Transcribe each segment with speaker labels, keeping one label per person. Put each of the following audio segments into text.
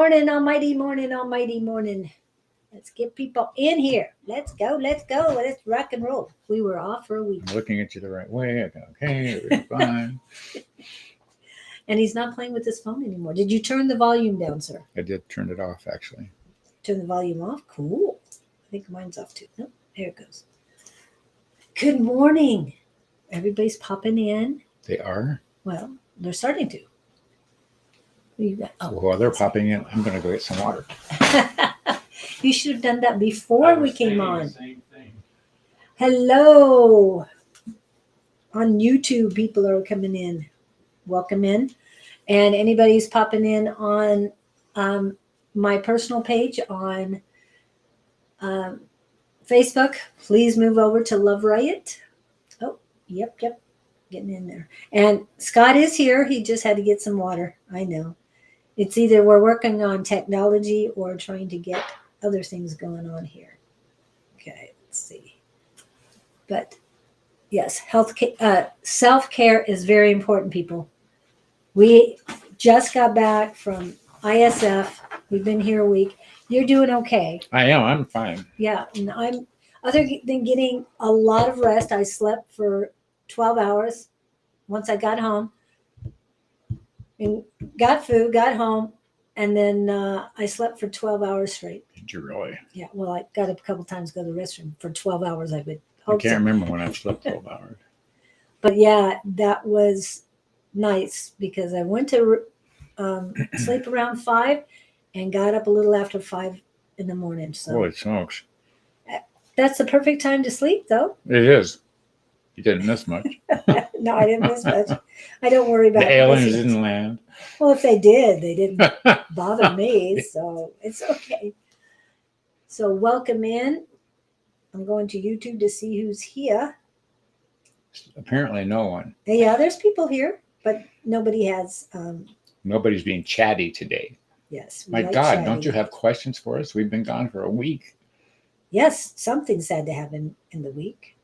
Speaker 1: morning, almighty morning, almighty morning. Let's get people in here. Let's go, let's go. Let's rock and roll. We were off for a week.
Speaker 2: I'm looking at you the right way. I go, okay, we're fine.
Speaker 1: And he's not playing with his phone anymore. Did you turn the volume down, sir?
Speaker 2: I did turn it off, actually.
Speaker 1: Turn the volume off? Cool. I think mine's off too. Nope, there it goes. Good morning. Everybody's popping in.
Speaker 2: They are?
Speaker 1: Well, they're starting to. What do you got? Oh,
Speaker 2: While they're popping in, I'm going to go get some water.
Speaker 1: You should have done that before we came on. Hello. On YouTube, people are coming in. Welcome in. And anybody who's popping in on my personal page on Facebook, please move over to Love Riot. Oh, yep. Getting in there. And Scott is here. He just had to get some water. I know. It's either we're working on technology or trying to get other things going on here. Okay, let's see. But yes, self-care is very important, people. We just got back from ISF. We've been here a week. You're doing okay.
Speaker 2: I am. I'm fine.
Speaker 1: Yeah, and I'm, other than getting a lot of rest, I slept for 12 hours once I got home and got food, got home, and then I slept for 12 hours straight.
Speaker 2: Did you really?
Speaker 1: Yeah, well, I got up a couple times to go to the restroom for 12 hours. I would
Speaker 2: I
Speaker 1: hope
Speaker 2: can't
Speaker 1: so.
Speaker 2: remember when I've slept 12 hours.
Speaker 1: But yeah, that was nice because I went to sleep around 5 and got up a little after 5 in the morning. So
Speaker 2: Holy smokes.
Speaker 1: that's the perfect time to sleep, though.
Speaker 2: It is. You didn't miss much.
Speaker 1: No, I didn't miss much. I don't worry about
Speaker 2: The aliens
Speaker 1: missing.
Speaker 2: didn't land.
Speaker 1: Well, if they did, they didn't bother me, so it's okay. So welcome in. I'm going to YouTube to see who's here.
Speaker 2: Apparently no one.
Speaker 1: Yeah, there's people here, but nobody has.
Speaker 2: Nobody's being chatty today.
Speaker 1: Yes. we
Speaker 2: My
Speaker 1: like
Speaker 2: God,
Speaker 1: chatting.
Speaker 2: don't you have questions for us? We've been gone for a week.
Speaker 1: Yes, something's had to happen in the week.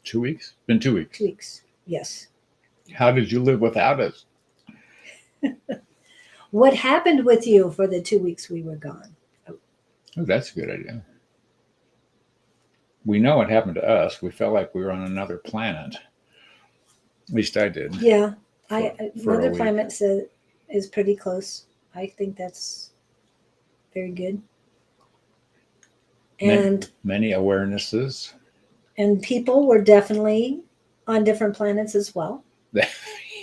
Speaker 2: 2 weeks? Been 2 weeks.
Speaker 1: 2 weeks. Yes.
Speaker 2: How did you live without us?
Speaker 1: What happened with you for the 2 weeks we were gone?
Speaker 2: Oh, that's a good idea. We know what happened to us. We felt like we were on another planet. At least I did.
Speaker 1: Yeah,
Speaker 2: for a
Speaker 1: Another
Speaker 2: week.
Speaker 1: Planet is pretty close. I think that's very good. And
Speaker 2: many awarenesses.
Speaker 1: And people were definitely on different planets as well.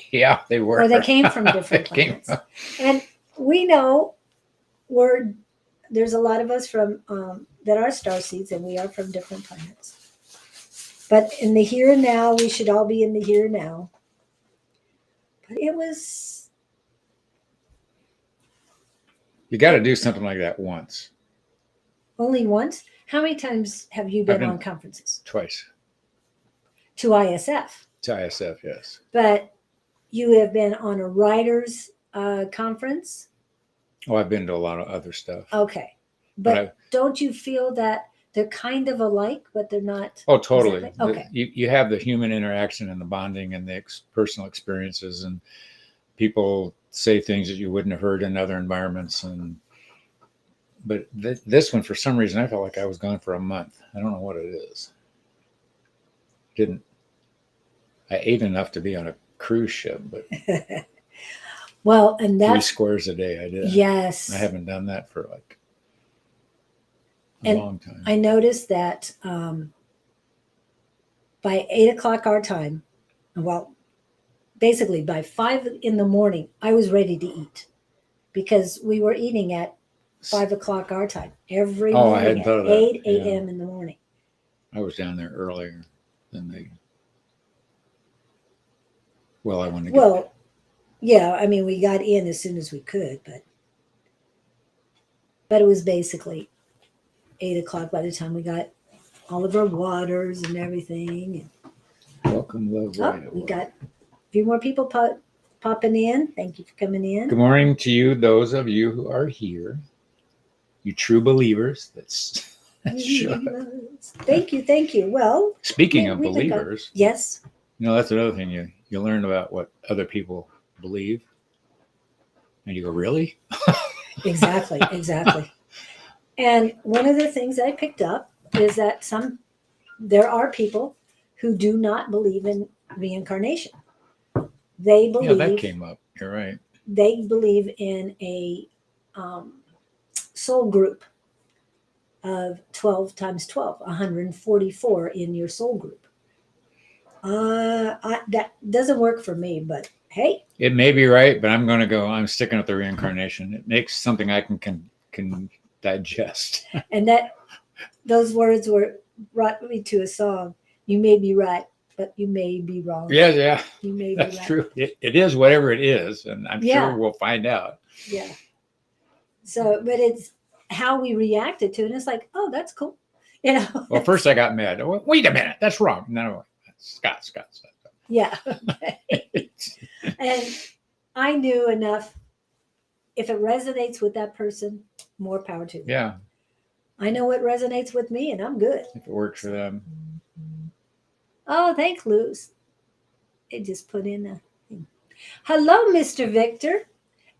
Speaker 2: Yeah, they were.
Speaker 1: Or they came from different planets. And we know there's a lot of us from that are starseeds, and we are from different planets. But in the here and now, we should all be in the here and now. But it was...
Speaker 2: You got to do something like that once.
Speaker 1: Only once? How many times have you been on conferences?
Speaker 2: Twice.
Speaker 1: To ISF.
Speaker 2: To ISF, yes.
Speaker 1: But you have been on a writers' conference?
Speaker 2: Oh, I've been to a lot of other stuff.
Speaker 1: Okay. But don't you feel that they're kind of alike, but they're not?
Speaker 2: Oh, totally.
Speaker 1: Exactly? Okay.
Speaker 2: You have the human interaction and the bonding and the personal experiences, and people say things that you wouldn't have heard in other environments. But this one, for some reason, I felt like I was gone for a month. I don't know what it is. I ate enough to be on a cruise ship, but
Speaker 1: well, and that's
Speaker 2: 3 squares a day I did.
Speaker 1: Yes.
Speaker 2: I haven't done that for like a long time.
Speaker 1: I noticed that by 8 o'clock our time, well, basically by 5 in the morning, I was ready to eat because we were eating at 5 o'clock our time every morning
Speaker 2: I hadn't thought of that.
Speaker 1: 8 a.m. in the morning.
Speaker 2: I was down there earlier than they. Well, I wanted to get.
Speaker 1: Well, yeah, I mean, we got in as soon as we could, but it was basically 8 o'clock by the time we got all of our waters and everything.
Speaker 2: Welcome, Love Riot.
Speaker 1: We got a few more people popping in. Thank you for coming in.
Speaker 2: Good morning to you, those of you who are here. You true believers. That's sure.
Speaker 1: Thank you. Well,
Speaker 2: Speaking of believers,
Speaker 1: yes.
Speaker 2: That's another thing you learn about what other people believe, and you go, really?
Speaker 1: Exactly, exactly. And one of the things I picked up is that there are people who do not believe in reincarnation. They
Speaker 2: Yeah, that
Speaker 1: believe
Speaker 2: came up. You're right.
Speaker 1: in a soul group of 12 times 12, 144 in your soul group. That doesn't work for me, but hey,
Speaker 2: It may be right, but I'm sticking with the reincarnation. It makes something I can digest.
Speaker 1: and those words brought me to a song. You may be right, but you may be wrong.
Speaker 2: Yeah, yeah,
Speaker 1: You may be
Speaker 2: that's
Speaker 1: right.
Speaker 2: true. It is whatever it is, and I'm
Speaker 1: Yeah.
Speaker 2: sure we'll find out.
Speaker 1: Yeah. So, but it's how we reacted to it. And it's like, oh, that's cool. You know?
Speaker 2: Well, first I got mad. Oh, wait a minute, that's wrong. No, Scott.
Speaker 1: Yeah. And I knew enough. If it resonates with that person, more power to them.
Speaker 2: Yeah,
Speaker 1: I know what resonates with me, and I'm good.
Speaker 2: if it works for them.
Speaker 1: Oh, thanks, Luz. It just put in a thing. Hello, Mr. Victor.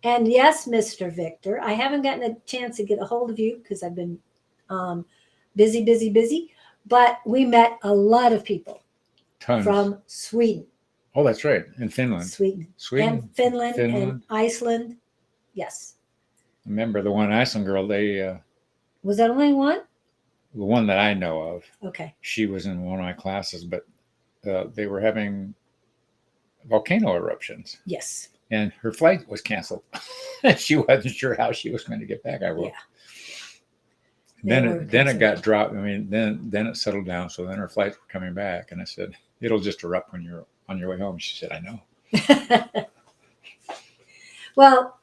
Speaker 1: And yes, Mr. Victor, I haven't gotten a chance to get a hold of you because I've been busy. But we met a lot of people
Speaker 2: Tons.
Speaker 1: from Sweden.
Speaker 2: Oh, that's right. In Finland.
Speaker 1: Sweden. And Finland and Iceland. Yes.
Speaker 2: Remember the one Iceland girl,
Speaker 1: Was that only one?
Speaker 2: the one that I know of,
Speaker 1: Okay.
Speaker 2: she was in one of my classes, but they were having volcano eruptions.
Speaker 1: Yes.
Speaker 2: And her flight was canceled. She wasn't sure how she was going to get back.
Speaker 1: Yeah.
Speaker 2: Then it got dropped. I mean, then it settled down. So then her flights were coming back, and I said, "It'll just erupt when you're on your way home." She said, "I know."
Speaker 1: Well,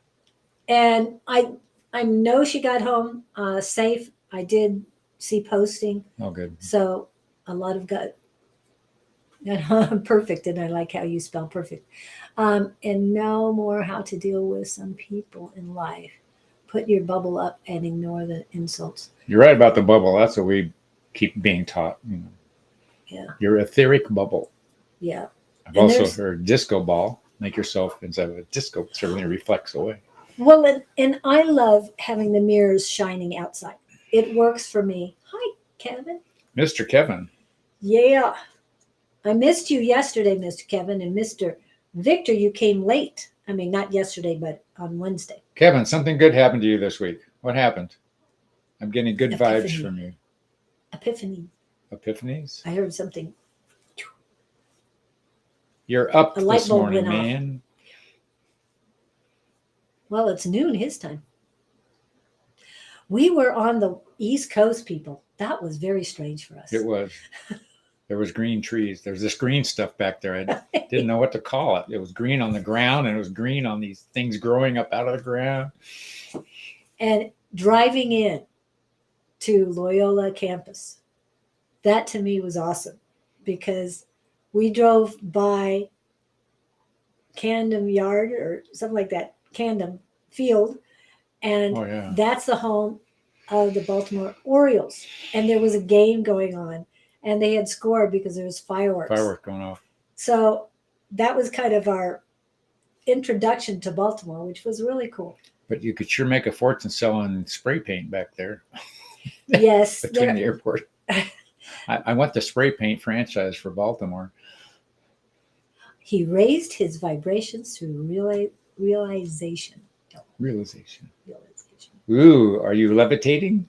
Speaker 1: and I know she got home safe. I did see posting.
Speaker 2: Oh, good.
Speaker 1: So a lot of got perfect, and I like how you spell perfect. And know more how to deal with some people in life. Put your bubble up and ignore the insults.
Speaker 2: You're right about the bubble. That's what we keep being taught. You know.
Speaker 1: Yeah.
Speaker 2: Your etheric bubble.
Speaker 1: Yeah.
Speaker 2: I've also heard disco ball. Make yourself instead of a disco, certainly reflects away.
Speaker 1: Well, and I love having the mirrors shining outside. It works for me. Hi, Kevin.
Speaker 2: Mr. Kevin.
Speaker 1: Yeah. I missed you yesterday, Mr. Kevin, and Mr. Victor, you came late. I mean, not yesterday, but on Wednesday.
Speaker 2: Kevin, something good happened to you this week. What happened? I'm getting good vibes from you.
Speaker 1: Epiphany.
Speaker 2: Epiphanies?
Speaker 1: I heard something.
Speaker 2: You're up
Speaker 1: A light
Speaker 2: this
Speaker 1: bulb
Speaker 2: morning,
Speaker 1: went off.
Speaker 2: man.
Speaker 1: Well, it's noon his time. We were on the East Coast, people. That was very strange for us.
Speaker 2: It was. There was green trees. There's this green stuff back there. I didn't know what to call it. It was green on the ground, and it was green on these things growing up out of the ground.
Speaker 1: And driving in to Loyola campus, that to me was awesome because we drove by Camden Yard or something like that, Camden Field, and that's the home of the Baltimore Orioles. And there was a game going on, and they had scored because there was fireworks.
Speaker 2: Fireworks going off.
Speaker 1: So that was kind of our introduction to Baltimore, which was really cool.
Speaker 2: But you could sure make a fortune selling spray paint back there.
Speaker 1: Yes.
Speaker 2: Between the airport. I want the spray paint franchise for Baltimore.
Speaker 1: He raised his vibrations through realization.
Speaker 2: Realization. Ooh, are you levitating?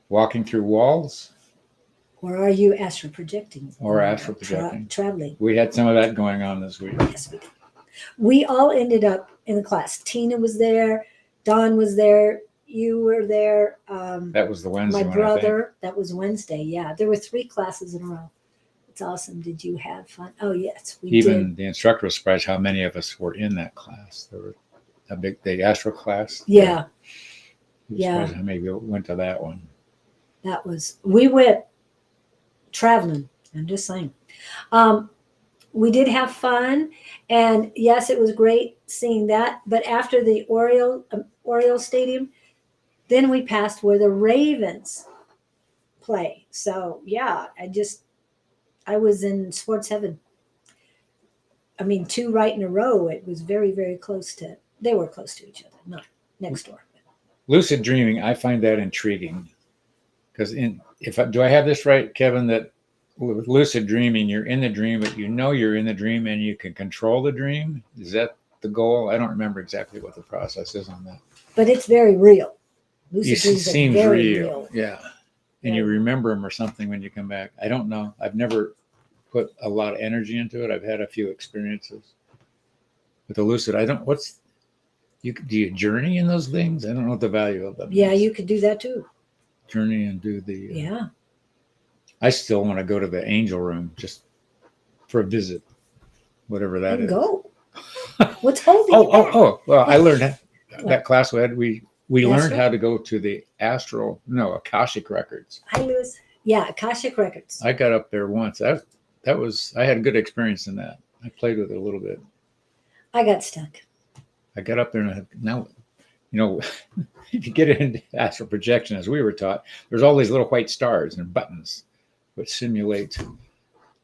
Speaker 2: Walking through walls?
Speaker 1: Or are you astral projecting?
Speaker 2: Or astral projecting.
Speaker 1: Traveling.
Speaker 2: We had some of that going on this week.
Speaker 1: Yes, we did. We all ended up in the class. Tina was there. Don was there. You were there.
Speaker 2: That was the Wednesday
Speaker 1: my brother. That was Wednesday. Yeah. There were 3 classes in a row. It's awesome. Did you have fun? Oh, yes, we did.
Speaker 2: Even the instructor was surprised how many of us were in that class. There were the astral class.
Speaker 1: Yeah.
Speaker 2: Yeah. How many went to that one?
Speaker 1: We went traveling. I'm just saying. We did have fun, and yes, it was great seeing that. But after the Oriole Stadium, then we passed where the Ravens play. So yeah, I was in sports heaven. I mean, 2 right in a row. It was very, very close to they were close to each other, not next door.
Speaker 2: Lucid dreaming, I find that intriguing. Because do I have this right, Kevin, that with lucid dreaming, you're in the dream, but you know you're in the dream and you can control the dream? Is that the goal? I don't remember exactly what the process is on that.
Speaker 1: But it's very real. Lucid
Speaker 2: It
Speaker 1: dreams are
Speaker 2: seems
Speaker 1: very
Speaker 2: real. Yeah. And you remember them or something when you come back. I don't know. I've never put a lot of energy into it. I've had a few experiences with the lucid. Do you journey in those things? I don't know what the value of them
Speaker 1: Yeah,
Speaker 2: is.
Speaker 1: you could do that too.
Speaker 2: Journey and do the.
Speaker 1: Yeah.
Speaker 2: I still want to go to the angel room just for a visit, whatever that is.
Speaker 1: Go. What's holding you back?
Speaker 2: Well, I learned that class we learned
Speaker 1: Astral?
Speaker 2: how to go to the Akashic records.
Speaker 1: Hi, Lewis. Yeah, Akashic Records.
Speaker 2: I got up there once. I had a good experience in that. I played with it a little bit.
Speaker 1: I got stuck.
Speaker 2: I got up there and now, if you get into astral projection, as we were taught, there's all these little white stars and buttons which simulate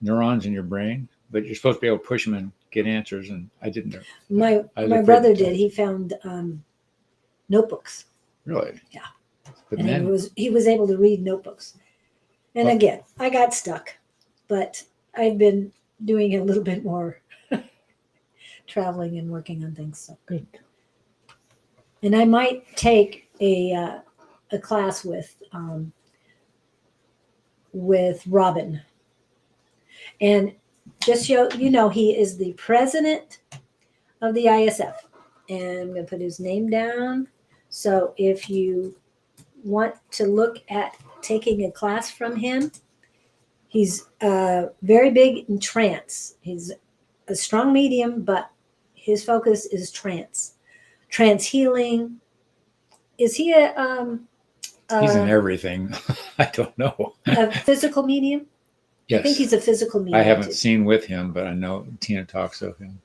Speaker 2: neurons in your brain, but you're supposed to be able to push them and get answers. And I didn't know.
Speaker 1: My brother did. He found notebooks.
Speaker 2: Really?
Speaker 1: Yeah.
Speaker 2: But
Speaker 1: And
Speaker 2: then
Speaker 1: he was able to read notebooks. And again, I got stuck, but I've been doing a little bit more traveling and working on things. So
Speaker 2: good.
Speaker 1: And I might take a class with Robin. And just so he is the president of the ISF. And I'm going to put his name down. So if you want to look at taking a class from him, he's very big in trance. He's a strong medium, but his focus is trance healing. Is he
Speaker 2: he's in everything. I don't know.
Speaker 1: A physical medium?
Speaker 2: Yes.
Speaker 1: I think he's a physical medium.
Speaker 2: I haven't seen with him, but I know Tina talks of him.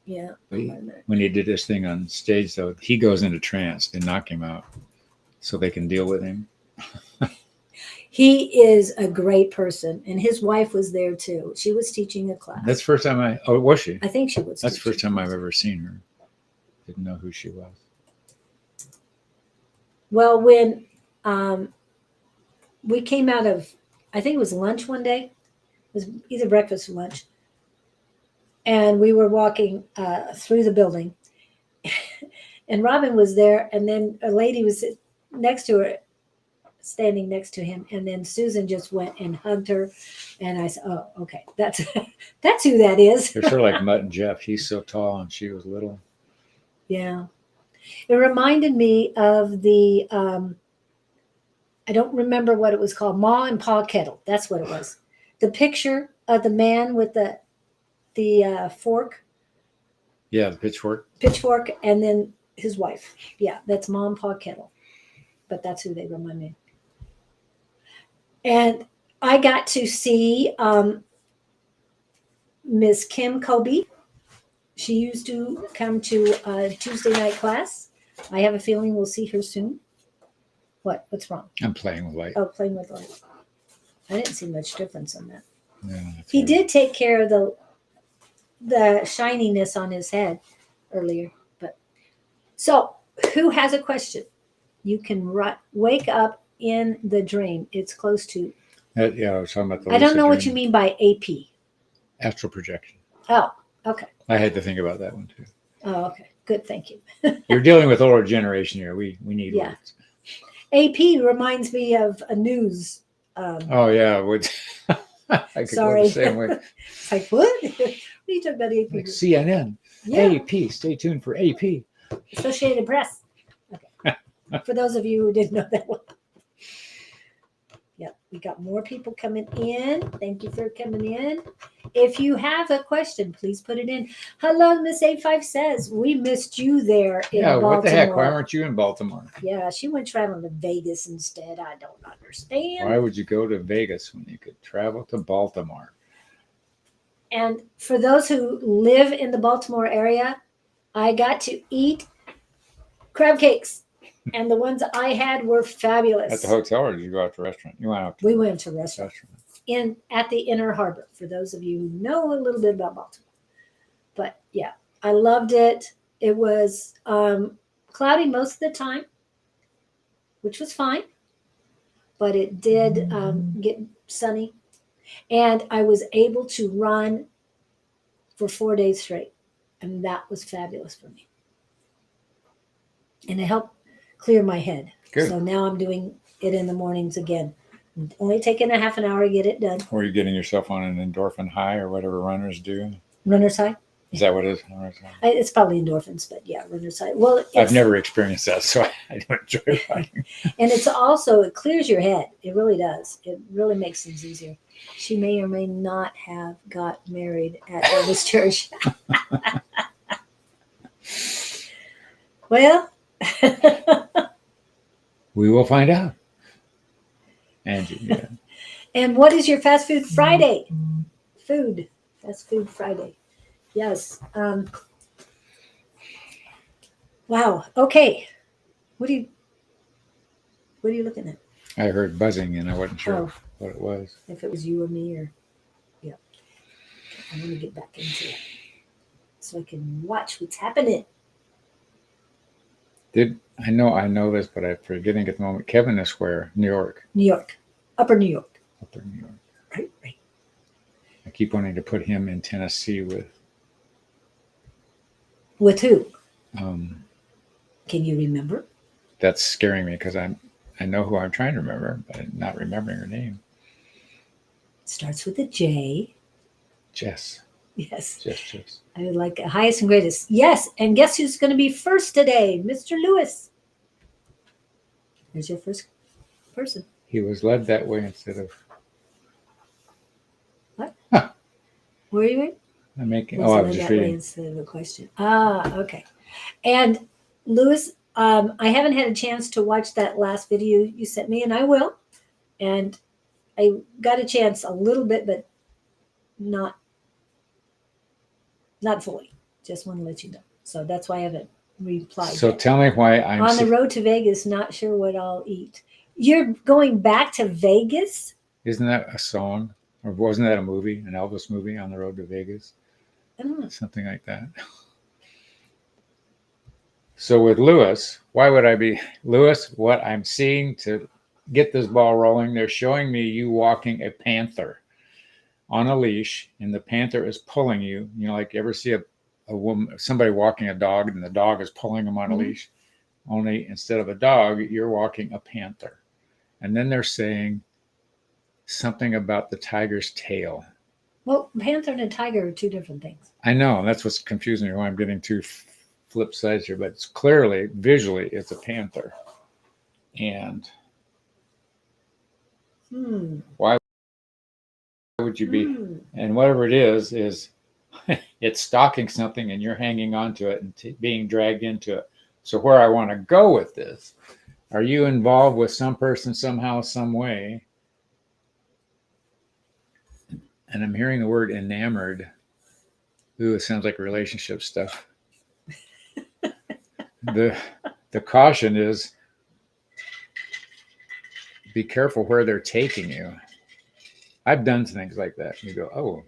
Speaker 1: Yeah.
Speaker 2: When he did this thing on stage, though, he goes into trance. They knock him out so they can deal with him.
Speaker 1: He is a great person, and his wife was there too. She was teaching a class.
Speaker 2: That's the first time was she?
Speaker 1: I think she was.
Speaker 2: That's the first time I've ever seen her. Didn't know who she was.
Speaker 1: Well, when we came out of, I think it was lunch one day. It was either breakfast or lunch. And we were walking through the building. And Robin was there, and then a lady was next to her, standing next to him, and then Susan just went and hugged her, and I said, "Oh, okay, that's who that is."
Speaker 2: They're sort of like Mutt and Jeff. He's so tall, and she was little.
Speaker 1: Yeah, it reminded me of the I don't remember what it was called, Ma and Pa Kettle. That's what it was. The picture of the man with the fork.
Speaker 2: Yeah, the pitchfork.
Speaker 1: Pitchfork, and then his wife. Yeah, that's Ma and Pa Kettle. But that's who they remind me. And I got to see Miss Kim Kobe. She used to come to a Tuesday night class. I have a feeling we'll see her soon. What's wrong?
Speaker 2: I'm playing with light.
Speaker 1: Oh, playing with light. I didn't see much difference on that.
Speaker 2: Yeah,
Speaker 1: He did take care of the shininess on his head earlier. But so, who has a question? You can wake up in the dream. It's close to.
Speaker 2: Yeah, I was talking about the.
Speaker 1: I don't know what you mean by AP.
Speaker 2: Astral projection.
Speaker 1: Oh, okay.
Speaker 2: I had to think about that one too.
Speaker 1: Oh, okay. Good. Thank you.
Speaker 2: You're dealing with older generation here. We need words.
Speaker 1: AP reminds me of a news.
Speaker 2: Oh yeah, I could
Speaker 1: Sorry.
Speaker 2: go the same way.
Speaker 1: It's like what? What are you talking about? AP?
Speaker 2: Like CNN.
Speaker 1: Yeah.
Speaker 2: AP. Stay tuned for AP.
Speaker 1: Associated Press. Okay. For those of you who didn't know that one. Yep, we got more people coming in. Thank you for coming in. If you have a question, please put it in. Hello, Miss A5 says, we missed you there in Baltimore.
Speaker 2: What the heck? Why weren't you in Baltimore?
Speaker 1: Yeah, she went traveling to Vegas instead. I don't understand.
Speaker 2: Why would you go to Vegas when you could travel to Baltimore?
Speaker 1: And for those who live in the Baltimore area, I got to eat crab cakes. And the ones I had were fabulous.
Speaker 2: At the hotel, or did you go out to a restaurant? You went out to
Speaker 1: We went to a restaurant at the Inner Harbor, for those of you who know a little bit about Baltimore. But yeah, I loved it. It was cloudy most of the time, which was fine, but it did get sunny. And I was able to run for 4 days straight. And that was fabulous for me. And it helped clear my head.
Speaker 2: Good.
Speaker 1: So now I'm doing it in the mornings again. Only taking a half an hour to get it done.
Speaker 2: Were you getting yourself on an endorphin high or whatever runners do?
Speaker 1: Runner's high?
Speaker 2: Is that what it is?
Speaker 1: It's probably endorphins, but yeah, runner's high. Well,
Speaker 2: I've never experienced that, so I don't enjoy running.
Speaker 1: And it's also, it clears your head. It really does. It really makes things easier. She may or may not have got married at Elvis Church. Well,
Speaker 2: we will find out. Angie, yeah.
Speaker 1: And what is your fast food Friday? Fast food Friday. Yes. Wow. Okay. What are you looking at?
Speaker 2: I heard buzzing and I wasn't sure
Speaker 1: Oh.
Speaker 2: what it was.
Speaker 1: If it was you or me or, yeah. I want to get back into it so I can watch what's happening.
Speaker 2: I know this, but I'm forgetting at the moment. Kevin is where? New York.
Speaker 1: New York. Upper New York.
Speaker 2: Upper New York.
Speaker 1: Right.
Speaker 2: I keep wanting to put him in Tennessee with.
Speaker 1: With who?
Speaker 2: Um,
Speaker 1: Can you remember?
Speaker 2: That's scaring me because I know who I'm trying to remember, but I'm not remembering her name.
Speaker 1: Starts with a J.
Speaker 2: Jess.
Speaker 1: Yes.
Speaker 2: Jess.
Speaker 1: I would like highest and greatest. Yes. And guess who's going to be first today? Mr. Lewis. There's your first person.
Speaker 2: He was led that way instead of.
Speaker 1: What?
Speaker 2: Huh.
Speaker 1: Where are you in?
Speaker 2: I'm making.
Speaker 1: Was
Speaker 2: I
Speaker 1: led
Speaker 2: was just
Speaker 1: that way
Speaker 2: reading.
Speaker 1: instead of a question. Okay. And Lewis, I haven't had a chance to watch that last video you sent me, and I will. And I got a chance a little bit, but not fully. Just want to let you know. So that's why I haven't replied.
Speaker 2: So
Speaker 1: yet.
Speaker 2: tell me why I'm
Speaker 1: On the road to Vegas, not sure what I'll eat. You're going back to Vegas?
Speaker 2: Isn't that a song? Or wasn't that a movie, an Elvis movie, On the Road to Vegas?
Speaker 1: I don't know.
Speaker 2: Something like that. So with Lewis, why would I be Lewis? What I'm seeing to get this ball rolling, they're showing me you walking a panther on a leash, and the panther is pulling you. You know, like you ever see a woman, somebody walking a dog, and the dog is pulling them on a leash. Only instead of a dog, you're walking a panther. And then they're saying something about the tiger's tail.
Speaker 1: Well, panther and a tiger are two different things.
Speaker 2: I know, that's what's confusing me. Why I'm getting two flip sides here, but it's clearly, visually, it's a panther. And why would you be? And whatever it is it's stalking something, and you're hanging on to it and being dragged into it. So where I want to go with this, are you involved with some person somehow, some way? And I'm hearing the word enamored. Ooh, it sounds like relationship stuff. The caution is be careful where they're taking you. I've done things like that. You go, oh,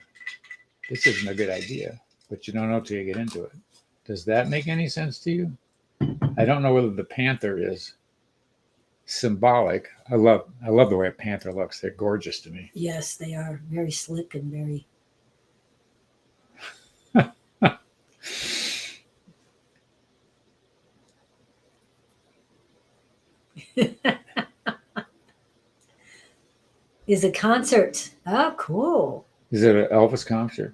Speaker 2: this isn't a good idea, but you don't know till you get into it. Does that make any sense to you? I don't know whether the panther is symbolic. I love the way a panther looks. They're gorgeous to me.
Speaker 1: Yes, they are very slick and very. Is a concert. Oh, cool.
Speaker 2: Is it an Elvis concert?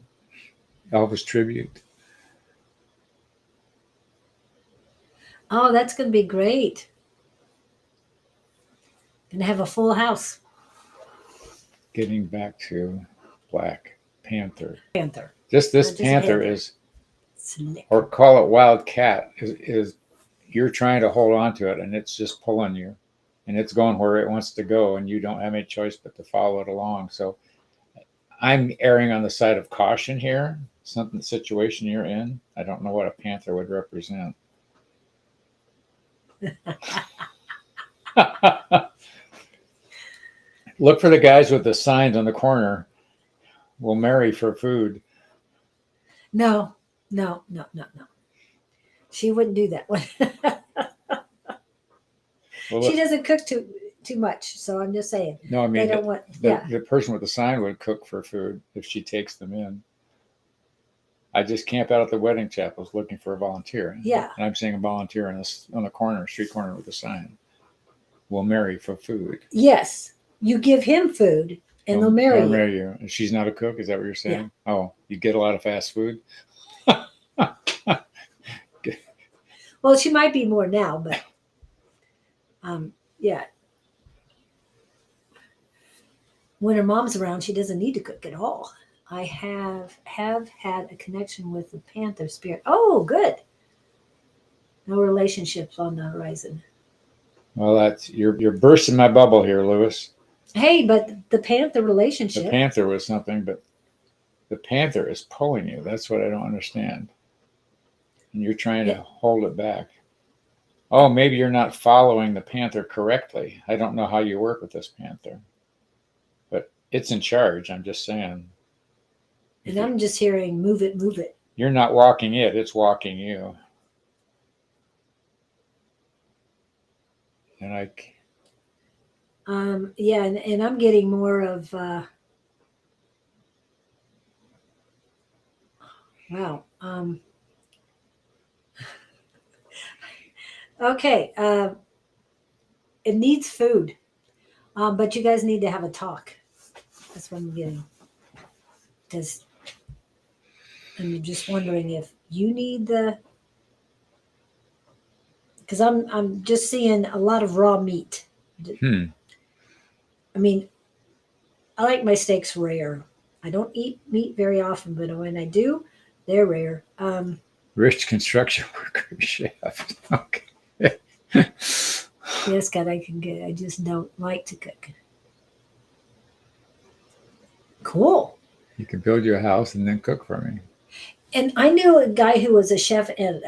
Speaker 2: Elvis tribute?
Speaker 1: Oh, that's going to be great. Going to have a full house.
Speaker 2: Getting back to Black Panther.
Speaker 1: Panther.
Speaker 2: This
Speaker 1: Just
Speaker 2: panther
Speaker 1: panther.
Speaker 2: is,
Speaker 1: Slick.
Speaker 2: or call it wild cat, is you're trying to hold on to it and it's just pulling you. And it's going where it wants to go, and you don't have any choice but to follow it along. So I'm erring on the side of caution here. Something situation you're in. I don't know what a panther would represent. Look for the guys with the signs on the corner. We'll marry for food.
Speaker 1: No. She wouldn't do that one.
Speaker 2: Well,
Speaker 1: She doesn't cook too much, so I'm just saying.
Speaker 2: no, I
Speaker 1: They
Speaker 2: mean,
Speaker 1: don't want. Yeah.
Speaker 2: the person with the sign would cook for food if she takes them in. I just camp out at the wedding chapels looking for a volunteer.
Speaker 1: Yeah.
Speaker 2: And I'm seeing a volunteer on the corner, street corner with a sign. We'll marry for food.
Speaker 1: Yes. You give him food, and they'll marry
Speaker 2: I'll
Speaker 1: you.
Speaker 2: marry you. And she's not a cook. Is that what you're saying? Yeah. Oh, you get a lot of fast food.
Speaker 1: Well, she might be more now, but yeah. When her mom's around, she doesn't need to cook at all. I have had a connection with the panther spirit. Oh, good. No relationships on the horizon.
Speaker 2: Well, that's you're bursting my bubble here, Lewis.
Speaker 1: Hey, but the panther relationship.
Speaker 2: The panther was something, but the panther is pulling you. That's what I don't understand. And you're trying to hold it back. Oh, maybe you're not following the panther correctly. I don't know how you work with this panther, but it's in charge. I'm just saying.
Speaker 1: And I'm just hearing, move it, move it.
Speaker 2: You're not walking it. It's walking you. And
Speaker 1: yeah, and I'm getting more of, wow. Okay. It needs food. But you guys need to have a talk. That's what I'm getting. Because I'm just wondering if you need because I'm just seeing a lot of raw meat. I mean, I like my steaks rare. I don't eat meat very often, but when I do, they're rare.
Speaker 2: Rich construction worker chef. Okay.
Speaker 1: Yes, God, I can get. I just don't like to cook. Cool.
Speaker 2: You can build you a house and then cook for me.
Speaker 1: And I knew a guy who was a chef and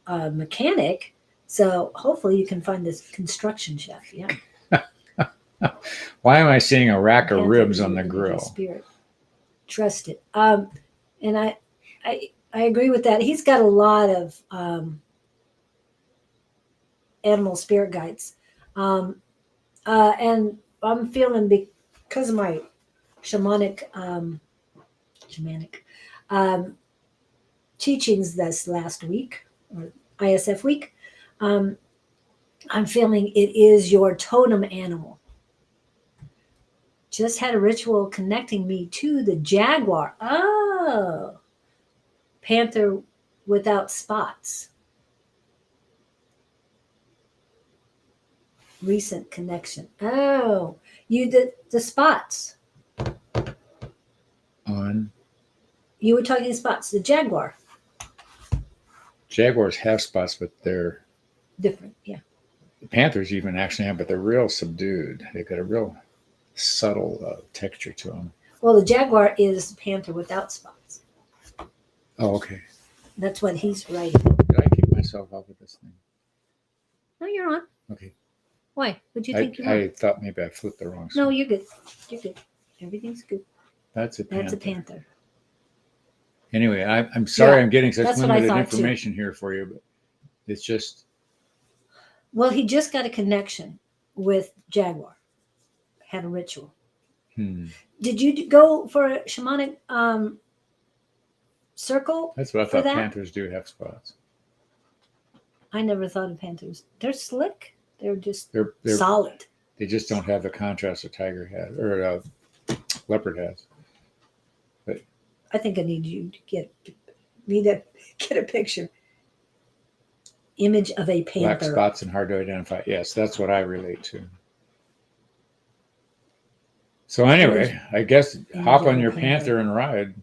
Speaker 1: a mechanic. So hopefully you can find this construction chef. Yeah.
Speaker 2: Why am I seeing a rack of ribs on the grill?
Speaker 1: Spirit. Trust it. And I agree with that. He's got a lot of animal spirit guides. And I'm feeling because of my shamanic teachings this last week, or ISF week, I'm feeling it is your totem animal. Just had a ritual connecting me to the jaguar. Oh, panther without spots. Recent connection. Oh, you did the spots.
Speaker 2: On.
Speaker 1: You were talking spots. The jaguar.
Speaker 2: Jaguars have spots, but they're
Speaker 1: different. Yeah.
Speaker 2: The panthers even actually have, but they're real subdued. They've got a real subtle texture to them.
Speaker 1: Well, the jaguar is panther without spots.
Speaker 2: Oh, okay.
Speaker 1: That's what he's writing.
Speaker 2: Did I kick myself off with this thing?
Speaker 1: No, you're on.
Speaker 2: Okay.
Speaker 1: Why? Would you think
Speaker 2: I thought maybe I flipped the wrong side.
Speaker 1: No, you're good. You're good. Everything's good.
Speaker 2: That's a panther.
Speaker 1: That's a panther.
Speaker 2: Anyway, I'm sorry I'm getting such limited information
Speaker 1: too.
Speaker 2: Here for you, but it's just.
Speaker 1: Well, he just got a connection with jaguar. Had a ritual. Did you go for a shamanic circle?
Speaker 2: That's what I thought. Panthers do have spots.
Speaker 1: I never thought of panthers. They're slick. They're just they're solid.
Speaker 2: They just don't have the contrast a tiger has or leopard has. But
Speaker 1: I think I need you to get a picture. Image of a panther.
Speaker 2: Black spots and hard to identify. Yes, that's what I relate to. So anyway, I guess hop on your panther and ride.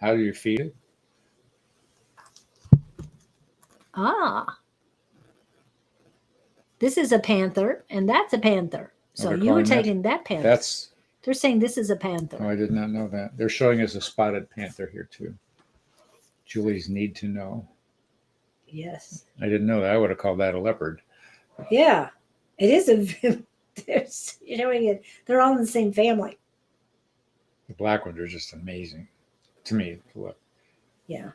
Speaker 2: How do you feed it?
Speaker 1: This is a panther, and that's a panther. So you were taking that panther. They're saying this is a panther.
Speaker 2: Oh, I did not know that. They're showing us a spotted panther here too. Julie's need to know.
Speaker 1: Yes.
Speaker 2: I didn't know that. I would have called that a leopard.
Speaker 1: Yeah, it is they're showing it. They're all in the same family.
Speaker 2: The black ones are just amazing to me to look.
Speaker 1: Yeah.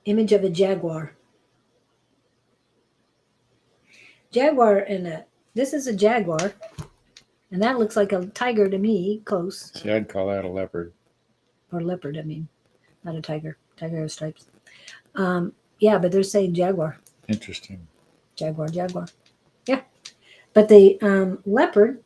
Speaker 1: image of a jaguar. Jaguar this is a jaguar, and that looks like a tiger to me, close.
Speaker 2: See, I'd call that a leopard.
Speaker 1: Or leopard, I mean, not a tiger. Tiger has stripes. Yeah, but they're saying jaguar.
Speaker 2: Interesting.
Speaker 1: Jaguar. Yeah. But the leopard,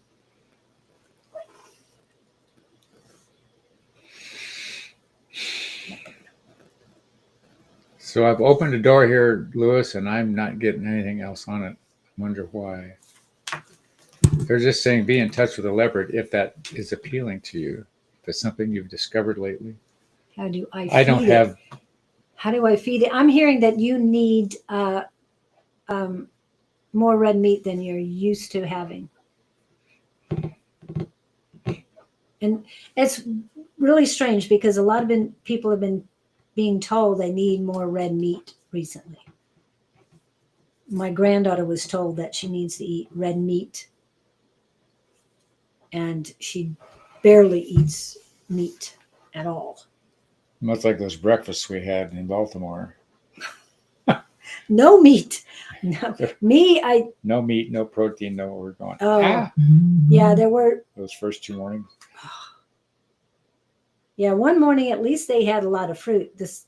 Speaker 2: So I've opened a door here, Lewis, and I'm not getting anything else on it. I wonder why. They're just saying be in touch with a leopard if that is appealing to you. If it's something you've discovered lately.
Speaker 1: how do I feed
Speaker 2: I don't
Speaker 1: it?
Speaker 2: have.
Speaker 1: How do I feed it? I'm hearing that you need more red meat than you're used to having. And it's really strange because a lot of people have been being told they need more red meat recently. My granddaughter was told that she needs to eat red meat, and she barely eats meat at all.
Speaker 2: Much like those breakfasts we had in Baltimore.
Speaker 1: No meat. No.
Speaker 2: No meat, no protein, no we're going.
Speaker 1: Oh, yeah, there were.
Speaker 2: Those first 2 mornings.
Speaker 1: Yeah, one morning at least they had a lot of fruit. This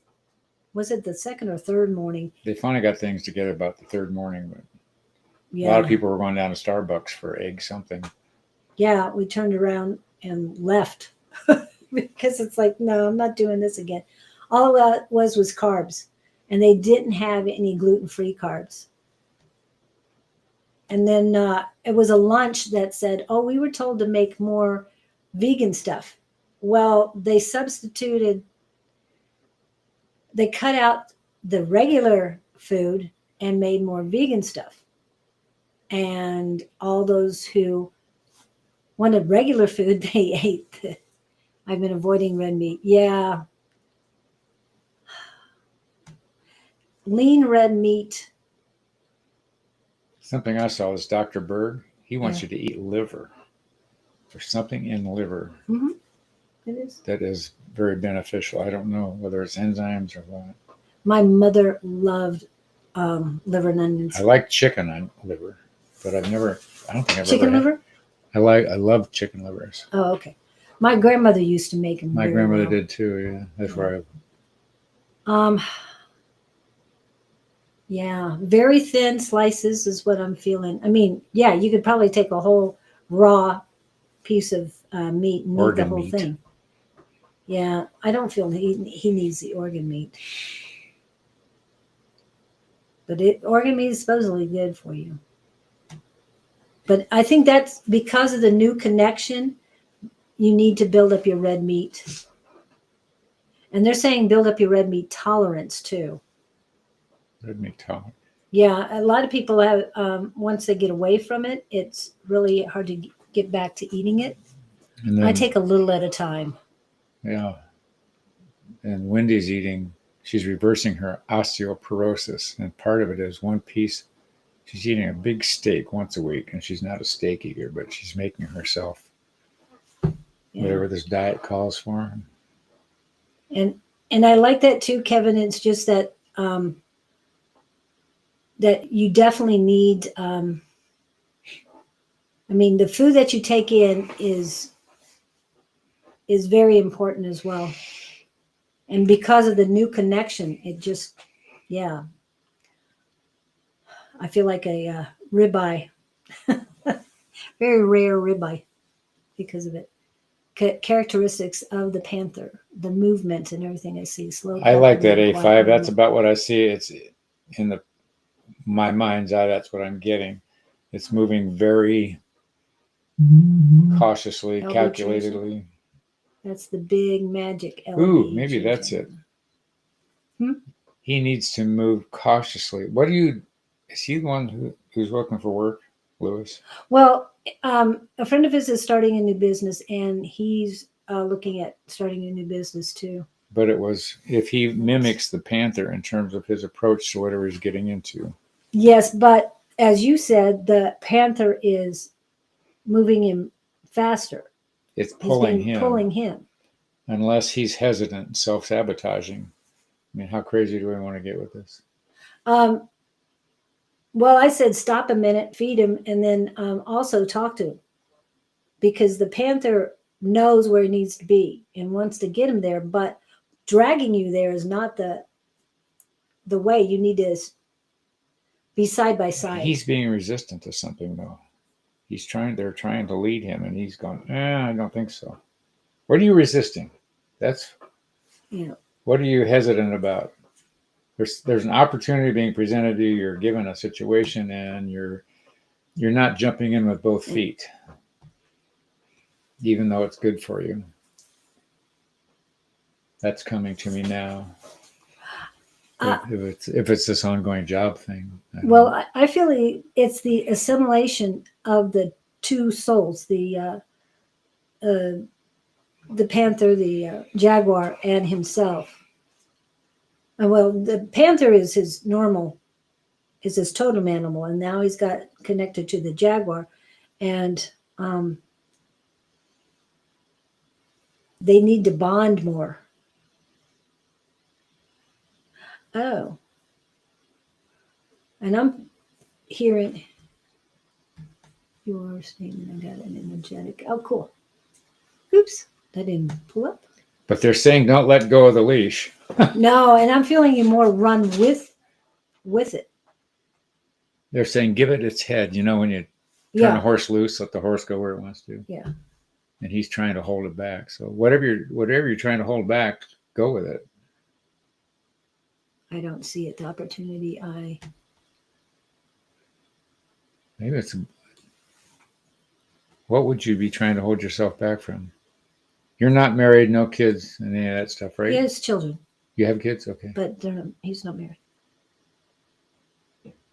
Speaker 1: was it the second or third morning.
Speaker 2: They finally got things together about the 3rd morning, but
Speaker 1: Yeah.
Speaker 2: a lot of people were going down to Starbucks for egg something.
Speaker 1: Yeah, we turned around and left because it's like, no, I'm not doing this again. All that was carbs, and they didn't have any gluten-free carbs. And then it was a lunch that said, oh, we were told to make more vegan stuff. Well, they cut out the regular food and made more vegan stuff. And all those who wanted regular food, they ate. I've been avoiding red meat. Yeah. Lean red meat.
Speaker 2: Something I saw was Dr. Berg. He wants you to eat liver. There's something in liver
Speaker 1: It is.
Speaker 2: that is very beneficial. I don't know whether it's enzymes or what.
Speaker 1: My mother loved liver and onions.
Speaker 2: I like chicken on liver, but I don't think I've
Speaker 1: Chicken
Speaker 2: ever
Speaker 1: liver?
Speaker 2: I love chicken livers.
Speaker 1: Oh, okay. My grandmother used to make them.
Speaker 2: My
Speaker 1: very
Speaker 2: grandmother
Speaker 1: well.
Speaker 2: did too. Yeah, that's where
Speaker 1: Yeah, very thin slices is what I'm feeling. I mean, yeah, you could probably take a whole raw piece of meat and eat the
Speaker 2: Organ
Speaker 1: whole
Speaker 2: meat.
Speaker 1: thing. Yeah, I don't feel he needs the organ meat. But organ meat is supposedly good for you. But I think that's because of the new connection, you need to build up your red meat. And they're saying build up your red meat tolerance too.
Speaker 2: red meat tolerant.
Speaker 1: Yeah, a lot of people have, once they get away from it, it's really hard to get back to eating it.
Speaker 2: And then,
Speaker 1: I take a little at a time.
Speaker 2: Yeah. And Wendy's she's reversing her osteoporosis. And part of it is one piece. She's eating a big steak once a week, and she's not a steak eater, but she's making herself whatever this diet calls for.
Speaker 1: And I like that too, Kevin. It's just that that you definitely need. I mean, the food that you take in is very important as well. And because of the new connection, it just, yeah. I feel like a ribeye, very rare ribeye because of it. Characteristics of the panther, the movement and everything I see. Slow.
Speaker 2: I like that A5. That's about what I see. It's in my mind's eye. That's what I'm getting. It's moving very cautiously, calculatedly.
Speaker 1: That's the big magic LED.
Speaker 2: Ooh, maybe that's it. He needs to move cautiously. Is he the one who's looking for work, Lewis?
Speaker 1: Well, a friend of his is starting a new business, and he's looking at starting a new business too.
Speaker 2: But it was if he mimics the panther in terms of his approach to whatever he's getting into.
Speaker 1: Yes, but as you said, the panther is moving him faster.
Speaker 2: It's pulling him.
Speaker 1: Pulling him.
Speaker 2: Unless he's hesitant, self-sabotaging. I mean, how crazy do we want to get with this?
Speaker 1: Well, I said stop a minute, feed him, and then also talk to him, because the panther knows where he needs to be and wants to get him there. But dragging you there is not the way. You need to be side by side.
Speaker 2: He's being resistant to something, though. They're trying to lead him, and he's going, I don't think so. What are you resisting? What are you hesitant about? There's an opportunity being presented to you. You're given a situation, and you're not jumping in with both feet, even though it's good for you. That's coming to me now. If it's this ongoing job thing.
Speaker 1: Well, I feel it's the assimilation of the two souls, the panther, the jaguar, and himself. And well, the panther is his totem animal, and now he's got connected to the jaguar, and they need to bond more. Oh. And I'm hearing your statement. I got an energetic. Oh, cool. Oops, that didn't pull up.
Speaker 2: But they're saying don't let go of the leash.
Speaker 1: No, and I'm feeling you more run with it.
Speaker 2: They're saying give it its head. You know, when you turn a horse loose, let the horse go where it wants to.
Speaker 1: Yeah.
Speaker 2: And he's trying to hold it back. So whatever you're trying to hold back, go with it.
Speaker 1: I don't see it. The opportunity.
Speaker 2: Maybe it's. What would you be trying to hold yourself back from? You're not married, no kids, and any of that stuff, right?
Speaker 1: He has children.
Speaker 2: You have kids, okay?
Speaker 1: But he's not married.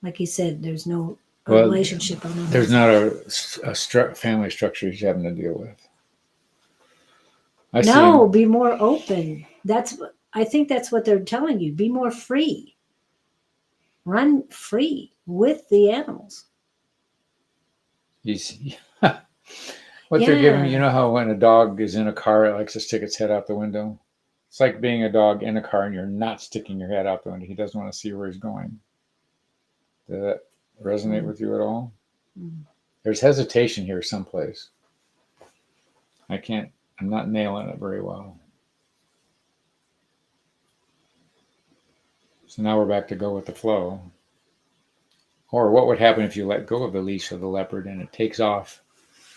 Speaker 1: Like he said, there's no relationship.
Speaker 2: There's not a family structure he's having to deal with.
Speaker 1: Be more open. I think that's what they're telling you. Be more free. Run free with the animals.
Speaker 2: They're giving, you know how when a dog is in a car, it likes to stick its head out the window? It's like being a dog in a car and you're not sticking your head out the window. He doesn't want to see where he's going. Does that resonate with you at all? There's hesitation here someplace. I'm not nailing it very well. So now we're back to go with the flow. Or what would happen if you let go of the leash of the leopard and it takes off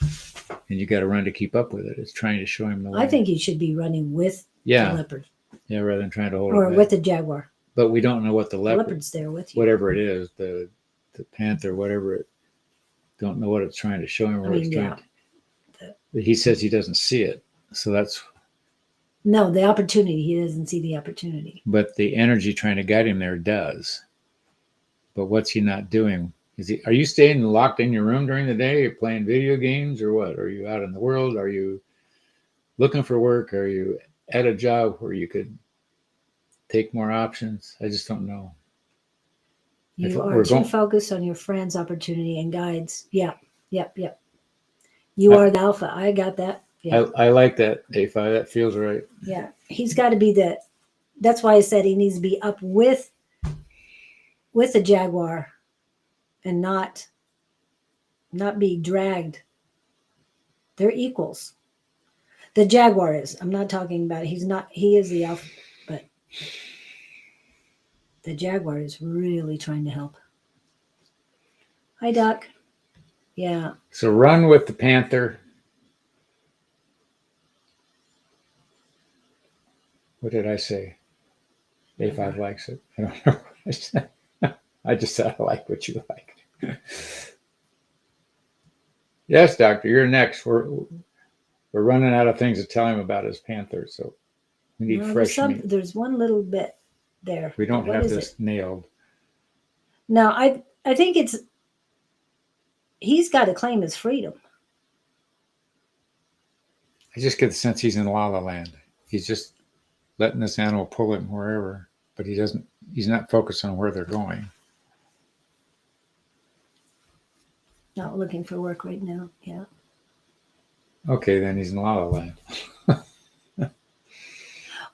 Speaker 2: and you got to run to keep up with it? It's trying to show him the way.
Speaker 1: I think you should be running with the leopard.
Speaker 2: Yeah, rather than trying to hold it
Speaker 1: or
Speaker 2: back.
Speaker 1: with the jaguar.
Speaker 2: But we don't know what the
Speaker 1: leopard's there with you.
Speaker 2: Whatever it is, the panther, whatever it, don't know what it's trying to show him. He says he doesn't see it. So that's.
Speaker 1: No, the opportunity. He doesn't see the opportunity.
Speaker 2: But the energy trying to guide him there does. But what's he not doing? Are you staying locked in your room during the day? Are you playing video games or what? Are you out in the world? Are you looking for work? Are you at a job where you could take more options? I just don't know.
Speaker 1: You are too focused on your friend's opportunity and guides. Yep. You are the alpha. I got that. Yeah.
Speaker 2: I like that, A5. That feels right.
Speaker 1: Yeah. He's got to be that's why I said he needs to be up with the jaguar and not be dragged. They're equals. The jaguar is. I'm not talking about it. He is the alpha, but the jaguar is really trying to help. Hi, Doc. Yeah.
Speaker 2: So run with the panther. What did I say? A5 likes it. I don't know what I said. I just said I like what you like. Yes, doctor, you're next. We're running out of things to tell him about his panther, so we need fresh meat.
Speaker 1: There's one little bit there.
Speaker 2: We don't have this nailed.
Speaker 1: No, I think he's got to claim his freedom.
Speaker 2: I just get the sense he's in La La Land. He's just letting this animal pull him wherever, but he's not focused on where they're going.
Speaker 1: Not looking for work right now. Yeah.
Speaker 2: Okay, then he's in La La Land.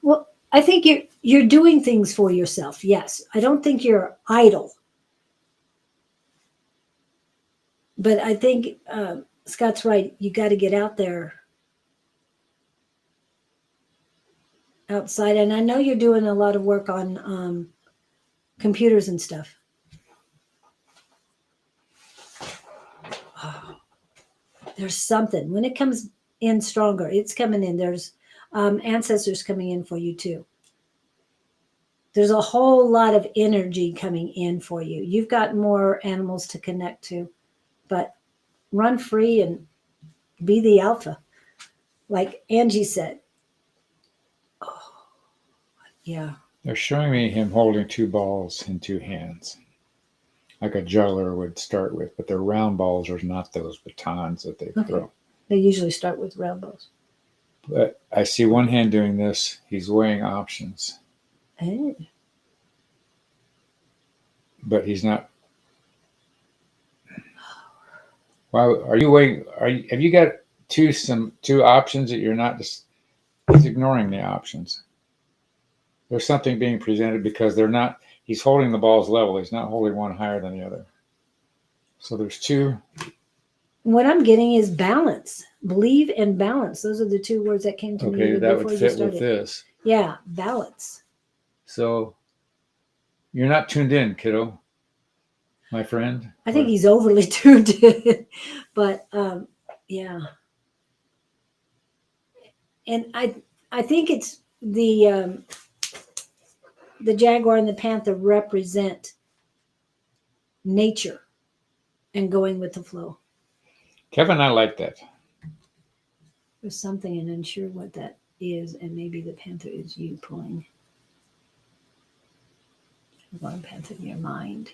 Speaker 1: Well, I think you're doing things for yourself. Yes, I don't think you're idle, but I think Scott's right. You got to get out there, outside, and I know you're doing a lot of work on computers and stuff. Oh, there's something when it comes in stronger. It's coming in. There's ancestors coming in for you too. There's a whole lot of energy coming in for you. You've got more animals to connect to, but run free and be the alpha. Like Angie said. Oh, yeah.
Speaker 2: They're showing me him holding two balls in two hands, like a juggler would start with, but they're round balls, or not those batons that they throw.
Speaker 1: They usually start with round balls.
Speaker 2: But I see one hand doing this. He's weighing options,
Speaker 1: Hey.
Speaker 2: but he's not. Wow, are you weighing? Have you got two options that you're not just? He's ignoring the options. There's something being presented because they're not. He's holding the balls level. He's not holding one higher than the other. So there's two.
Speaker 1: What I'm getting is balance. Believe and balance. Those are the two words that came to me.
Speaker 2: Okay, that would
Speaker 1: before you
Speaker 2: fit
Speaker 1: started.
Speaker 2: with this.
Speaker 1: Yeah, balance.
Speaker 2: So you're not tuned in, kiddo, my friend.
Speaker 1: I think he's overly tuned in, but yeah. And I think it's the jaguar and the panther represent nature and going with the flow.
Speaker 2: Kevin, I like that.
Speaker 1: There's something, and unsure what that is, and maybe the panther is you pulling. One panther in your mind.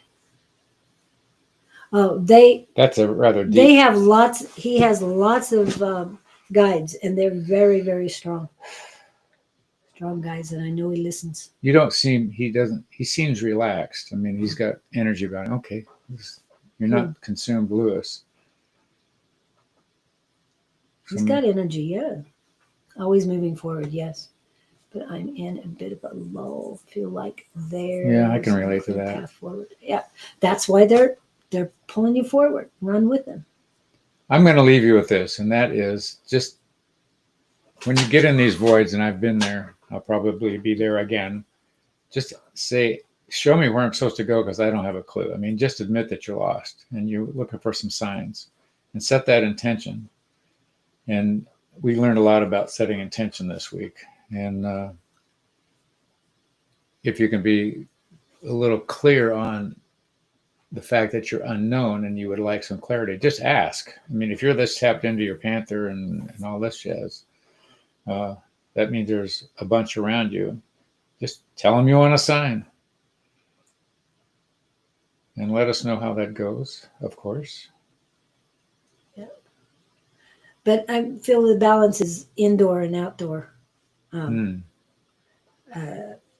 Speaker 1: Oh,
Speaker 2: That's a rather deep.
Speaker 1: They have lots. He has lots of guides, and they're very, very strong. Strong guides, and I know he listens.
Speaker 2: You don't seem. He doesn't. He seems relaxed. I mean, he's got energy about him. Okay, you're not consumed, Lewis.
Speaker 1: He's got energy, yeah. Always moving forward, yes. But I'm in a bit of a lull. Feel like
Speaker 2: Yeah, I can relate to that.
Speaker 1: Path forward. Yeah, that's why they're pulling you forward. Run with them.
Speaker 2: I'm going to leave you with this, and that is just when you get in these voids, and I've been there. I'll probably be there again. Just say, show me where I'm supposed to go because I don't have a clue. I mean, just admit that you're lost and you're looking for some signs and set that intention. And we learned a lot about setting intention this week. And if you can be a little clear on the fact that you're unknown and you would like some clarity, just ask. I mean, if you're this tapped into your panther and all this jazz, that means there's a bunch around you. Just tell them you want a sign. And let us know how that goes, of course.
Speaker 1: But I feel the balance is indoor and outdoor.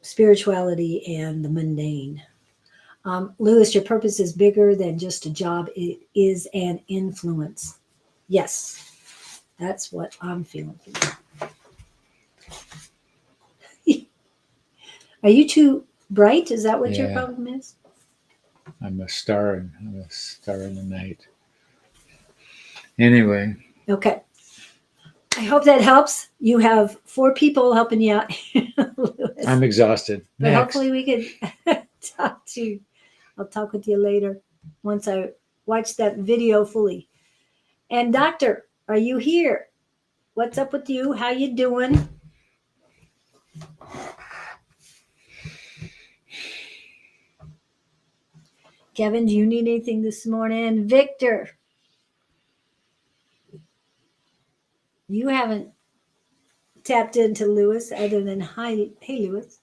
Speaker 1: Spirituality and the mundane. Lewis, your purpose is bigger than just a job. It is an influence. Yes, that's what I'm feeling. Are you too bright? Is that what your problem is?
Speaker 2: I'm a star in the night. Anyway.
Speaker 1: Okay. I hope that helps. You have 4 people helping you out.
Speaker 2: I'm exhausted.
Speaker 1: But hopefully we can talk to you. I'll talk with you later once I watch that video fully. And doctor, are you here? What's up with you? How you doing? Kevin, do you need anything this morning? Victor, you haven't tapped into Lewis other than hey Lewis.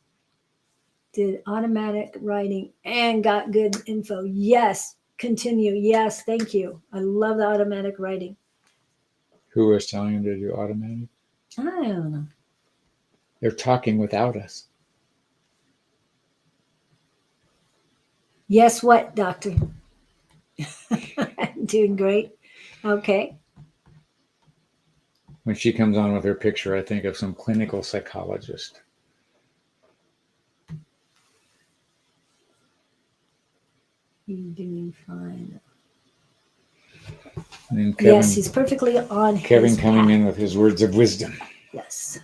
Speaker 1: Did automatic writing and got good info. Yes, continue. Yes, thank you. I love the automatic writing.
Speaker 2: Who was telling him to do automatic?
Speaker 1: I don't know.
Speaker 2: They're talking without us.
Speaker 1: Yes, what, doctor? I'm doing great. Okay.
Speaker 2: When she comes on with her picture, I think of some clinical psychologist.
Speaker 1: You're doing fine.
Speaker 2: And Kevin,
Speaker 1: Yes, he's perfectly on
Speaker 2: Kevin
Speaker 1: his
Speaker 2: coming
Speaker 1: path.
Speaker 2: in with his words of wisdom.
Speaker 1: Yes.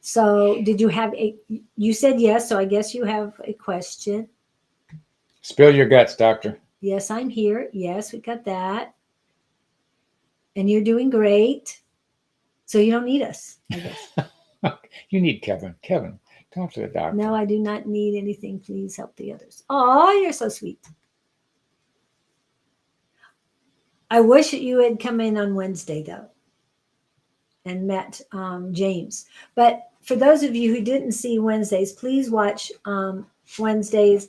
Speaker 1: So, did you have a? You said yes, so I guess you have a question.
Speaker 2: Spill your guts, doctor.
Speaker 1: Yes, I'm here. Yes, we got that. And you're doing great. So you don't need us, I guess.
Speaker 2: You need Kevin. Kevin, talk to the doctor.
Speaker 1: No, I do not need anything. Please help the others. Oh, you're so sweet. I wish that you had come in on Wednesday, though, and met James. But for those of you who didn't see Wednesdays, please watch Wednesdays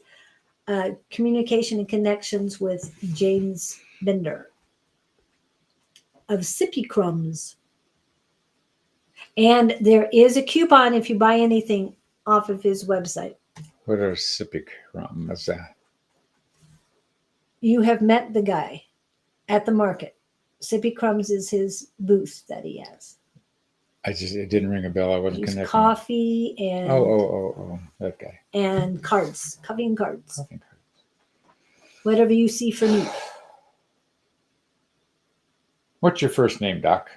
Speaker 1: Communication and Connections with James Bender of Sippy Crumbs. And there is a coupon if you buy anything off of his website.
Speaker 2: What are sippy rum? What's that?
Speaker 1: You have met the guy at the market. Sippy Crumbs is his booth that he has.
Speaker 2: It didn't ring a bell. I wasn't
Speaker 1: There's
Speaker 2: connecting.
Speaker 1: coffee and
Speaker 2: That guy.
Speaker 1: and cards, coffee and cards.
Speaker 2: Coffee and cards.
Speaker 1: Whatever you see for me.
Speaker 2: What's your first name, Doc?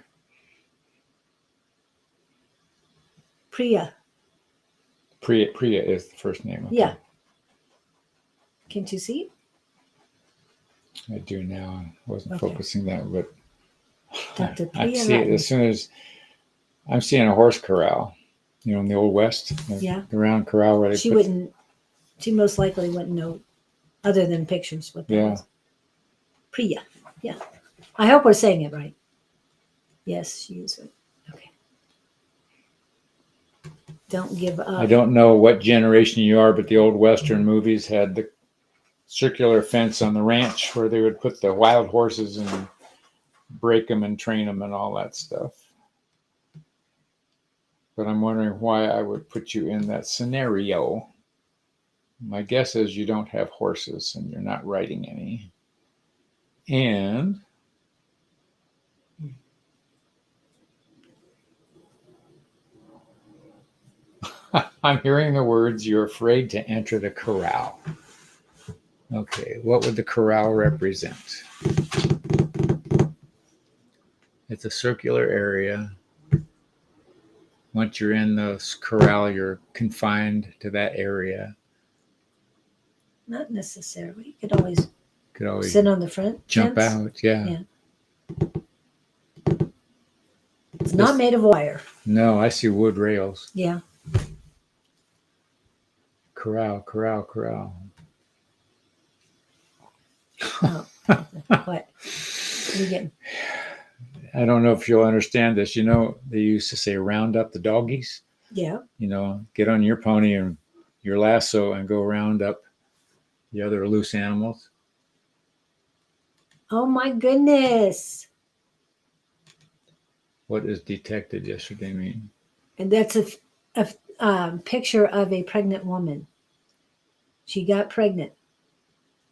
Speaker 1: Priya.
Speaker 2: Priya is the first name. Okay.
Speaker 1: Yeah. Can't you see?
Speaker 2: I do now. I wasn't
Speaker 1: Okay.
Speaker 2: focusing that, but
Speaker 1: Dr.
Speaker 2: I
Speaker 1: Priya
Speaker 2: see it
Speaker 1: Ratney.
Speaker 2: as soon as I'm seeing a horse corral. You know, in the old West,
Speaker 1: Yeah.
Speaker 2: the round corral where they
Speaker 1: She
Speaker 2: put.
Speaker 1: wouldn't. She most likely wouldn't know, other than pictures, what that
Speaker 2: Yeah.
Speaker 1: was. Priya. Yeah. I hope we're saying it right. Yes, she is right. Okay. Don't give up.
Speaker 2: I don't know what generation you are, but the old Western movies had the circular fence on the ranch where they would put the wild horses and break them and train them and all that stuff. But I'm wondering why I would put you in that scenario. My guess is you don't have horses and you're not riding any. And I'm hearing the words, you're afraid to enter the corral. Okay, what would the corral represent? It's a circular area. Once you're in the corral, you're confined to that area.
Speaker 1: Not necessarily. You could always
Speaker 2: Could always
Speaker 1: sit on the front.
Speaker 2: jump
Speaker 1: fence.
Speaker 2: out. Yeah.
Speaker 1: Yeah. It's not made of wire.
Speaker 2: No, I see wood rails.
Speaker 1: Yeah.
Speaker 2: Corral.
Speaker 1: Oh, what? What are you getting?
Speaker 2: I don't know if you'll understand this. You know, they used to say round up the doggies.
Speaker 1: Yeah.
Speaker 2: You know, get on your pony and your lasso and go round up the other loose animals.
Speaker 1: Oh my goodness.
Speaker 2: What is detected yesterday mean?
Speaker 1: And that's a picture of a pregnant woman. She got pregnant.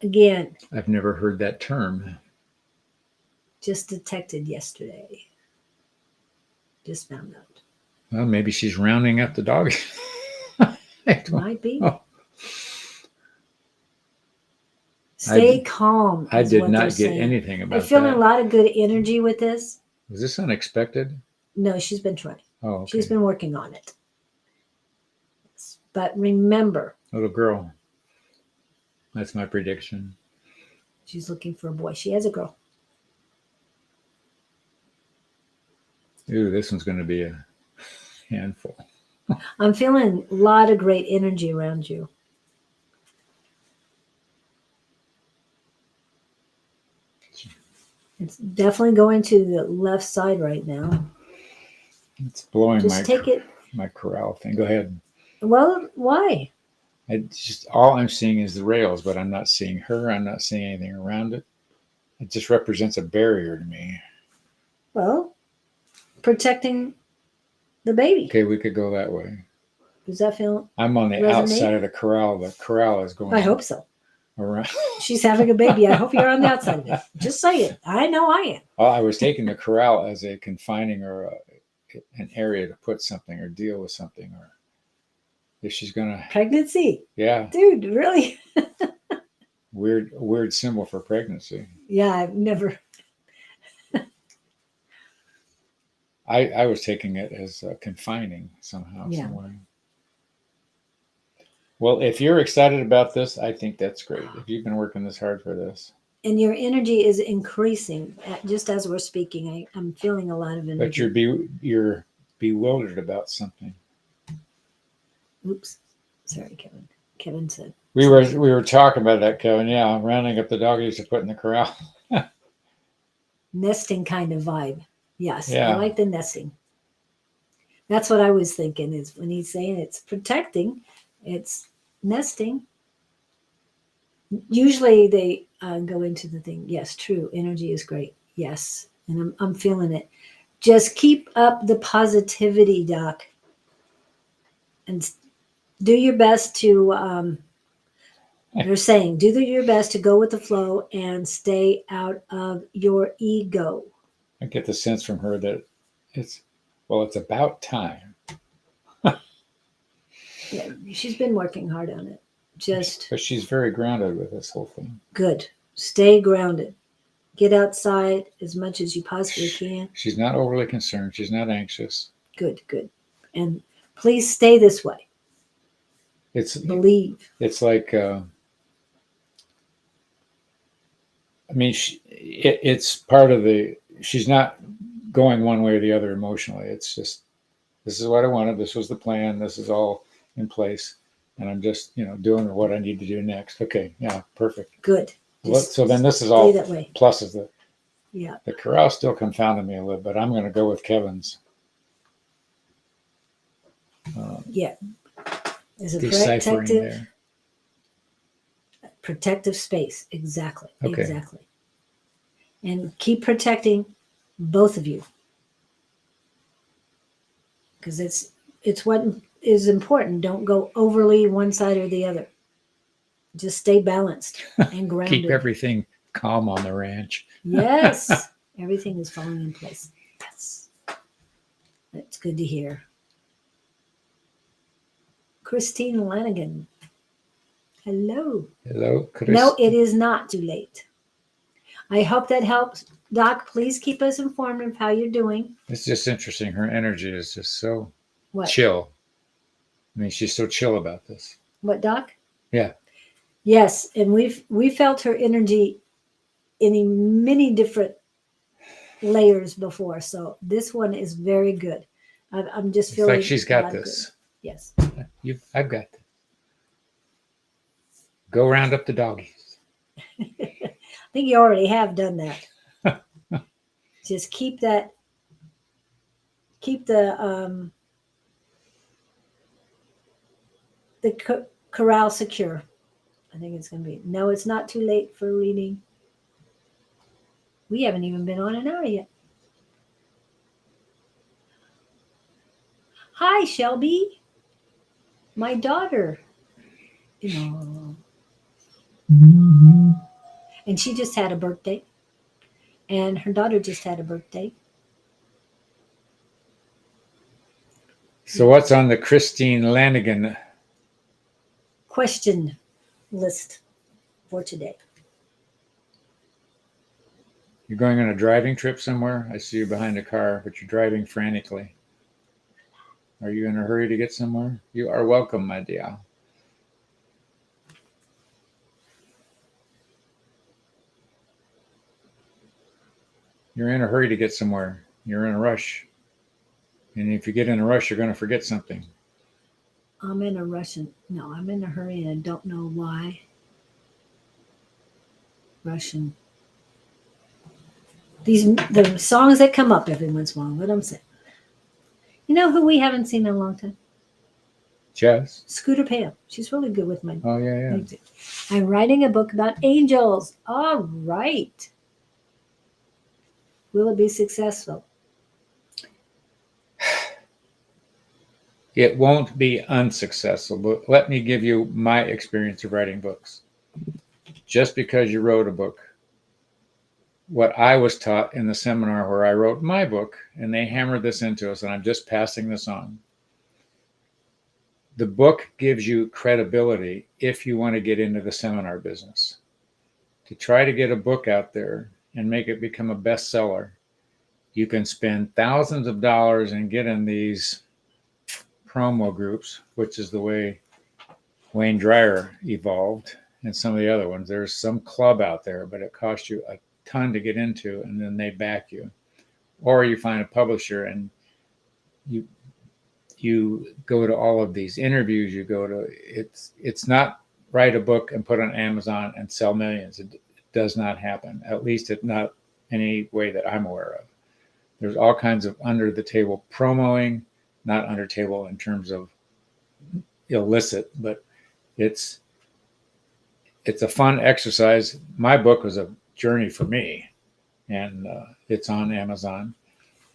Speaker 1: Again,
Speaker 2: I've never heard that term.
Speaker 1: just detected yesterday. Just found out.
Speaker 2: Well, maybe she's rounding up the dog.
Speaker 1: Might be.
Speaker 2: Oh.
Speaker 1: Stay calm.
Speaker 2: I
Speaker 1: is
Speaker 2: did
Speaker 1: what
Speaker 2: not
Speaker 1: they're
Speaker 2: get
Speaker 1: saying.
Speaker 2: anything about
Speaker 1: I'm feeling
Speaker 2: that.
Speaker 1: a lot of good energy with this.
Speaker 2: Was this unexpected?
Speaker 1: No, she's been trying.
Speaker 2: Oh, okay.
Speaker 1: She's been working on it. But remember,
Speaker 2: Little girl. That's my prediction.
Speaker 1: she's looking for a boy. She has a girl.
Speaker 2: Ooh, this one's going to be a handful.
Speaker 1: I'm feeling a lot of great energy around you. It's definitely going to the left side right now.
Speaker 2: It's blowing
Speaker 1: Just take it.
Speaker 2: my corral thing. Go ahead.
Speaker 1: Well, why?
Speaker 2: All I'm seeing is the rails, but I'm not seeing her. I'm not seeing anything around it. It just represents a barrier to me.
Speaker 1: Well, protecting the baby.
Speaker 2: Okay, we could go that way.
Speaker 1: Does that feel?
Speaker 2: I'm on the
Speaker 1: Resonate?
Speaker 2: outside of the corral. The corral is going
Speaker 1: I hope so.
Speaker 2: around.
Speaker 1: She's having a baby. I hope you're on the outside of it. Just say it. I know I am.
Speaker 2: Well, I was taking the corral as a confining or an area to put something or deal with something, or if she's gonna,
Speaker 1: Pregnancy.
Speaker 2: yeah.
Speaker 1: Dude, really?
Speaker 2: Weird symbol for pregnancy.
Speaker 1: Yeah, I've never.
Speaker 2: I was taking it as confining somehow,
Speaker 1: Yeah.
Speaker 2: some way. Well, if you're excited about this, I think that's great. If you've been working this hard for this,
Speaker 1: And your energy is increasing just as we're speaking. I'm feeling a lot of energy.
Speaker 2: but you're bewildered about something.
Speaker 1: Oops. Sorry, Kevin. Kevin said.
Speaker 2: We were talking about that, Kevin. Yeah, rounding up the doggies to put in the corral.
Speaker 1: Nesting kind of vibe. Yes,
Speaker 2: Yeah.
Speaker 1: I like the nesting. That's what I was thinking is when he's saying it's protecting, it's nesting. Usually they go into the thing. Yes, true. Energy is great. Yes. And I'm feeling it. Just keep up the positivity, Doc. And do your best to, they're saying, do your best to go with the flow and stay out of your ego.
Speaker 2: I get the sense from her that it's about time.
Speaker 1: Yeah, she's been working hard on it.
Speaker 2: But she's very grounded with this whole thing.
Speaker 1: Good. Stay grounded. Get outside as much as you possibly can.
Speaker 2: She's not overly concerned. She's not anxious.
Speaker 1: Good. And please stay this way. Believe.
Speaker 2: It's like, I mean, it's part of she's not going one way or the other emotionally. It's just, this is what I wanted. This was the plan. This is all in place. And I'm just, doing what I need to do next. Okay. Yeah. Perfect.
Speaker 1: Good.
Speaker 2: So then this is all
Speaker 1: that way.
Speaker 2: pluses.
Speaker 1: The
Speaker 2: corral still confounded me a little, but I'm going to go with Kevin's.
Speaker 1: Yeah. Is it
Speaker 2: Deciphering there.
Speaker 1: Protective space. Exactly.
Speaker 2: Okay.
Speaker 1: Exactly. And keep protecting both of you. Because it's what is important. Don't go overly one side or the other. Just stay balanced and grounded.
Speaker 2: Keep everything calm on the ranch.
Speaker 1: Yes. Everything is falling in place. Yes. That's good to hear. Christine Lanigan. Hello.
Speaker 2: Hello, Chris.
Speaker 1: No, it is not too late. I hope that helps. Doc, please keep us informed of how you're doing.
Speaker 2: It's just interesting. Her energy is just so
Speaker 1: What?
Speaker 2: chill. I mean, she's so chill about this.
Speaker 1: What, Doc?
Speaker 2: Yeah.
Speaker 1: Yes, and we felt her energy in many different layers before, so this one is very good. I'm just feeling
Speaker 2: like she's got this.
Speaker 1: Good. Yes.
Speaker 2: I've got this. Go round up the doggies.
Speaker 1: I think you already have done that. Just keep the corral secure. I think it's going to be. No, it's not too late for reading. We haven't even been on an hour yet. Hi, Shelby. My daughter. And she just had a birthday. And her daughter just had a birthday.
Speaker 2: So what's on the Christine Lanigan
Speaker 1: question list for today?
Speaker 2: You're going on a driving trip somewhere? I see you behind a car, but you're driving frantically. Are you in a hurry to get somewhere? You are welcome, my dear. You're in a hurry to get somewhere. You're in a rush. And if you get in a rush, you're going to forget something.
Speaker 1: I'm in a rush. I'm in a hurry and I don't know why. Russian. The songs that come up every once in a while, what I'm saying. You know who we haven't seen in a long time?
Speaker 2: Jess?
Speaker 1: Scooter Pam. She's really good with my.
Speaker 2: Oh, yeah.
Speaker 1: I'm writing a book about angels. All right. Will it be successful?
Speaker 2: It won't be unsuccessful, but let me give you my experience of writing books. Just because you wrote a book, what I was taught in the seminar where I wrote my book, and they hammered this into us, and I'm just passing this on. The book gives you credibility if you want to get into the seminar business. to try to get a book out there and make it become a bestseller, you can spend thousands of dollars and get in these promo groups, which is the way Wayne Dyer evolved and some of the other ones. There's some club out there, but it costs you a ton to get into, and then they back you. Or you find a publisher and you go to all of these interviews. You go to it's not write a book and put it on Amazon and sell millions. It does not happen. At least it's not any way that I'm aware of. There's all kinds of under the table promoting, not under table in terms of illicit, but it's a fun exercise. My book was a journey for me, and it's on Amazon,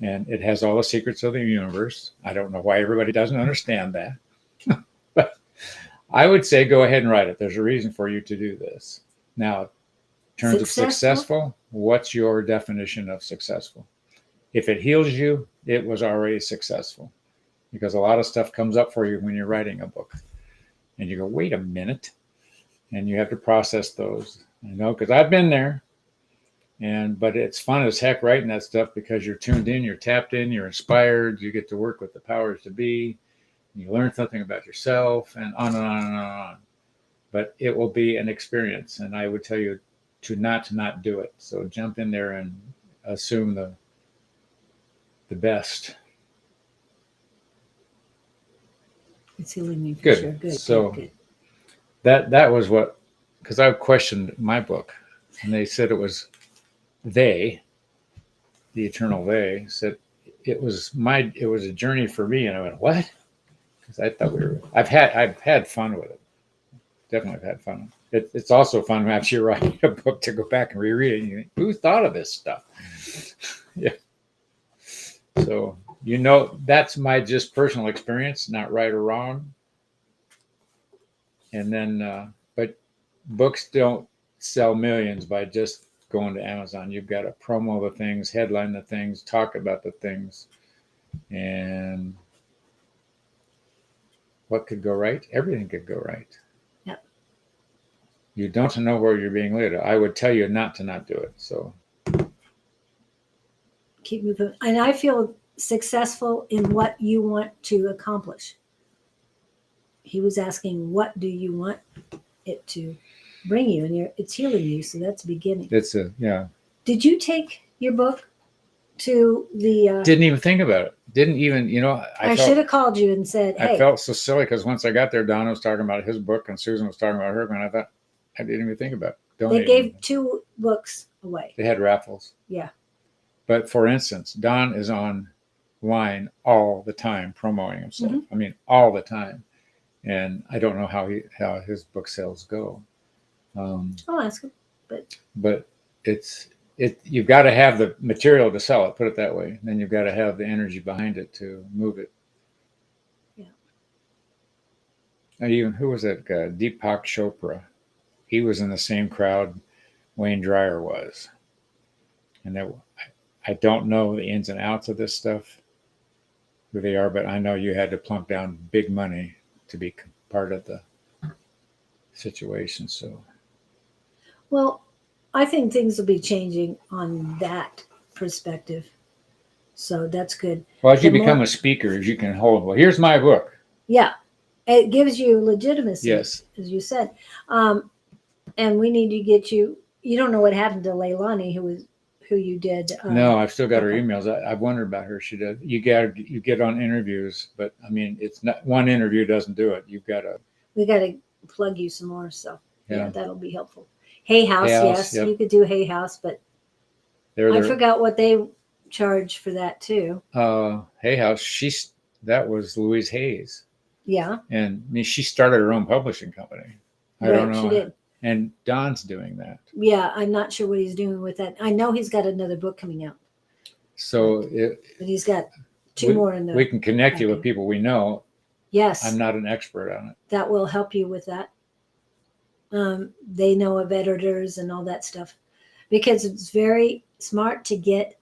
Speaker 2: and it has all the secrets of the universe. I don't know why everybody doesn't understand that, but I would say go ahead and write it. There's a reason for you to do this. Now, in terms of successful, what's your definition of successful? If it heals you, it was already successful, because a lot of stuff comes up for you when you're writing a book, and you go, wait a minute, and you have to process those. I know, because I've been there. But it's fun as heck writing that stuff, because you're tuned in, you're tapped in, you're inspired, you get to work with the powers to be, you learn something about yourself, and on and on and on. But it will be an experience, and I would tell you to not do it. So jump in there and assume the best.
Speaker 1: It's healing me for
Speaker 2: Good.
Speaker 1: sure. Good.
Speaker 2: So
Speaker 1: good.
Speaker 2: that was what, because I questioned my book, and they said it was the eternal they said it was a journey for me, and I went, what? Because I thought I've had fun with it. Definitely have had fun. It's also fun after you're writing a book to go back and reread it and you think, who thought of this stuff? Yeah. So that's my just personal experience, not right or wrong. And then but books don't sell millions by just going to Amazon. You've got to promo the things, headline the things, talk about the things. And what could go right? Everything could go right.
Speaker 1: Yep.
Speaker 2: You don't know where you're being led. I would tell you not to do it. So
Speaker 1: keep moving. And I feel successful in what you want to accomplish. He was asking, what do you want it to bring you? And it's healing you. So that's a beginning.
Speaker 2: Yeah.
Speaker 1: Did you take your book to the...
Speaker 2: Didn't even think about it. Didn't even,
Speaker 1: I should have called you and said, hey.
Speaker 2: I felt so silly, because once I got there, Don was talking about his book and Susan was talking about her, and I thought, I didn't even think about it.
Speaker 1: They gave 2 books away.
Speaker 2: They had raffles.
Speaker 1: Yeah.
Speaker 2: But for instance, Don is online all the time promoting himself.
Speaker 1: Mm-hmm.
Speaker 2: I mean, all the time. And I don't know how his book sales go.
Speaker 1: I'll ask him.
Speaker 2: But you've got to have the material to sell it, put it that way. And then you've got to have the energy behind it to move it.
Speaker 1: Yeah.
Speaker 2: Even who was that guy? Deepak Chopra. He was in the same crowd Wayne Dyer was. And I don't know the ins and outs of this stuff, who they are, but I know you had to plunk down big money to be part of the situation. So,
Speaker 1: well, I think things will be changing on that perspective. So that's good.
Speaker 2: Well, as you become a speaker, as you can hold, well, here's my book.
Speaker 1: Yeah. It gives you legitimacy,
Speaker 2: yes,
Speaker 1: as you said. And we need to get you don't know what happened to Leilani, who you did.
Speaker 2: No, I've still got her emails. I've wondered about her. She does. You get on interviews, but I mean, it's not one interview doesn't do it. We got to
Speaker 1: plug you some more. So
Speaker 2: yeah,
Speaker 1: that'll be helpful. Hay House, yes, yep. You could do Hay House, but I forgot what they charge for that too.
Speaker 2: Hay House, that was Louise Hayes.
Speaker 1: Yeah.
Speaker 2: And I mean, she started her own publishing company. I don't know. She did. And Don's doing that.
Speaker 1: Yeah, I'm not sure what he's doing with that. I know he's got another book coming out.
Speaker 2: So,
Speaker 1: but he's got 2 more in there.
Speaker 2: We can connect you with people we know.
Speaker 1: Yes.
Speaker 2: I'm not an expert on it.
Speaker 1: That will help you with that. They know of editors and all that stuff, because it's very smart to get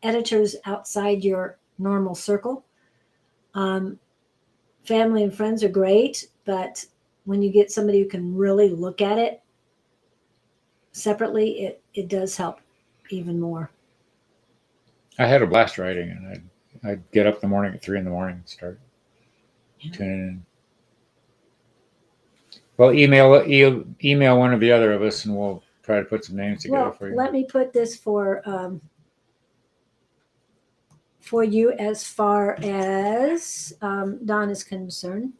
Speaker 1: editors outside your normal circle. Family and friends are great, but when you get somebody who can really look at it, separately, it does help even more.
Speaker 2: I had a blast writing, and I'd get up in the morning at 3 in the morning and start tuning in. Well, email one or the other of us, and we'll try to put some names together
Speaker 1: Well,
Speaker 2: for you.
Speaker 1: let me put this for you as far as Don is concerned.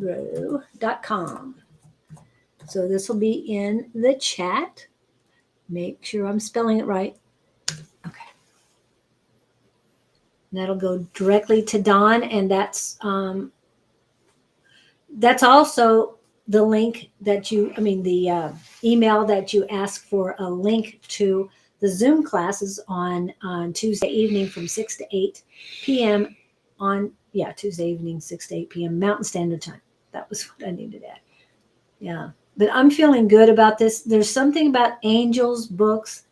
Speaker 1: Grow.com. So this will be in the chat. Make sure I'm spelling it right. Okay. And that'll go directly to Don, and that's also the link that the email that you ask for a link to the Zoom classes on Tuesday evening from 6 to 8 p.m. Tuesday evening, 6 to 8 p.m. Mountain Standard Time. That was what I needed to add. Yeah. But I'm feeling good about this. There's something about Angel's books.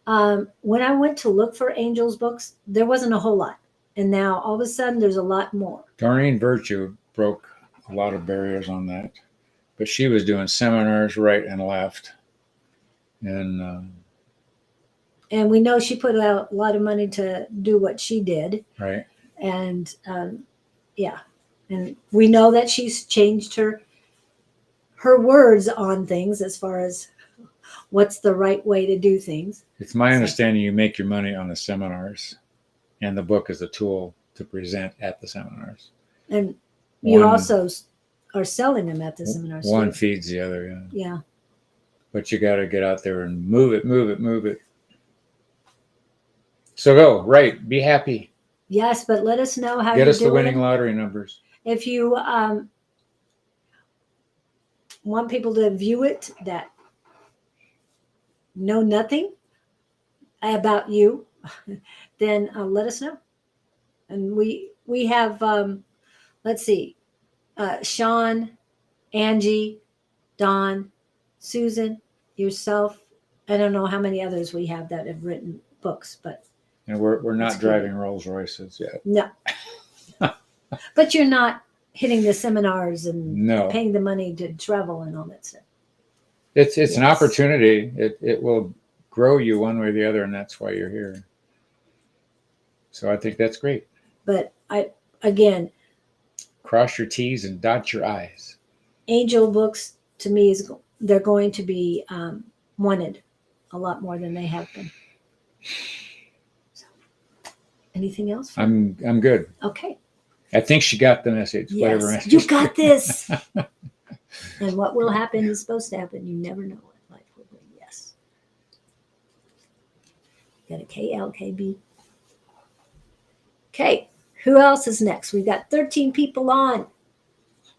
Speaker 1: When I went to look for Angel's books, there wasn't a whole lot. And now all of a sudden there's a lot more.
Speaker 2: Doreen Virtue broke a lot of barriers on that, but she was doing seminars right and left. And
Speaker 1: we know she put out a lot of money to do what she did.
Speaker 2: Right.
Speaker 1: And and we know that she's changed her words on things as far as what's the right way to do things.
Speaker 2: It's my understanding you make your money on the seminars, and the book is a tool to present at the seminars.
Speaker 1: And you also are selling them at the seminars.
Speaker 2: One feeds the other, yeah.
Speaker 1: Yeah.
Speaker 2: But you got to get out there and move it. So go, write, be happy.
Speaker 1: Yes, but let us know how
Speaker 2: Get us
Speaker 1: doing.
Speaker 2: the winning lottery numbers.
Speaker 1: If you want people to view it that know nothing about you, then let us know. And we have let's see, Sean, Angie, Don, Susan, yourself. I don't know how many others we have that have written books, but
Speaker 2: and we're not driving Rolls Royces yet.
Speaker 1: No. But you're not hitting the seminars and paying the money to travel and all that stuff.
Speaker 2: It's an opportunity. It will grow you one way or the other, and that's why you're here. So I think that's great.
Speaker 1: But again,
Speaker 2: cross your T's and dot your I's.
Speaker 1: Angel books to me they're going to be wanted a lot more than they have been. So, anything else?
Speaker 2: I'm good.
Speaker 1: Okay.
Speaker 2: I think she got the message.
Speaker 1: Yes,
Speaker 2: whatever message.
Speaker 1: You got this. And what will happen is supposed to happen. You never know what life will bring. Yes. Got a KLKB. Okay. Who else is next? We've got 13 people on.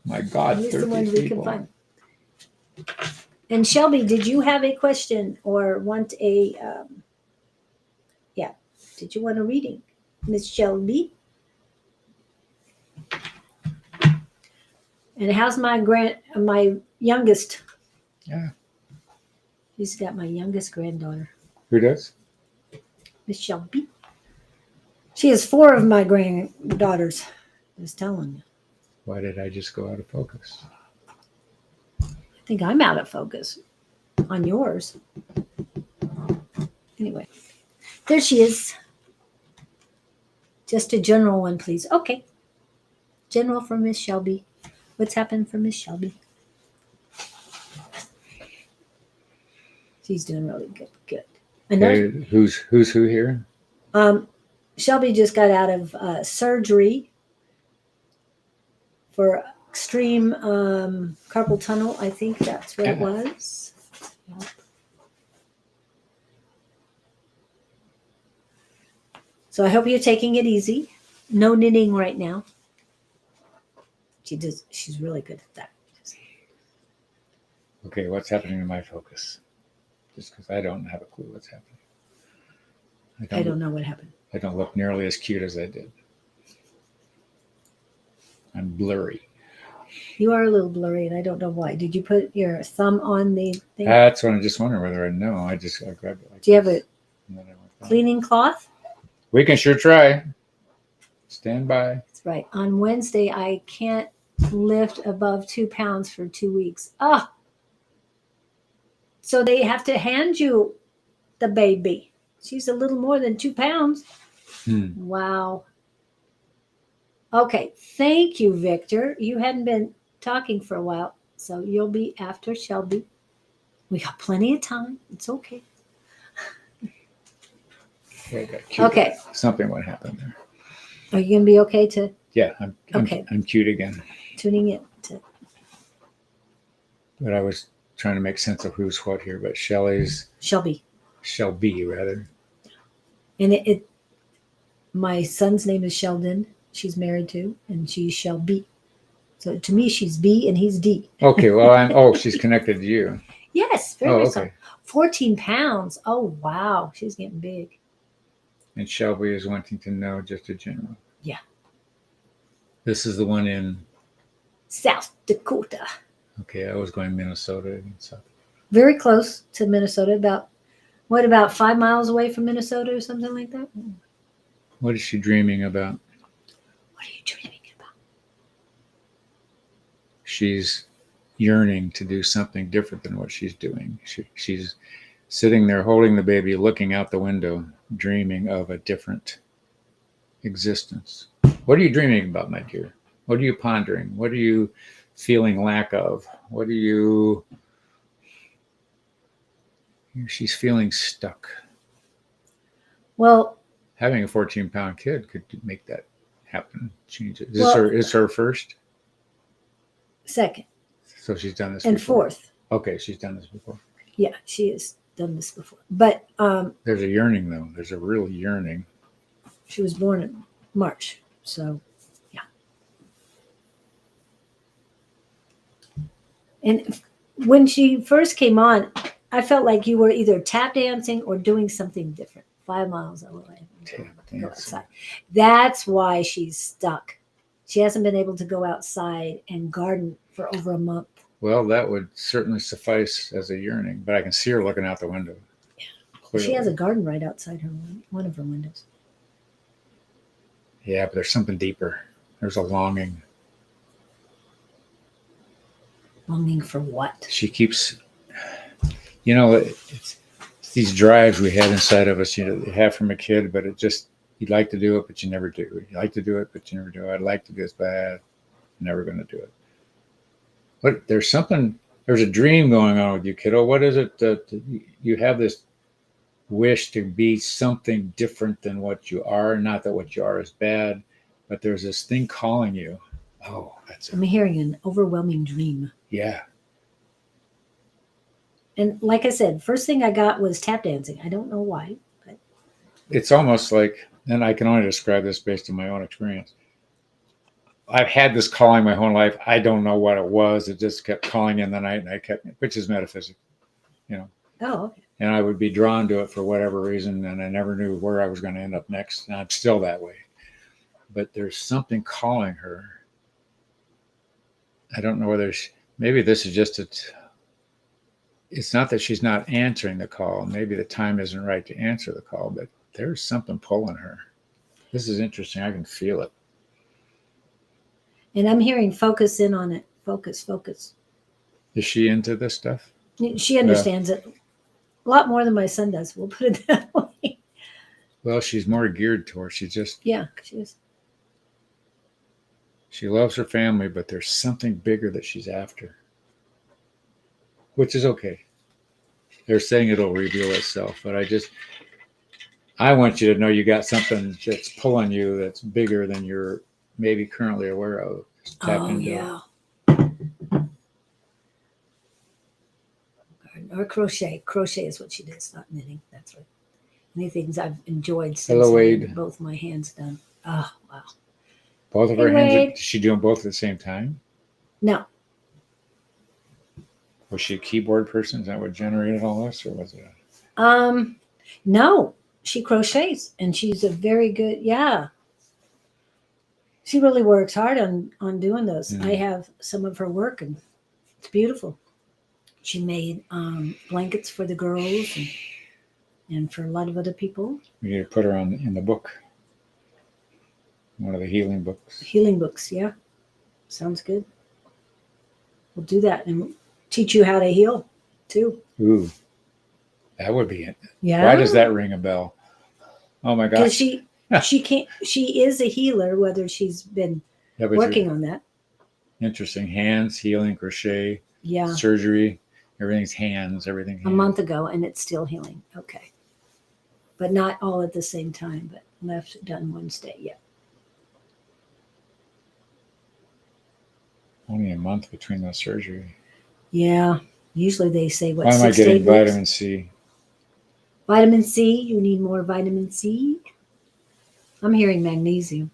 Speaker 2: My God.
Speaker 1: These are the ones we can find. And Shelby, did you have a question or want a, did you want a reading? Miss Shelby? And how's my youngest?
Speaker 2: Yeah.
Speaker 1: She's got my youngest granddaughter.
Speaker 2: Who does?
Speaker 1: Miss Shelby. She has 4 of my granddaughters. I was telling you.
Speaker 2: Why did I just go out of focus?
Speaker 1: I think I'm out of focus on yours. Anyway, there she is. Just a general one, please. Okay. General for Miss Shelby. What's happened for Miss Shelby? She's doing really good. Good.
Speaker 2: Okay, who's who here?
Speaker 1: Shelby just got out of surgery for extreme carpal tunnel. I think that's what it was. Yep. So I hope you're taking it easy. No knitting right now. She's really good at that.
Speaker 2: Okay, what's happening to my focus? Just because I don't have a clue what's happening.
Speaker 1: I don't know what happened.
Speaker 2: I don't look nearly as cute as I did. I'm blurry.
Speaker 1: You are a little blurry, and I don't know why. Did you put your thumb on the thing?
Speaker 2: That's what I'm just wondering whether I know. I grabbed it like
Speaker 1: Do you have a
Speaker 2: a
Speaker 1: cleaning cloth?
Speaker 2: We can sure try. Stand by.
Speaker 1: That's right. On Wednesday, I can't lift above 2 pounds for 2 weeks. Oh, so they have to hand you the baby. She's a little more than 2 pounds. Wow. Okay. Thank you, Victor. You hadn't been talking for a while, so you'll be after Shelby. We got plenty of time. It's okay.
Speaker 2: Yeah, I got cute.
Speaker 1: Okay.
Speaker 2: Something would happen there.
Speaker 1: Are you going to be okay to
Speaker 2: Yeah,
Speaker 1: Okay.
Speaker 2: I'm cute again.
Speaker 1: tuning in? To,
Speaker 2: But I was trying to make sense of who's what here. But Shelley's
Speaker 1: Shelby.
Speaker 2: Shelby rather.
Speaker 1: And my son's name is Sheldon. She's married to, and she's Shelby. So to me, she's B and he's D.
Speaker 2: Okay, well she's connected to you.
Speaker 1: Yes, very so.
Speaker 2: Okay.
Speaker 1: 14 pounds. Oh, wow. She's getting big.
Speaker 2: And Shelby is wanting to know just a general.
Speaker 1: Yeah.
Speaker 2: This is the one in.
Speaker 1: South Dakota.
Speaker 2: Okay, I was going Minnesota and South.
Speaker 1: Very close to Minnesota. About 5 miles away from Minnesota or something like that?
Speaker 2: What is she dreaming about?
Speaker 1: What are you dreaming about?
Speaker 2: She's yearning to do something different than what she's doing. She's sitting there holding the baby, looking out the window, dreaming of a different existence. What are you dreaming about, my dear? What are you pondering? What are you feeling lack of? What are you... She's feeling stuck.
Speaker 1: Well,
Speaker 2: having a 14-pound kid could make that happen. Is her first?
Speaker 1: Second.
Speaker 2: So she's done this
Speaker 1: and
Speaker 2: before.
Speaker 1: Fourth.
Speaker 2: Okay, she's done this before.
Speaker 1: Yeah, she has done this before. But
Speaker 2: there's a yearning, though. There's a real yearning.
Speaker 1: She was born in March. So, yeah. And when she first came on, I felt like you were either tap dancing or doing something different. 5 miles away. Go outside. That's why she's stuck. She hasn't been able to go outside and garden for over a month.
Speaker 2: Well, that would certainly suffice as a yearning, but I can see her looking out the window.
Speaker 1: Yeah. Clearly. She has a garden right outside one of her windows.
Speaker 2: Yeah, but there's something deeper. There's a longing.
Speaker 1: Longing for what?
Speaker 2: She keeps, it's these drives we had inside of us, you have from a kid, but it just, you'd like to do it, but you never do. You like to do it, but you never do. I'd like to do this, but I'm never going to do it. But there's a dream going on with you, kiddo. What is it that you have this wish to be something different than what you are? Not that what you are is bad, but there's this thing calling you. Oh, that's it.
Speaker 1: I'm hearing an overwhelming dream.
Speaker 2: Yeah.
Speaker 1: And like I said, first thing I got was tap dancing. I don't know why, but
Speaker 2: it's almost like, and I can only describe this based on my own experience. I've had this calling my whole life. I don't know what it was. It just kept calling in the night, and which is metaphysics,
Speaker 1: Oh, okay.
Speaker 2: And I would be drawn to it for whatever reason, and I never knew where I was going to end up next. And I'm still that way. But there's something calling her. I don't know whether maybe this is just it's not that she's not answering the call. Maybe the time isn't right to answer the call, but there's something pulling her. This is interesting. I can feel it.
Speaker 1: And I'm hearing focus in on it. Focus.
Speaker 2: Is she into this stuff?
Speaker 1: She understands it a lot more than my son does. We'll put it that way.
Speaker 2: Well, she's more geared towards.
Speaker 1: Yeah, she is.
Speaker 2: She loves her family, but there's something bigger that she's after, which is okay. They're saying it'll reveal itself, but I want you to know you got something that's pulling you that's bigger than you're maybe currently aware of. Just tap into
Speaker 1: yeah. Or crochet. Crochet is what she does, not knitting. That's right. Many things I've enjoyed since I had both my hands done. Oh, wow.
Speaker 2: Both of her hands, is she doing both at the same time?
Speaker 1: No.
Speaker 2: Was she a keyboard person? Is that what generated all this, or was it?
Speaker 1: No. She crochets, and she's a very good, yeah. She really works hard on doing those. Mm. I have some of her work, and it's beautiful. She made blankets for the girls and for a lot of other people.
Speaker 2: We need to put her in the book. One of the healing books.
Speaker 1: Healing books, yeah. Sounds good. We'll do that and teach you how to heal too.
Speaker 2: Ooh, that would be it.
Speaker 1: Yeah.
Speaker 2: Why does that ring a bell? Oh my
Speaker 1: Because
Speaker 2: gosh.
Speaker 1: she is a healer, whether she's been
Speaker 2: Yeah, but
Speaker 1: working on that.
Speaker 2: interesting. Hands, healing, crochet,
Speaker 1: Yeah.
Speaker 2: surgery, everything's hands, everything.
Speaker 1: A month ago, and it's still healing. Okay. But not all at the same time, but left done Wednesday. Yeah.
Speaker 2: Only a month between the surgery.
Speaker 1: Yeah. Usually they say what,
Speaker 2: Why am I
Speaker 1: 6 to 8
Speaker 2: getting
Speaker 1: weeks?
Speaker 2: vitamin C?
Speaker 1: Vitamin C. You need more vitamin C. I'm hearing magnesium.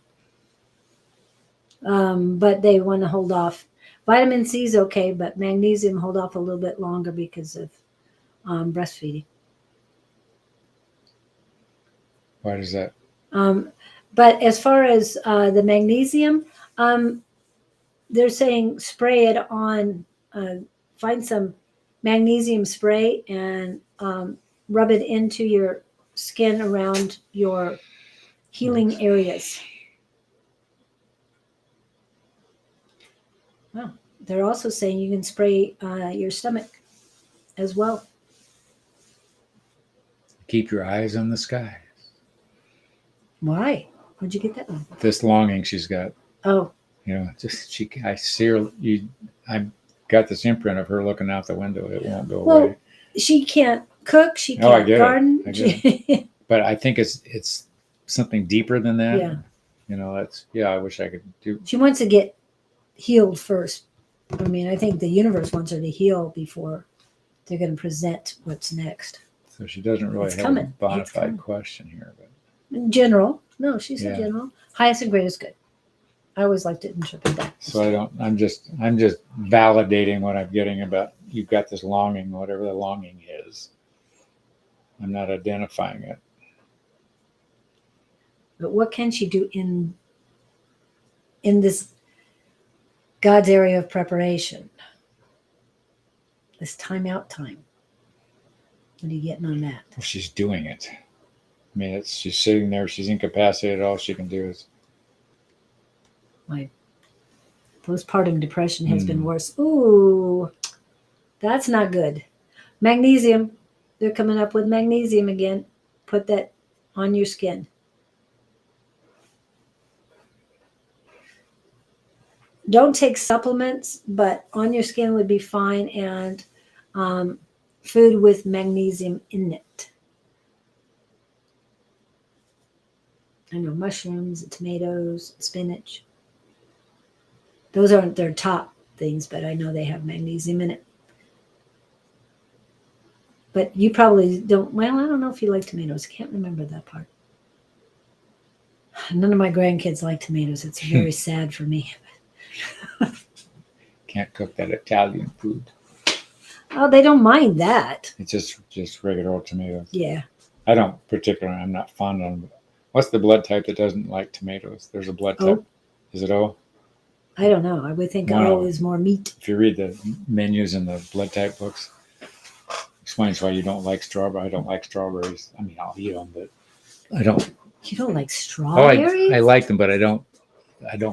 Speaker 1: But they want to hold off. Vitamin C is okay, but magnesium hold off a little bit longer because of breastfeeding.
Speaker 2: Why does that?
Speaker 1: But as far as the magnesium, they're saying spray it on, find some magnesium spray and rub it into your skin around your healing areas. Wow. They're also saying you can spray your stomach as well.
Speaker 2: Keep your eyes on the sky.
Speaker 1: Why? Where'd you get that one?
Speaker 2: This longing she's got.
Speaker 1: Oh,
Speaker 2: You know, just I see her. I got this imprint of her looking out the window. It won't go
Speaker 1: well,
Speaker 2: away.
Speaker 1: she can't cook. She
Speaker 2: No, I
Speaker 1: can't
Speaker 2: get it.
Speaker 1: garden.
Speaker 2: I get But I think it's something deeper than that.
Speaker 1: Yeah.
Speaker 2: You know, that's I wish I could do.
Speaker 1: She wants to get healed first. I mean, I think the universe wants her to heal before they're going to present what's next.
Speaker 2: So she doesn't really
Speaker 1: It's
Speaker 2: have
Speaker 1: coming.
Speaker 2: a bona
Speaker 1: It's
Speaker 2: fide
Speaker 1: coming.
Speaker 2: question here, but
Speaker 1: In general, no, she said
Speaker 2: Yeah.
Speaker 1: general. Highest and greatest good. I always liked it interpret that.
Speaker 2: so I don't. I'm just validating what I'm getting about. You've got this longing, whatever the longing is. I'm not identifying it.
Speaker 1: But what can she do in this God's area of preparation? This time-out time. What are you getting on that?
Speaker 2: Well, she's doing it. I mean, she's sitting there. She's incapacitated. All she can do is.
Speaker 1: My postpartum depression has been worse. Ooh, that's not good. Magnesium. They're coming up with magnesium again. Put that on your skin. Don't take supplements, but on your skin would be fine. And food with magnesium in it. I know mushrooms, tomatoes, spinach. Those aren't their top things, but I know they have magnesium in it. But you probably don't. Well, I don't know if you like tomatoes. I can't remember that part. None of my grandkids like tomatoes. It's very sad for me.
Speaker 2: Can't cook that Italian food.
Speaker 1: Oh, they don't mind that.
Speaker 2: It's just regular old tomatoes.
Speaker 1: Yeah.
Speaker 2: I don't particularly. I'm not fond of them. What's the blood type that doesn't like tomatoes? There's a blood type.
Speaker 1: O.
Speaker 2: Is it O?
Speaker 1: I don't know. I would think
Speaker 2: Wow.
Speaker 1: O is more meat.
Speaker 2: If you read the menus in the blood type books, explains why you don't like strawberry. I don't like strawberries. I mean, I'll eat them, but I don't.
Speaker 1: You don't like
Speaker 2: Oh,
Speaker 1: strawberries?
Speaker 2: I like them, but I don't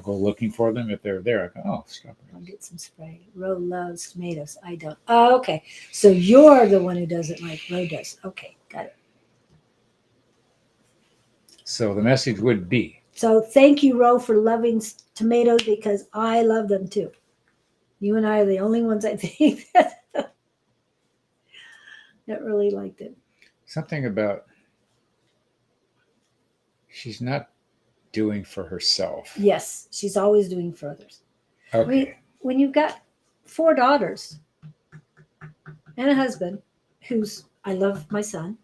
Speaker 2: go looking for them. If they're there, I go, oh,
Speaker 1: I'll
Speaker 2: strawberries.
Speaker 1: get some spray. Ro loves tomatoes. I don't. Oh, okay. So you're the one who doesn't like Ro does. Okay, got it.
Speaker 2: So the message would be,
Speaker 1: So thank you, Ro, for loving tomatoes because I love them too. You and I are the only ones I think that really liked it.
Speaker 2: something about she's not doing for herself.
Speaker 1: Yes, she's always doing for others.
Speaker 2: Okay.
Speaker 1: When you've got 4 daughters and a husband who's, I love my son,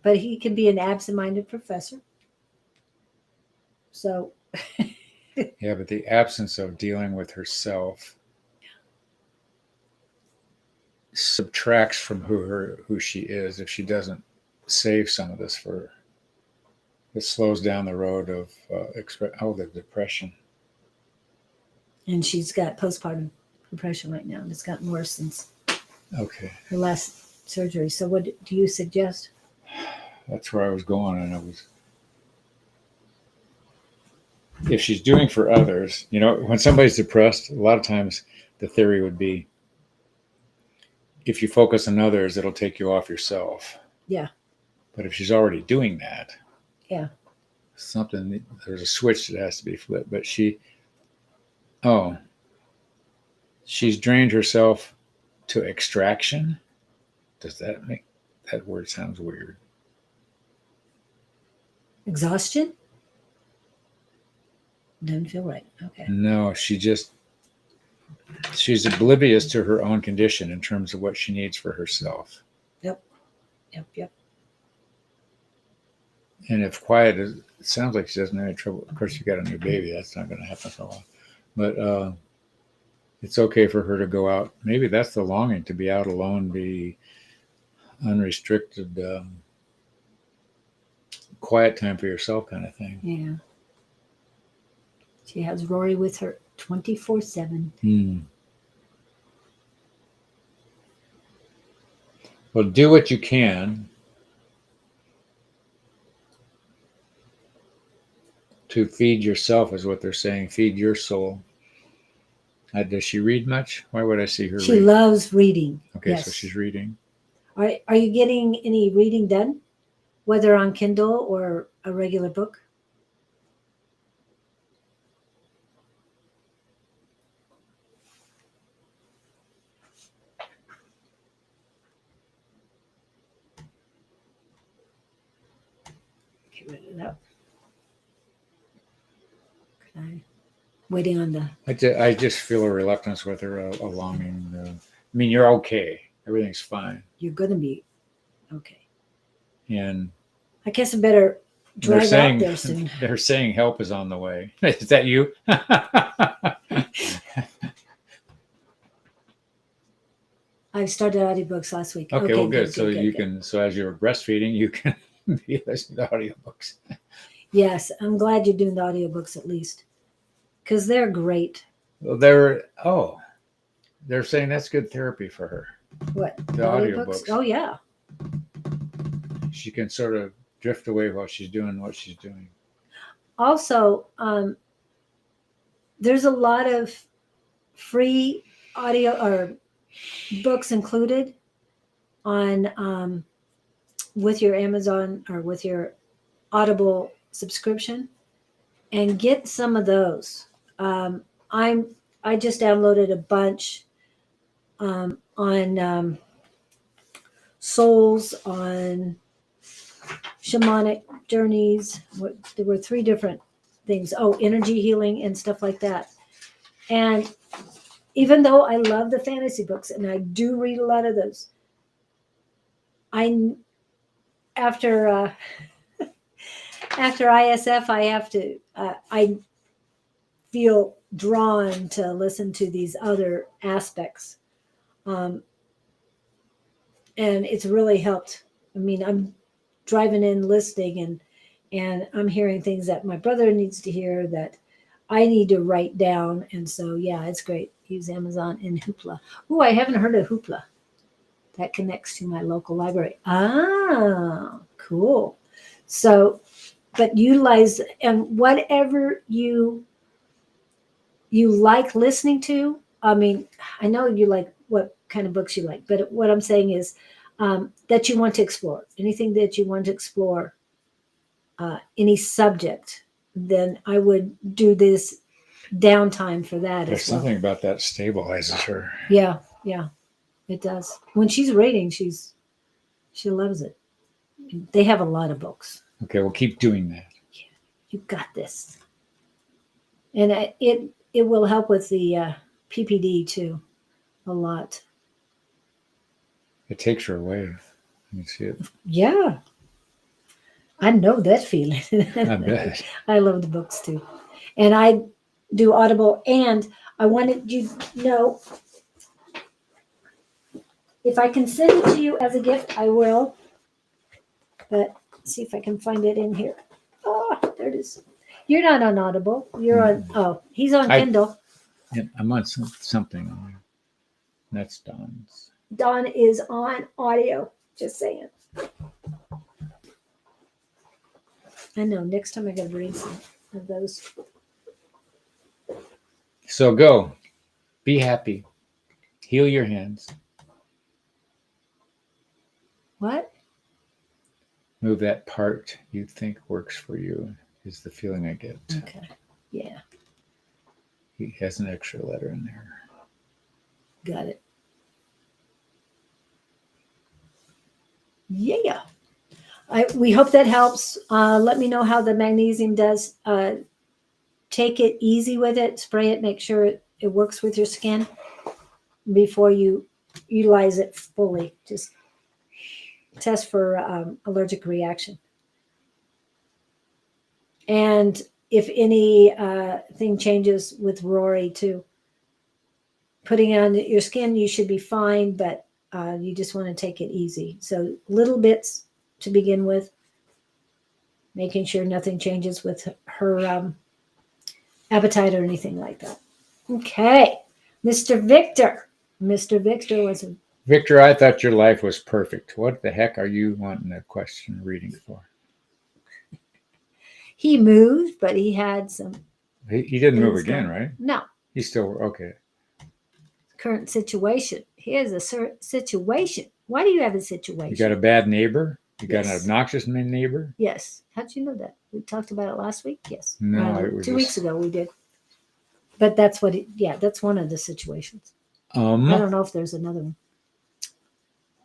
Speaker 1: but he can be an absent-minded professor. So
Speaker 2: Yeah, but the absence of dealing with herself subtracts from who she is if she doesn't save some of this for her. It slows down the road of the depression.
Speaker 1: and she's got postpartum depression right now, and it's gotten worse since
Speaker 2: Okay,
Speaker 1: her last surgery. So what do you suggest?
Speaker 2: that's where I was going, and if she's doing for others, when somebody's depressed, a lot of times the theory would be if you focus on others, it'll take you off yourself.
Speaker 1: Yeah.
Speaker 2: But if she's already doing that,
Speaker 1: Yeah.
Speaker 2: there's a switch that has to be flipped. But she's drained herself to extraction. Does that make that word sounds weird?
Speaker 1: Exhaustion? Doesn't feel right. Okay.
Speaker 2: No, she's oblivious to her own condition in terms of what she needs for herself.
Speaker 1: Yep.
Speaker 2: And if quiet is, it sounds like she doesn't have any trouble. Of course, you got a new baby. That's not going to happen for a while. But it's okay for her to go out. Maybe that's the longing, to be out alone, be unrestricted, quiet time for yourself kind of thing.
Speaker 1: Yeah. She has Rory with her 24/7.
Speaker 2: Well, do what you can to feed yourself, is what they're saying. Feed your soul. Does she read much? Why would I see her
Speaker 1: She
Speaker 2: read?
Speaker 1: loves reading.
Speaker 2: Okay,
Speaker 1: Yes.
Speaker 2: so she's reading.
Speaker 1: Are you getting any reading done, whether on Kindle or a regular book? Get rid of that. Waiting on the.
Speaker 2: I just feel a reluctance with her, a longing. I mean, you're okay. Everything's fine.
Speaker 1: You're gonna be okay.
Speaker 2: And
Speaker 1: I guess I better drive
Speaker 2: saying,
Speaker 1: out there soon.
Speaker 2: They're saying help is on the way. Is that you?
Speaker 1: I started audiobooks last week.
Speaker 2: Okay, well, good. So you can. So as you're breastfeeding, you can be listening to audiobooks.
Speaker 1: Yes, I'm glad you're doing the audiobooks at least, because they're great.
Speaker 2: Well, they're saying that's good therapy for her.
Speaker 1: What?
Speaker 2: The audiobooks.
Speaker 1: Oh yeah.
Speaker 2: She can sort of drift away while she's doing what she's doing.
Speaker 1: Also, there's a lot of free audio or books included on with your Amazon or with your Audible subscription, and get some of those. I just downloaded a bunch on souls, on shamanic journeys. There were 3 different things. Oh, energy healing and stuff like that. And even though I love the fantasy books and I do read a lot of those, after ISF, I feel drawn to listen to these other aspects. And it's really helped. I mean, I'm driving in listening and I'm hearing things that my brother needs to hear that I need to write down. And so, yeah, it's great. Use Amazon and Hoopla. Oh, I haven't heard of Hoopla. That connects to my local library. Ah, cool. So, but utilize, and whatever you like listening to. I mean, I know you like what kind of books you like, but what I'm saying is that you want to explore. Anything that you want to explore, any subject, then I would do this downtime for that.
Speaker 2: There's
Speaker 1: as well.
Speaker 2: something about that stabilizes her.
Speaker 1: Yeah, it does. When she's reading, she loves it. They have a lot of books.
Speaker 2: Okay, well, keep doing that.
Speaker 1: Yeah, you got this. And it will help with the PPD too, a lot.
Speaker 2: It takes her away. You see it.
Speaker 1: Yeah, I know that feeling.
Speaker 2: I bet.
Speaker 1: I love the books too, and I do Audible. And I wanted you to know, if I can send it to you as a gift, I will. But see if I can find it in here. Oh, there it is. You're not on Audible. You're on. Oh, he's on Kindle.
Speaker 2: Yeah, I'm on something on there. That's Don's.
Speaker 1: Don is on audio. Just saying. I know. Next time I gotta bring some of those.
Speaker 2: So go. Be happy. Heal your hands.
Speaker 1: What?
Speaker 2: Move that part you think works for you, is the feeling I get.
Speaker 1: Okay. Yeah,
Speaker 2: He has an extra letter in there.
Speaker 1: got it. Yeah. We hope that helps. Let me know how the magnesium does. Take it easy with it. Spray it. Make sure it works with your skin before you utilize it fully. Just test for allergic reaction. And if any thing changes with Rory too, putting on your skin, you should be fine, but you just want to take it easy. So little bits to begin with, making sure nothing changes with her appetite or anything like that. Okay, Mr. Victor. Mr. Victor was a
Speaker 2: Victor, I thought your life was perfect. What the heck are you wanting a question reading for?
Speaker 1: he moved, but he had some
Speaker 2: He didn't move
Speaker 1: things
Speaker 2: again,
Speaker 1: going.
Speaker 2: right?
Speaker 1: No,
Speaker 2: He's still okay.
Speaker 1: current situation. Here's a situation. Why do you have a
Speaker 2: You
Speaker 1: situation?
Speaker 2: got a bad neighbor? You got an
Speaker 1: Yes.
Speaker 2: obnoxious neighbor?
Speaker 1: Yes. How'd you know that? We talked about it last week. Yes.
Speaker 2: No, it was
Speaker 1: 2 weeks ago we did. But that's what. That's one of the situations. I don't know if there's another one.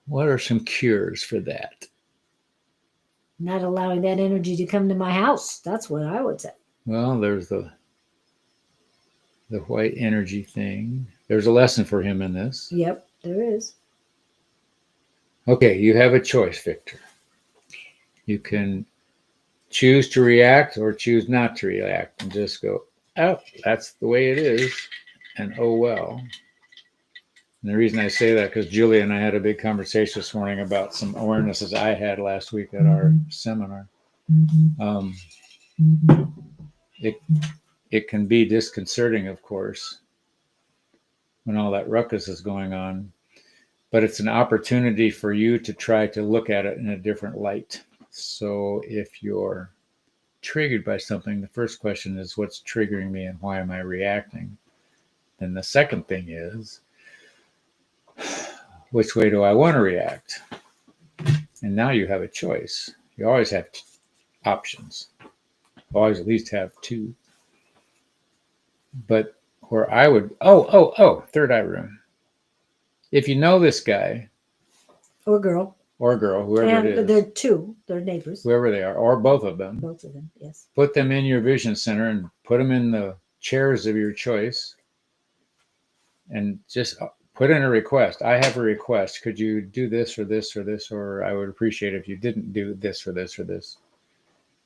Speaker 2: What are some cures for that?
Speaker 1: Not allowing that energy to come to my house. That's what I would say.
Speaker 2: Well, there's the white energy thing. There's a lesson for him in this.
Speaker 1: Yep, there is.
Speaker 2: Okay, you have a choice, Victor. You can choose to react or choose not to react and just go, oh, that's the way it is. And oh, well. And the reason I say that because Julia and I had a big conversation this morning about some awarenesses I had last week at our seminar. It can be disconcerting, of course, when all that ruckus is going on, but it's an opportunity for you to try to look at it in a different light. So if you're triggered by something, the first question is, what's triggering me and why am I reacting? Then the second thing is, which way do I want to react? And now you have a choice. You always have options. Always at least have two. But where I would, third eye room. If you know this guy
Speaker 1: Or girl.
Speaker 2: or girl, whoever
Speaker 1: And
Speaker 2: it is,
Speaker 1: they're two. They're neighbors.
Speaker 2: whoever they are, or both of them,
Speaker 1: Both of them, yes.
Speaker 2: put them in your vision center and put them in the chairs of your choice and just put in a request. I have a request. Could you do this or this or this? Or I would appreciate if you didn't do this or this or this.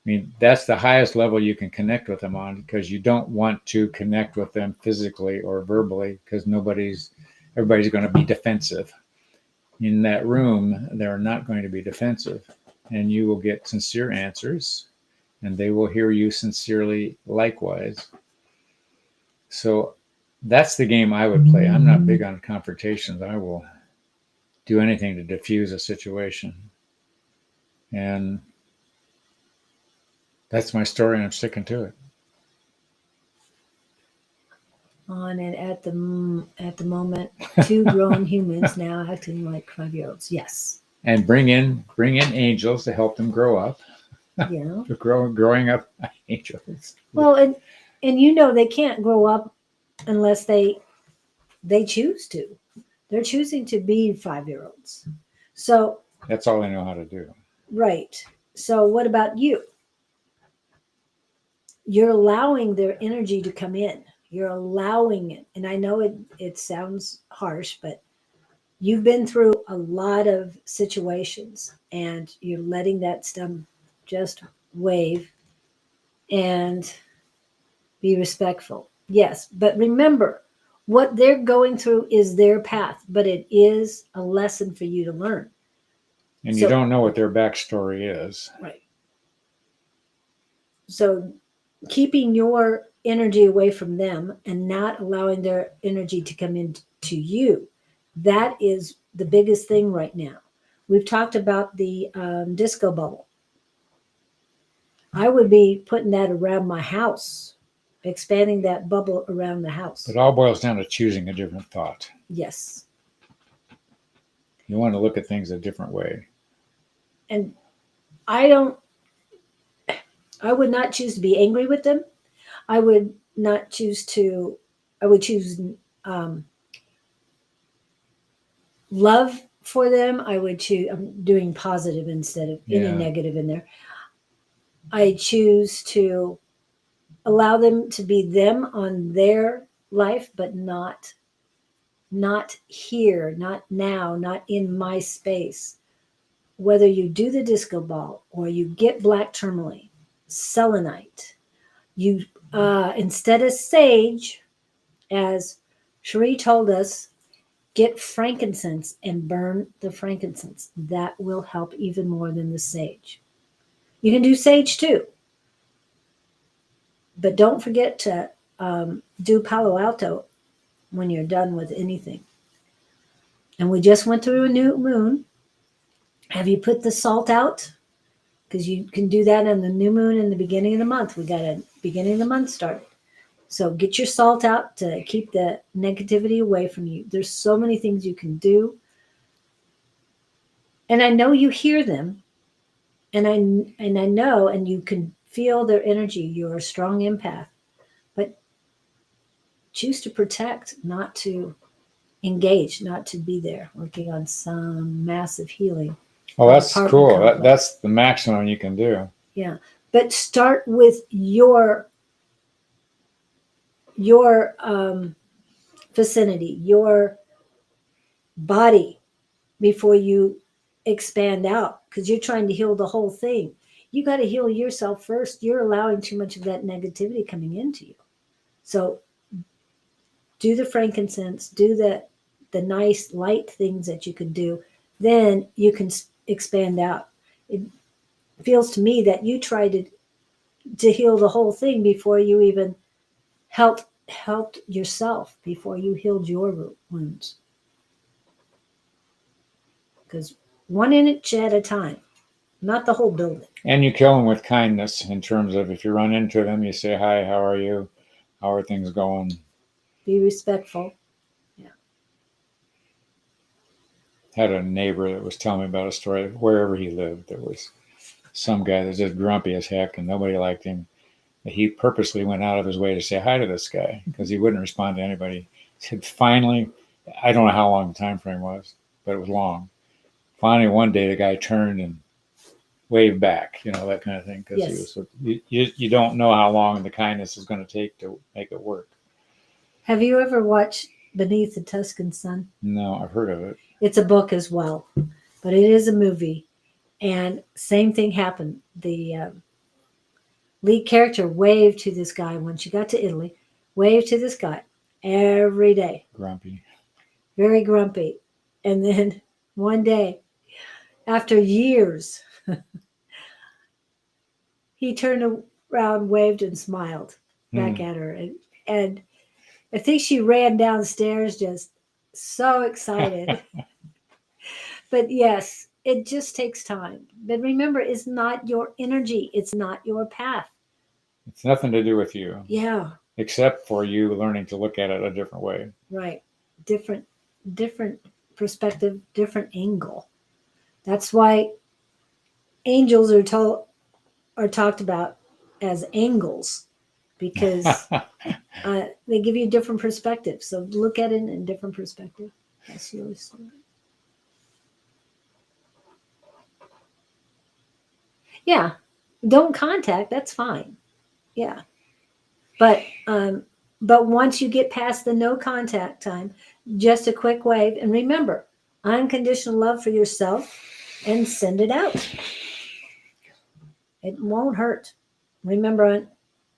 Speaker 2: I mean, that's the highest level you can connect with them on, because you don't want to connect with them physically or verbally, because everybody's going to be defensive. In that room, they're not going to be defensive, and you will get sincere answers, and they will hear you sincerely likewise. So that's the game I would play. I'm not big on confrontations. I will do anything to diffuse a situation. And that's my story, and I'm sticking to it.
Speaker 1: On and at the moment, two grown humans now acting like 5-year-olds. Yes.
Speaker 2: And bring in angels to help them grow up.
Speaker 1: Yeah.
Speaker 2: Growing up angels.
Speaker 1: Well, and they can't grow up unless they choose to. They're choosing to be 5-year-olds. So
Speaker 2: that's all they know how to do.
Speaker 1: Right. So what about you? You're allowing their energy to come in. You're allowing it. And I know it sounds harsh, but you've been through a lot of situations and you're letting that stuff just wave and be respectful. Yes. But remember, what they're going through is their path, but it is a lesson for you to learn.
Speaker 2: And you don't know what their backstory is.
Speaker 1: Right. So keeping your energy away from them and not allowing their energy to come into you, that is the biggest thing right now. We've talked about the disco bubble. I would be putting that around my house expanding that bubble around the house.
Speaker 2: It all boils down to choosing a different thought.
Speaker 1: Yes.
Speaker 2: You want to look at things a different way.
Speaker 1: And I would not choose to be angry with them. I would not choose to, I would choose um, love for them. I would choose, I'm doing positive instead of any
Speaker 2: Yeah.
Speaker 1: negative in there. I choose to allow them to be them on their life, but not here, not now, not in my space. Whether you do the disco ball or you get black tourmaline, selenite, you instead of sage, as Cherie told us, get frankincense and burn the frankincense. That will help even more than the sage. You can do sage too, but don't forget to do Palo Alto when you're done with anything. And we just went through a new moon. Have you put the salt out? Because you can do that on the new moon in the beginning of the month. We got a beginning of the month started. So get your salt out to keep the negativity away from you. There's so many things you can do. And I know you hear them. And I know and you can feel their energy. You're a strong empath. But choose to protect, not to engage, not to be there, working on some massive healing.
Speaker 2: Oh, that's
Speaker 1: Apartment
Speaker 2: cool.
Speaker 1: complex.
Speaker 2: That's the maximum you can do.
Speaker 1: Yeah. But start with your vicinity, your body before you expand out because you're trying to heal the whole thing. You got to heal yourself first. You're allowing too much of that negativity coming into you. So do the frankincense, do the nice light things that you can do. Then you can expand out. It feels to me that you tried to heal the whole thing before you even helped yourself, before you healed your wounds. Because 1 inch at a time, not the whole building.
Speaker 2: And you kill them with kindness in terms of if you run into them, you say, hi, how are you? How are things going?
Speaker 1: Be respectful.
Speaker 2: Had a neighbor that was telling me about a story wherever he lived. There was some guy that was just grumpy as heck and nobody liked him. He purposely went out of his way to say hi to this guy because he wouldn't respond to anybody. He said, finally, I don't know how long the time frame was, but it was long. Finally, one day the guy turned and waved back, that kind of thing. Because
Speaker 1: Yes.
Speaker 2: you don't know how long the kindness is going to take to make it work.
Speaker 1: Have you ever watched Beneath the Tuscan Sun?
Speaker 2: No, I've heard of it.
Speaker 1: It's a book as well, but it is a movie. And same thing happened. The lead character waved to this guy when she got to Italy, waved to this guy every day.
Speaker 2: Grumpy.
Speaker 1: Very grumpy. And then one day, after years, he turned around, waved, and smiled back at her. And I think she ran downstairs just so excited. But yes, it just takes time. But remember, it's not your energy, it's not your path.
Speaker 2: It's nothing to do with you.
Speaker 1: Yeah.
Speaker 2: Except for you learning to look at it a different way.
Speaker 1: Right. Different perspective, different angle. That's why angels are talked about as angles, because they give you different perspectives. So look at it in different perspective. That's your story. Yeah. Don't contact, that's fine. Yeah. But once you get past the no contact time, just a quick wave, and remember, unconditional love for yourself and send it out. It won't hurt. Remember,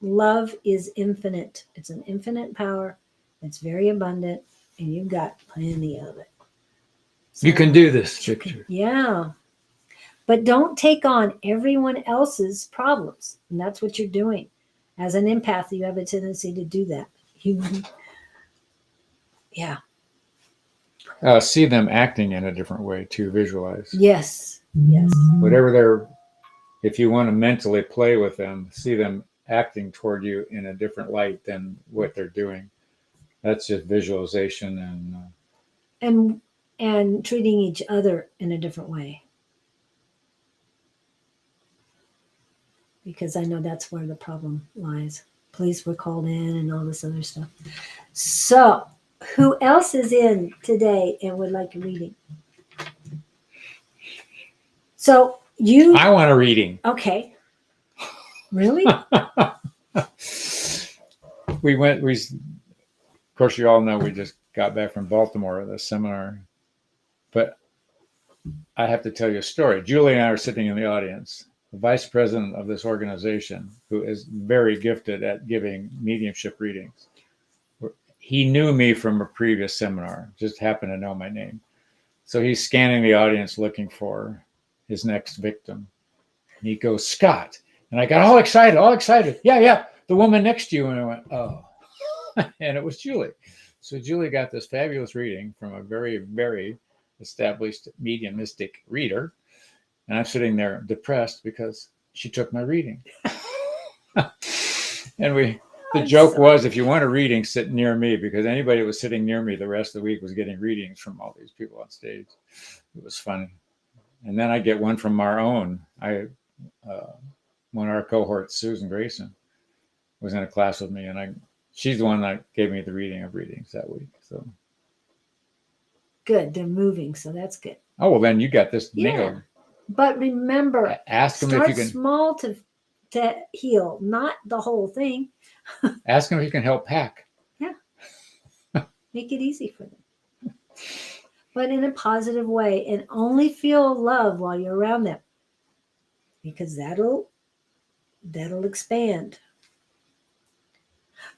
Speaker 1: love is infinite. It's an infinite power. It's very abundant, and you've got plenty of it. So,
Speaker 2: you can do this, Victor.
Speaker 1: Yeah. But don't take on everyone else's problems. And that's what you're doing. As an empath, you have a tendency to do that. Yeah.
Speaker 2: See them acting in a different way too. Visualize.
Speaker 1: Yes. Yes.
Speaker 2: Whatever if you want to mentally play with them, see them acting toward you in a different light than what they're doing. That's just visualization
Speaker 1: and treating each other in a different way. Because I know that's where the problem lies. Police were called in and all this other stuff. So, who else is in today and would like a reading? So you
Speaker 2: I want a reading.
Speaker 1: okay? Really?
Speaker 2: Of course, you all know we just got back from Baltimore, the seminar. But I have to tell you a story. Julie and I are sitting in the audience. The vice president of this organization, who is very gifted at giving mediumship readings. He knew me from a previous seminar, just happened to know my name. So he's scanning the audience looking for his next victim. And he goes, Scott. And I got all excited. Yeah, the woman next to you. And I went, oh. And it was Julie. So Julie got this fabulous reading from a very, very established mediumistic reader. And I'm sitting there depressed because she took my reading. And the joke was, if you want a reading, sit near me, because anybody that was sitting near me the rest of the week was getting readings from all these people on stage. It was funny. And then I get one from our own. One of our cohorts, Susan Grayson, was in a class with me, and she's the one that gave me the reading of readings that week. So
Speaker 1: good, they're moving, so that's good.
Speaker 2: Oh, well, then you got this nailed.
Speaker 1: But remember,
Speaker 2: ask them
Speaker 1: start
Speaker 2: if you can
Speaker 1: small to heal, not the whole thing.
Speaker 2: ask them if you can help pack.
Speaker 1: Yeah, make it easy for them, but in a positive way, and only feel love while you're around them, because that'll expand.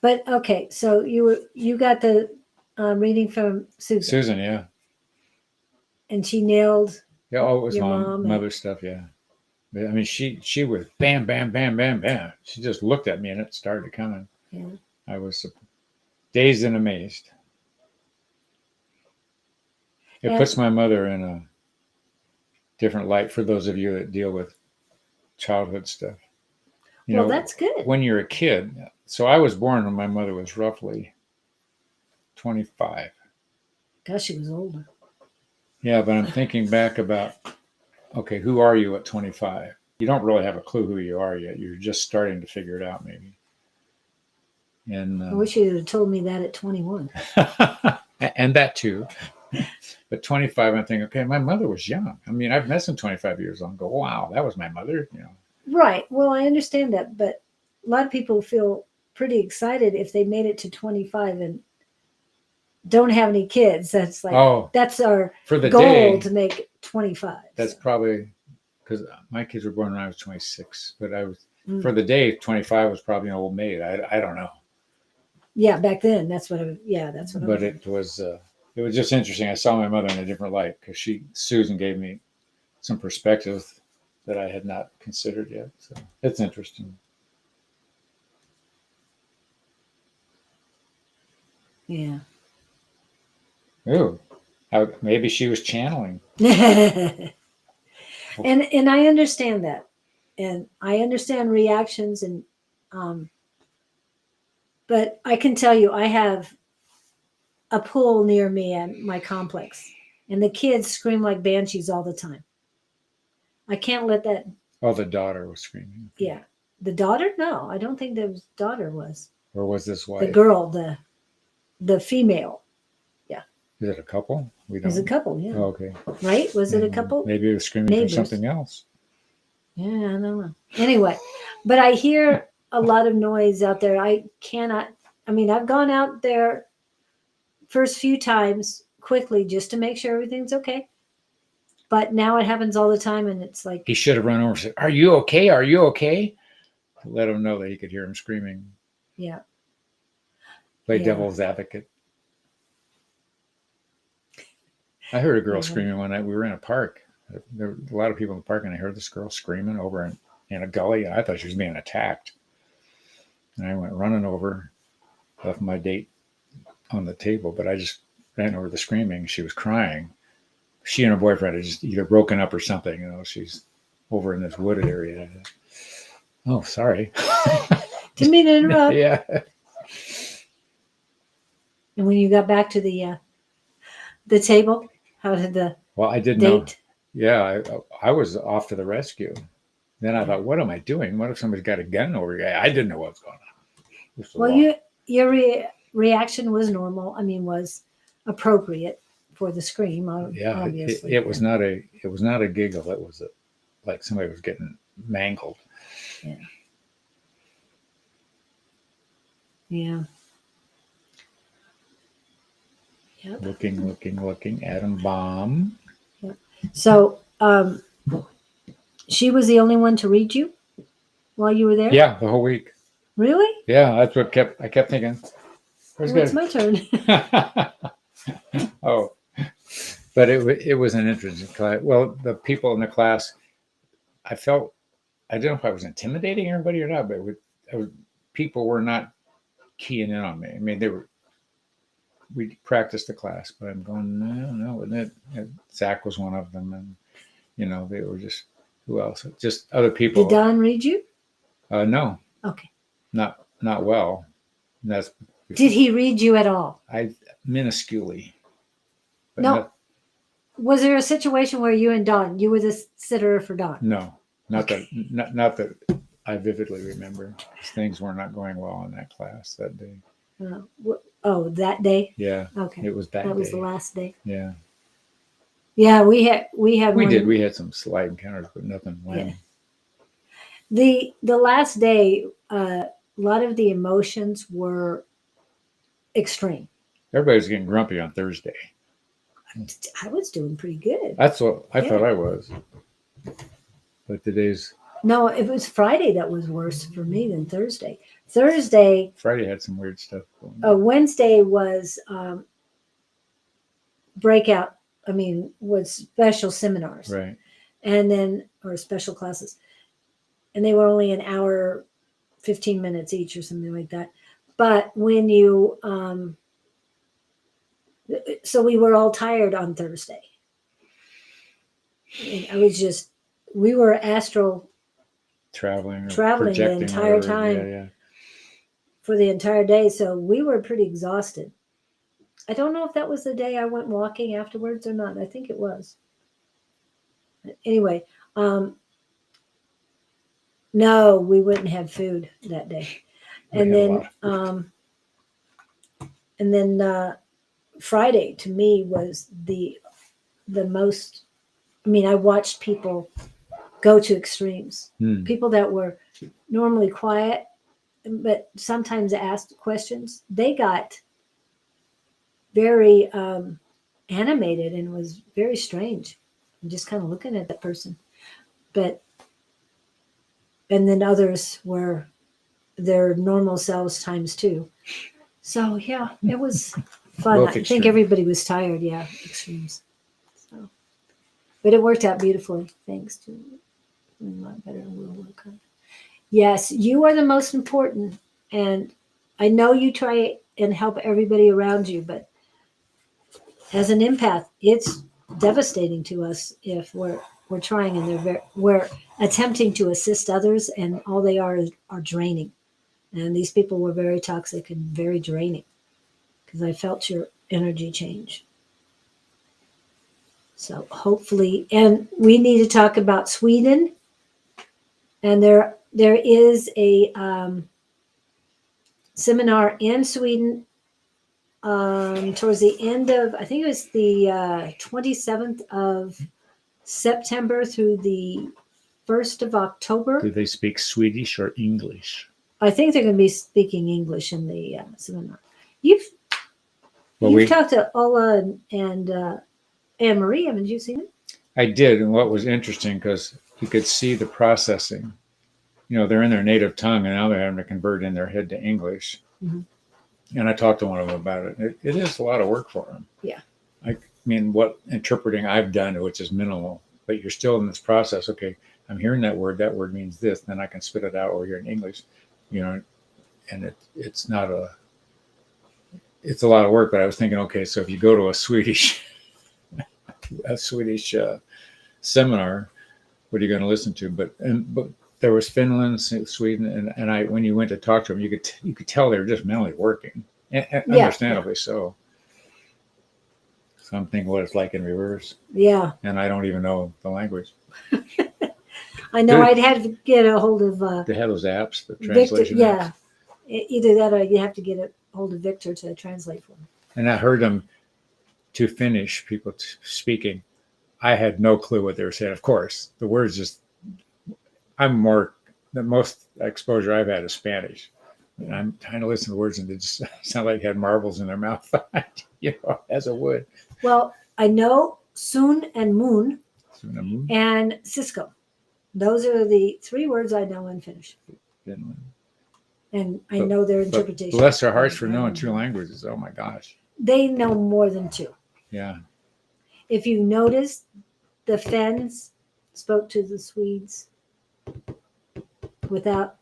Speaker 1: But okay, so you got the reading from Susan.
Speaker 2: Susan, yeah.
Speaker 1: And she nailed.
Speaker 2: Yeah, oh, it was
Speaker 1: your mom
Speaker 2: mother stuff, yeah. But, I mean, she was bam, bam, bam, bam, bam. She just looked at me and it started coming.
Speaker 1: Yeah.
Speaker 2: I was dazed and amazed. It puts my mother in a different light for those of you that deal with childhood stuff. You know,
Speaker 1: that's good.
Speaker 2: When you're a kid, so I was born when my mother was roughly 25.
Speaker 1: Gosh, she was older.
Speaker 2: Yeah, but I'm thinking back about, okay, who are you at 25? You don't really have a clue who you are yet. You're just starting to figure it out, maybe. And
Speaker 1: I wish you had told me that at 21.
Speaker 2: And that too. But 25, I'm thinking, okay, my mother was young. I mean, I've met some 25 years old and go, wow, that was my mother. You know.
Speaker 1: Right. Well, I understand that, but a lot of people feel pretty excited if they made it to 25 and don't have any kids. That's like, that's our
Speaker 2: for the
Speaker 1: goal
Speaker 2: day,
Speaker 1: to make 25.
Speaker 2: That's probably because my kids were born when I was 26, but I was for the day 25 was probably an old maid. I don't know.
Speaker 1: Yeah, back then that's what. But
Speaker 2: it was just interesting. I saw my mother in a different light because Susan gave me some perspective that I had not considered yet. So it's interesting.
Speaker 1: Yeah.
Speaker 2: Ooh, maybe she was channeling.
Speaker 1: And I understand that, and I understand reactions, and but I can tell you, I have a pool near me at my complex, and the kids scream like banshees all the time. I can't let that.
Speaker 2: Oh, the daughter was screaming.
Speaker 1: Yeah, the daughter? No, I don't think the daughter was.
Speaker 2: Or was this wife?
Speaker 1: The girl, the female. Yeah.
Speaker 2: Is it a couple?
Speaker 1: It was a couple, yeah.
Speaker 2: Oh, okay.
Speaker 1: Right? Was it a couple?
Speaker 2: Maybe it was screaming from something else.
Speaker 1: Yeah, I don't know. Anyway, but I hear a lot of noise out there. I've gone out there first few times quickly just to make sure everything's okay. But now it happens all the time, and it's like...
Speaker 2: He should have run over and said, "Are you okay? Are you okay?" To let him know that he could hear him screaming.
Speaker 1: Yeah.
Speaker 2: Play devil's advocate. I heard a girl screaming one night. We were in a park. There were a lot of people in the park, and I heard this girl screaming over in a gully. I thought she was being attacked. And I went running over, left my date on the table, but I just ran over the screaming. She was crying. She and her boyfriend had just either broken up or something. You know, she's over in this wooded area. Oh, sorry.
Speaker 1: Didn't mean to interrupt.
Speaker 2: Yeah.
Speaker 1: And when you got back to the table, how did the
Speaker 2: Well, I didn't know.
Speaker 1: date?
Speaker 2: Yeah, I was off to the rescue. Then I thought, what am I doing? What if somebody's got a gun over here? I didn't know what was going on. Just a
Speaker 1: Well,
Speaker 2: walk.
Speaker 1: your reaction was normal. I mean, was appropriate for the scream.
Speaker 2: Yeah,
Speaker 1: Obviously,
Speaker 2: it was not a giggle. It was like somebody was getting mangled.
Speaker 1: Yeah. Yeah. Yep.
Speaker 2: Looking. Atom bomb.
Speaker 1: So, she was the only one to read you while you were there.
Speaker 2: Yeah, the whole week.
Speaker 1: Really?
Speaker 2: Yeah, that's what I kept thinking. Where's
Speaker 1: Well, it's my turn.
Speaker 2: Oh, but it was an interesting class. Well, the people in the class, I don't know if I was intimidating everybody or not, but people were not keying in on me. I mean, we practiced the class, but I'm going, no, and Zach was one of them, and they were just, who else? Just other people.
Speaker 1: Did Don read you?
Speaker 2: No,
Speaker 1: Okay.
Speaker 2: not well. And that's
Speaker 1: Did he read you at all?
Speaker 2: Minusculely. But
Speaker 1: No. Was there a situation where you and Don, you were the sitter for Don?
Speaker 2: No, not
Speaker 1: Okay.
Speaker 2: that I vividly remember. Things were not going well in that class that day.
Speaker 1: That day?
Speaker 2: Yeah.
Speaker 1: Okay.
Speaker 2: It was that day.
Speaker 1: That was the last day.
Speaker 2: Yeah.
Speaker 1: Yeah, we had
Speaker 2: We did. We had some slight encounters, but nothing landed.
Speaker 1: Yeah. The last day, a lot of the emotions were extreme.
Speaker 2: Everybody's getting grumpy on Thursday.
Speaker 1: I was doing pretty good.
Speaker 2: That's what I thought I was. But today's...
Speaker 1: No, it was Friday that was worse for me than Thursday.
Speaker 2: Friday had some weird stuff going
Speaker 1: on. Wednesday was breakout. I mean, was special seminars.
Speaker 2: Right.
Speaker 1: And then, or special classes. And they were only an hour, 15 minutes each or something like that. But when you... so we were all tired on Thursday. And we were astral traveling the entire time for the entire day. So we were pretty exhausted. I don't know if that was the day I went walking afterwards or not. I think it was. Anyway, no, we wouldn't have food that day. And then Friday to me was the most. I mean, I watched people go to extremes. People that were normally quiet, but sometimes asked questions. They got very animated and was very strange. I'm just kind of looking at that person. And then others were their normal selves times two. So yeah, it was fun. I think everybody was tired. Yeah, extremes. So, but it worked out beautifully. Thanks to a lot better than we'll work on. Yes, you are the most important, and I know you try and help everybody around you, but as an empath, it's devastating to us if we're trying and we're attempting to assist others, and all they are draining. And these people were very toxic and very draining because I felt your energy change. So hopefully, and we need to talk about Sweden. And there is a seminar in Sweden towards the end of, I think it was the 27th of September through the 1st of October.
Speaker 2: Do they speak Swedish or English?
Speaker 1: I think they're going to be speaking English in the seminar. You've talked to Ola and Anne Marie, haven't you seen it?
Speaker 2: I did, and what was interesting, because you could see the processing. They're in their native tongue, and now they're having to convert in their head to English. Mm-hmm. And I talked to one of them about it. It is a lot of work for them.
Speaker 1: Yeah.
Speaker 2: I mean, what interpreting I've done, which is minimal, but you're still in this process. Okay, I'm hearing that word means this, then I can spit it out over here in English, and it's not it's a lot of work. But I was thinking, okay, so if you go to a Swedish seminar, what are you going to listen to? But there was Finland, Sweden, and I when you went to talk to them, you could tell they were just mentally working, and
Speaker 1: Yeah,
Speaker 2: understandably so. So I'm thinking what it's like in reverse,
Speaker 1: Yeah.
Speaker 2: and I don't even know the language.
Speaker 1: I know
Speaker 2: Good.
Speaker 1: I'd have to get a hold of
Speaker 2: They have those apps, the
Speaker 1: Victor.
Speaker 2: translation
Speaker 1: Yeah.
Speaker 2: apps.
Speaker 1: Either that or you have to get a hold of Victor to translate for me.
Speaker 2: And I heard them to Finnish people speaking. I had no clue what they were saying. Of course, the words just. The most exposure I've had is Spanish. And I'm trying to listen to words and they just sound like they had marbles in their mouth, as it would.
Speaker 1: Well, I know Soon and Moon
Speaker 2: Finland.
Speaker 1: and Cisco. Those are the 3 words I know in Finnish. And I know their interpretation.
Speaker 2: Bless their hearts for knowing 2 languages. Oh my gosh.
Speaker 1: They know more than 2.
Speaker 2: Yeah.
Speaker 1: If you notice, the Finns spoke to the Swedes without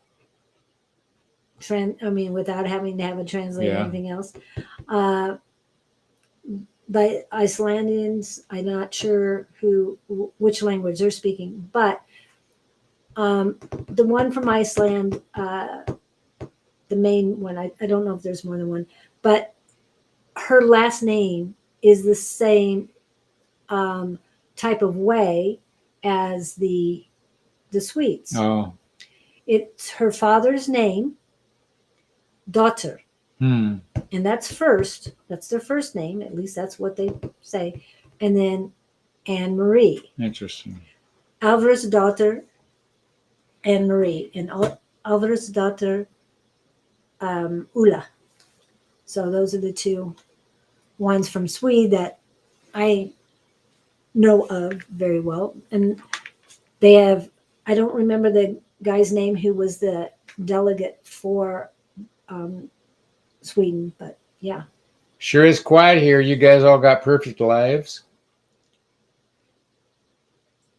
Speaker 1: without having to have a translator or anything else. The Icelandians, I'm not sure which language they're speaking, but the one from Iceland, the main one, I don't know if there's more than one, but her last name is the same type of way as the Swedes.
Speaker 2: Oh.
Speaker 1: It's her father's name, daughter.
Speaker 2: Hmm.
Speaker 1: And that's first. That's their first name. At least that's what they say. And then Anne Marie.
Speaker 2: Interesting.
Speaker 1: Alvarez's daughter, Anne Marie. And Alvarez's daughter, Ulla. So those are the 2 ones from Sweden that I know of very well. And they have, I don't remember the guy's name who was the delegate for Sweden, but yeah.
Speaker 2: Sure is quiet here. You guys all got perfect lives.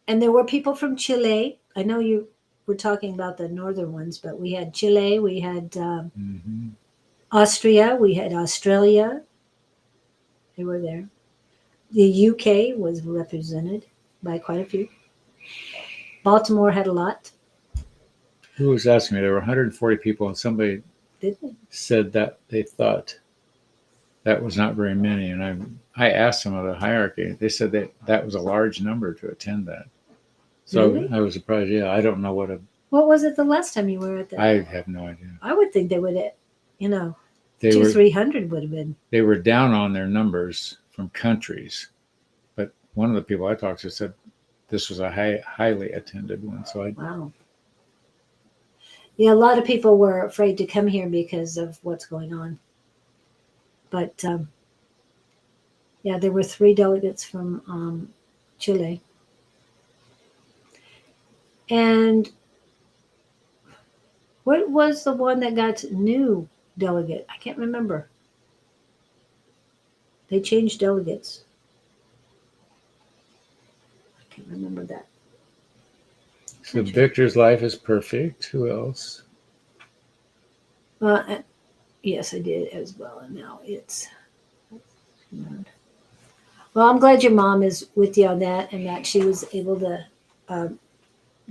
Speaker 1: And there were people from Chile. I know you were talking about the northern ones, but we had Chile, we had Austria, we had Australia. They were there. The UK was represented by quite a few. Baltimore had a lot.
Speaker 2: Who was asking me? There were 140 people, and somebody said that they thought that was not very many. And I asked them of the hierarchy. They said that was a large number to attend that. So
Speaker 1: really?
Speaker 2: I was surprised. Yeah, I don't know
Speaker 1: what was it the last time you were at that?
Speaker 2: I have no idea.
Speaker 1: I would think they would, 300 would have been.
Speaker 2: They were down on their numbers from countries, but one of the people I talked to said this was a highly attended one. So
Speaker 1: wow. Yeah, a lot of people were afraid to come here because of what's going on. But there were 3 delegates from Chile. And what was the one that got new delegate? I can't remember. They changed delegates. I can't remember that.
Speaker 2: So Victor's life is perfect. Who else?
Speaker 1: Yes, I did as well. And now it's. Well, I'm glad your mom is with you on that and that she was able to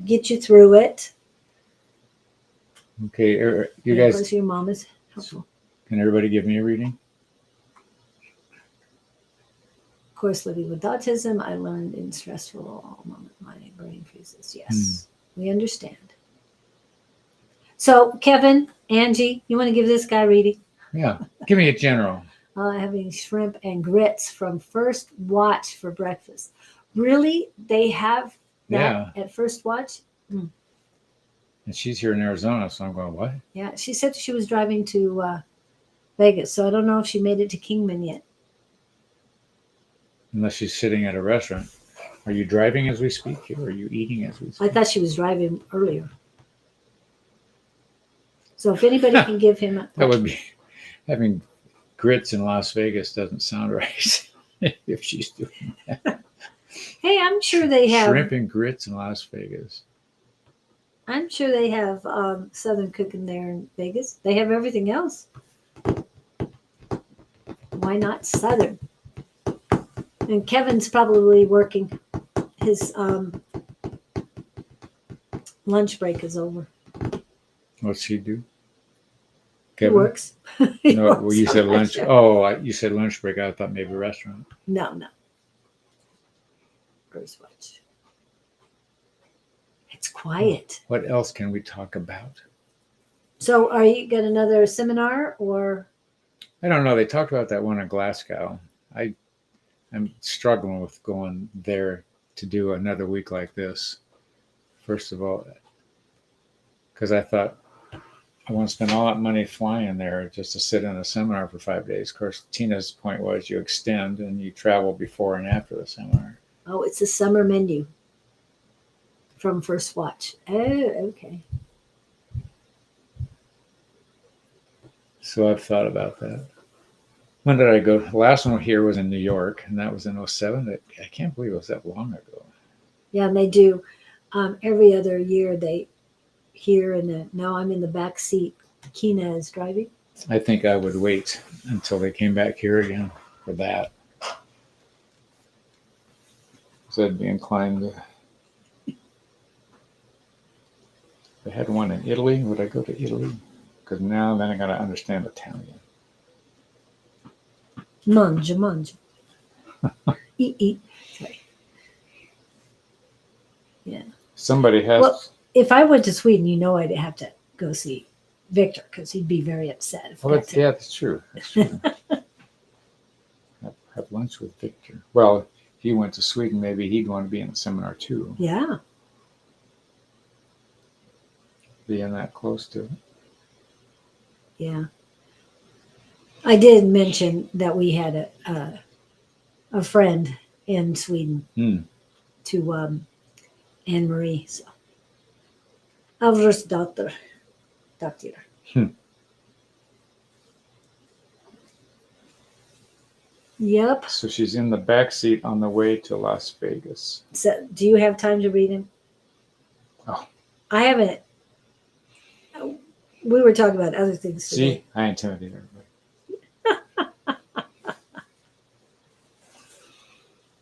Speaker 1: get you through it.
Speaker 2: Okay, you guys.
Speaker 1: Plus your mom is helpful.
Speaker 2: Can everybody give me a reading?
Speaker 1: Of course, living with autism, I learned in stressful moment my brain freezes. Yes, we understand. So, Kevin, Angie, you want to give this guy a reading?
Speaker 2: Yeah, give me a general.
Speaker 1: Having shrimp and grits from First Watch for breakfast. Really? They have that at First Watch?
Speaker 2: And she's here in Arizona, so I'm going, what?
Speaker 1: Yeah, she said she was driving to Vegas, so I don't know if she made it to Kingman yet.
Speaker 2: Unless she's sitting at a restaurant. Are you driving as we speak, or are you eating as we speak?
Speaker 1: I thought she was driving earlier. So if anybody can give him a...
Speaker 2: That would be... Having grits in Las Vegas doesn't sound right if she's doing that.
Speaker 1: Hey, I'm sure they have...
Speaker 2: Shrimp and grits in Las Vegas.
Speaker 1: I'm sure they have Southern cooking there in Vegas. They have everything else. Why not Southern? And Kevin's probably working his Lunch break is over.
Speaker 2: What's she do?
Speaker 1: He
Speaker 2: Kevin?
Speaker 1: works. He
Speaker 2: No, well,
Speaker 1: works
Speaker 2: you
Speaker 1: on
Speaker 2: said
Speaker 1: that
Speaker 2: lunch.
Speaker 1: show.
Speaker 2: Oh, you said lunch break. I thought maybe restaurant.
Speaker 1: No. First watch. It's quiet.
Speaker 2: What else can we talk about?
Speaker 1: So, are you got another seminar or?
Speaker 2: I don't know. They talked about that one in Glasgow. I'm struggling with going there to do another week like this. First of all, because I thought I want to spend all that money flying there just to sit in a seminar for 5 days. Of course, Tina's point was you extend and you travel before and after the seminar.
Speaker 1: Oh, it's a summer menu from First Watch. Oh, okay.
Speaker 2: So I've thought about that. When did I go? The last one here was in New York, and that was in 07. I can't believe it was that long ago.
Speaker 1: Yeah, and they do every other year. They here in the now I'm in the back seat. Kina is driving.
Speaker 2: I think I would wait until they came back here again for that. So I'd be inclined to. If I had one in Italy, would I go to Italy? Because now then I got to understand Italian.
Speaker 1: Mangia. Eat. Sorry. Yeah.
Speaker 2: Somebody has.
Speaker 1: Well, if I went to Sweden, I'd have to go see Victor because he'd be very upset. If
Speaker 2: Well, that's true. That's true. have lunch with Victor. Well, if he went to Sweden, maybe he'd want to be in the seminar too.
Speaker 1: Yeah.
Speaker 2: Being that close to it.
Speaker 1: Yeah. I did mention that we had a friend in Sweden to Anne Marie. So. Alvar's daughter. Yep.
Speaker 2: So she's in the back seat on the way to Las Vegas.
Speaker 1: So, do you have time to read him?
Speaker 2: Oh.
Speaker 1: I haven't. We were talking about other things today.
Speaker 2: See, I intimidate everybody.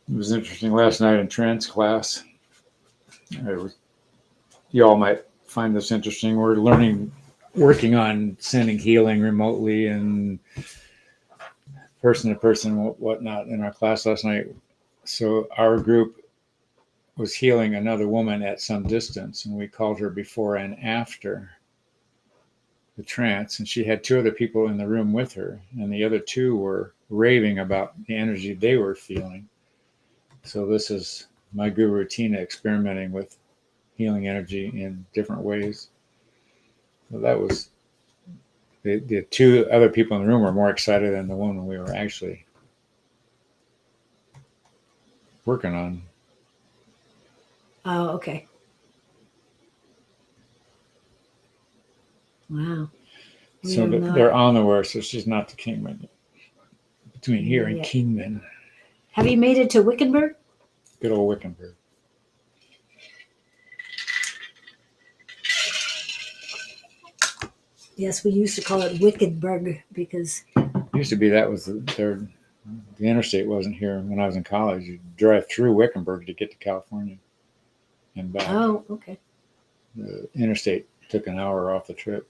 Speaker 2: It was interesting last night in Trent's class. You all might find this interesting. We're working on sending healing remotely and person to person, whatnot in our class last night. So our group was healing another woman at some distance, and we called her before and after the trance, and she had two other people in the room with her, and the other two were raving about the energy they were feeling. So this is my guru Tina experimenting with healing energy in different ways. So that was the two other people in the room were more excited than the one we were actually working on.
Speaker 1: Oh, okay. Wow.
Speaker 2: So they're on the way, so she's not the Kingman. Between here and Kingman.
Speaker 1: Have you made it to Wickenburg?
Speaker 2: Good old Wickenburg.
Speaker 1: Yes, we used to call it Wickenburg because
Speaker 2: it used to be that was the interstate wasn't here when I was in college. You drive through Wickenburg to get to California and back.
Speaker 1: Oh, okay.
Speaker 2: The interstate took an hour off the trip.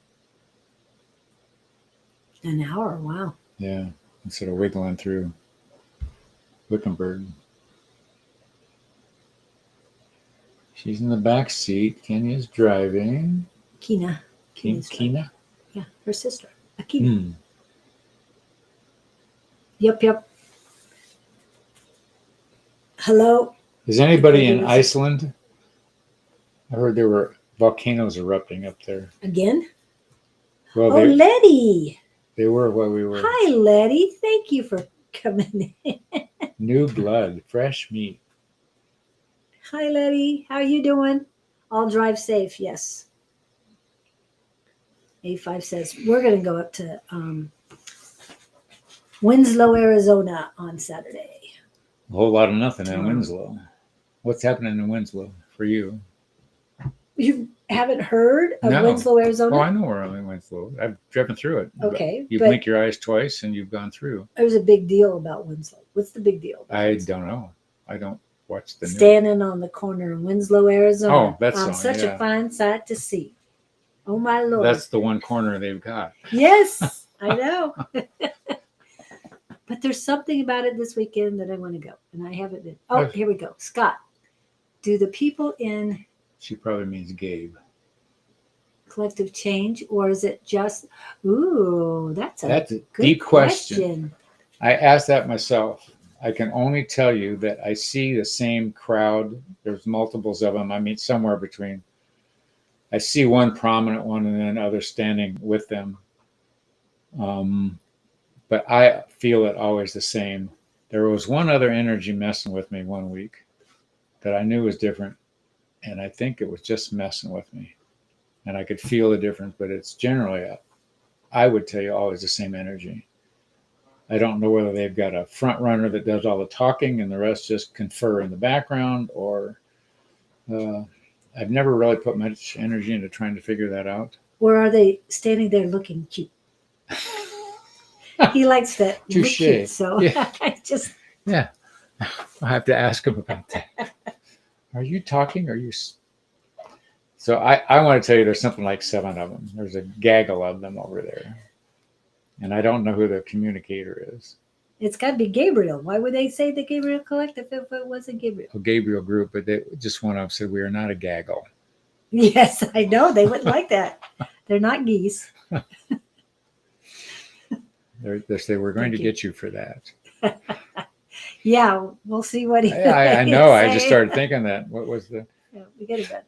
Speaker 1: An hour, wow.
Speaker 2: Yeah, instead of wiggling through Wickenburg. She's in the back seat. Kenya's driving.
Speaker 1: Kina.
Speaker 2: Kina?
Speaker 1: Yeah, her sister. Akina. Yep. Hello?
Speaker 2: Is anybody in Iceland? I heard there were volcanoes erupting up there.
Speaker 1: Again?
Speaker 2: Well,
Speaker 1: Letty.
Speaker 2: They were while we were.
Speaker 1: Hi, Letty. Thank you for coming in.
Speaker 2: New blood, fresh meat.
Speaker 1: Hi, Letty. How you doing? I'll drive safe, yes. A5 says, we're going to go up to Winslow, Arizona on Saturday.
Speaker 2: A whole lot of nothing in Winslow. What's happening in Winslow for you?
Speaker 1: You haven't heard of Winslow, Arizona?
Speaker 2: Oh, I know where I'm in Winslow. I've driven through it.
Speaker 1: Okay.
Speaker 2: You blink your eyes twice and you've gone through.
Speaker 1: There's a big deal about Winslow. What's the big deal?
Speaker 2: I don't know. I don't watch the new.
Speaker 1: Standing on the corner in Winslow, Arizona.
Speaker 2: Oh, that's on,
Speaker 1: such
Speaker 2: yeah.
Speaker 1: a fine sight to see. Oh my Lord.
Speaker 2: That's the one corner they've got.
Speaker 1: Yes, I know. But there's something about it this weekend that I want to go, and I haven't been. Oh, here we go. Scott, do the people in
Speaker 2: She probably means Gabe.
Speaker 1: collective change, or is it just? Ooh, that's a good
Speaker 2: deep question. I asked that myself. I can only tell you that I see the same crowd. There's multiples of them. I mean, somewhere between. I see one prominent one and then others standing with them. But I feel it always the same. There was one other energy messing with me one week that I knew was different. And I think it was just messing with me. And I could feel the difference, but it's generally, I would tell you, always the same energy. I don't know whether they've got a front runner that does all the talking and the rest just confer in the background, or I've never really put much energy into trying to figure that out.
Speaker 1: Or are they standing there looking cute? He likes that look cute, so
Speaker 2: yeah.
Speaker 1: I just
Speaker 2: I'll have to ask him about that. Are you talking? Are you? So I want to tell you, there's something like 7 of them. There's a gaggle of them over there, and I don't know who the communicator is.
Speaker 1: It's got to be Gabriel. Why would they say the Gabriel Collective if it wasn't Gabriel?
Speaker 2: A Gabriel group, but they just one of them said we are not a gaggle.
Speaker 1: Yes, I know they wouldn't like that. They're not geese.
Speaker 2: They say we're going to get you for that.
Speaker 1: Yeah, we'll see what he.
Speaker 2: I know. I just started thinking that. What was the?
Speaker 1: Yeah, we get about it.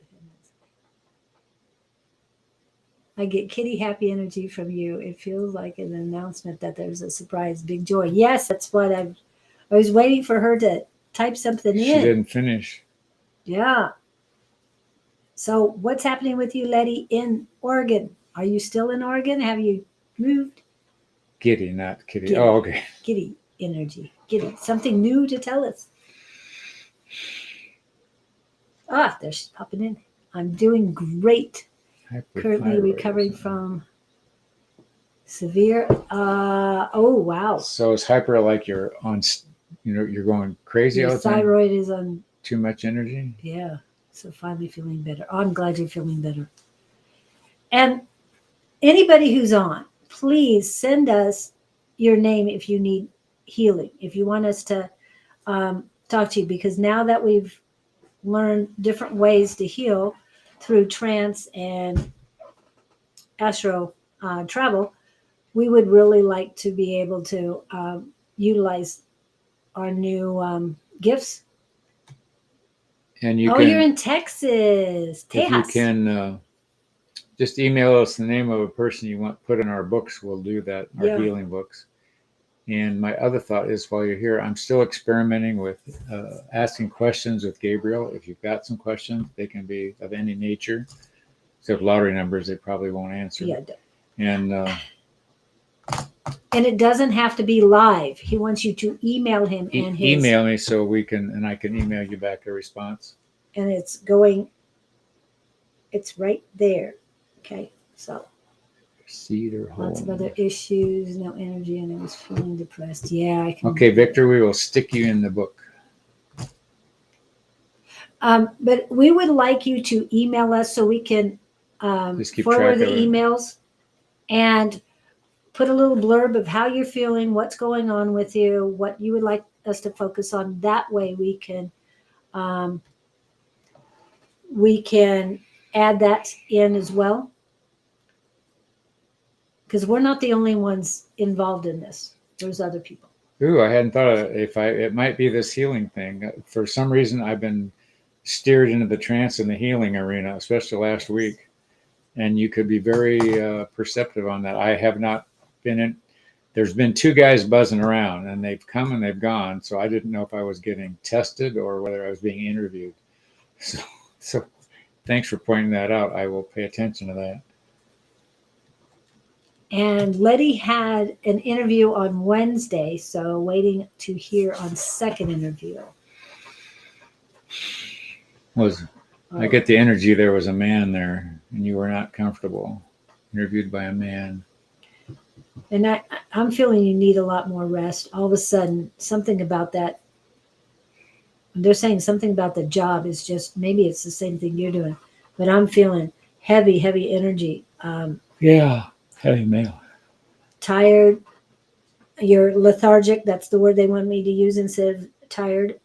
Speaker 1: I get kitty happy energy from you. It feels like an announcement that there's a surprise, big joy. Yes, that's what I was waiting for her to type something in.
Speaker 2: She didn't finish.
Speaker 1: Yeah. So what's happening with you, Letty, in Oregon? Are you still in Oregon? Have you moved?
Speaker 2: Giddy, not kitty.
Speaker 1: Giddy.
Speaker 2: Oh, okay.
Speaker 1: Giddy energy. Giddy. Something new to tell us. Ah, there she's popping in. I'm doing great. Currently recovering from severe. Oh, wow.
Speaker 2: So is hyper like you're on, you're going crazy all the time?
Speaker 1: Thyroid is on.
Speaker 2: Too much energy?
Speaker 1: Yeah. So finally feeling better. Oh, I'm glad you're feeling better. And anybody who's on, please send us your name if you need healing, if you want us to talk to you, because now that we've learned different ways to heal through trance and astro travel, we would really like to be able to utilize our new gifts.
Speaker 2: And you
Speaker 1: you're in Texas.
Speaker 2: If you can just email us the name of a person you want put in our books, we'll do that, our healing books. And my other thought is, while you're here, I'm still experimenting with asking questions with Gabriel. If you've got some questions, they can be of any nature. Except lottery numbers, they probably won't answer.
Speaker 1: Yeah.
Speaker 2: And
Speaker 1: it doesn't have to be live. He wants you to email him and
Speaker 2: email me so I can email you back a response.
Speaker 1: And it's right there. Okay, so
Speaker 2: Cedar Hole.
Speaker 1: Lots of other issues, no energy, and I was feeling depressed. Yeah, I can.
Speaker 2: Okay, Victor, we will stick you in the book.
Speaker 1: But we would like you to email us so we can forward the emails and put a little blurb of how you're feeling, what's going on with you, what you would like us to focus on. That way we can add that in as well. Because we're not the only ones involved in this. There's other people.
Speaker 2: Ooh, I hadn't thought of it. It might be this healing thing. For some reason, I've been steered into the trance and the healing arena, especially last week. And you could be very perceptive on that. I have not been in. There's been 2 guys buzzing around, and they've come and they've gone. So I didn't know if I was getting tested or whether I was being interviewed. So thanks for pointing that out. I will pay attention to that.
Speaker 1: And Letty had an interview on Wednesday, so waiting to hear on second interview.
Speaker 2: I get the energy there was a man there, and you were not comfortable. Interviewed by a man.
Speaker 1: And I'm feeling you need a lot more rest. All of a sudden, something about that They're saying something about the job is just, maybe it's the same thing you're doing, but I'm feeling heavy, heavy energy.
Speaker 2: Yeah, heavy mail.
Speaker 1: Tired. You're lethargic. That's the word they want me to use instead of tired.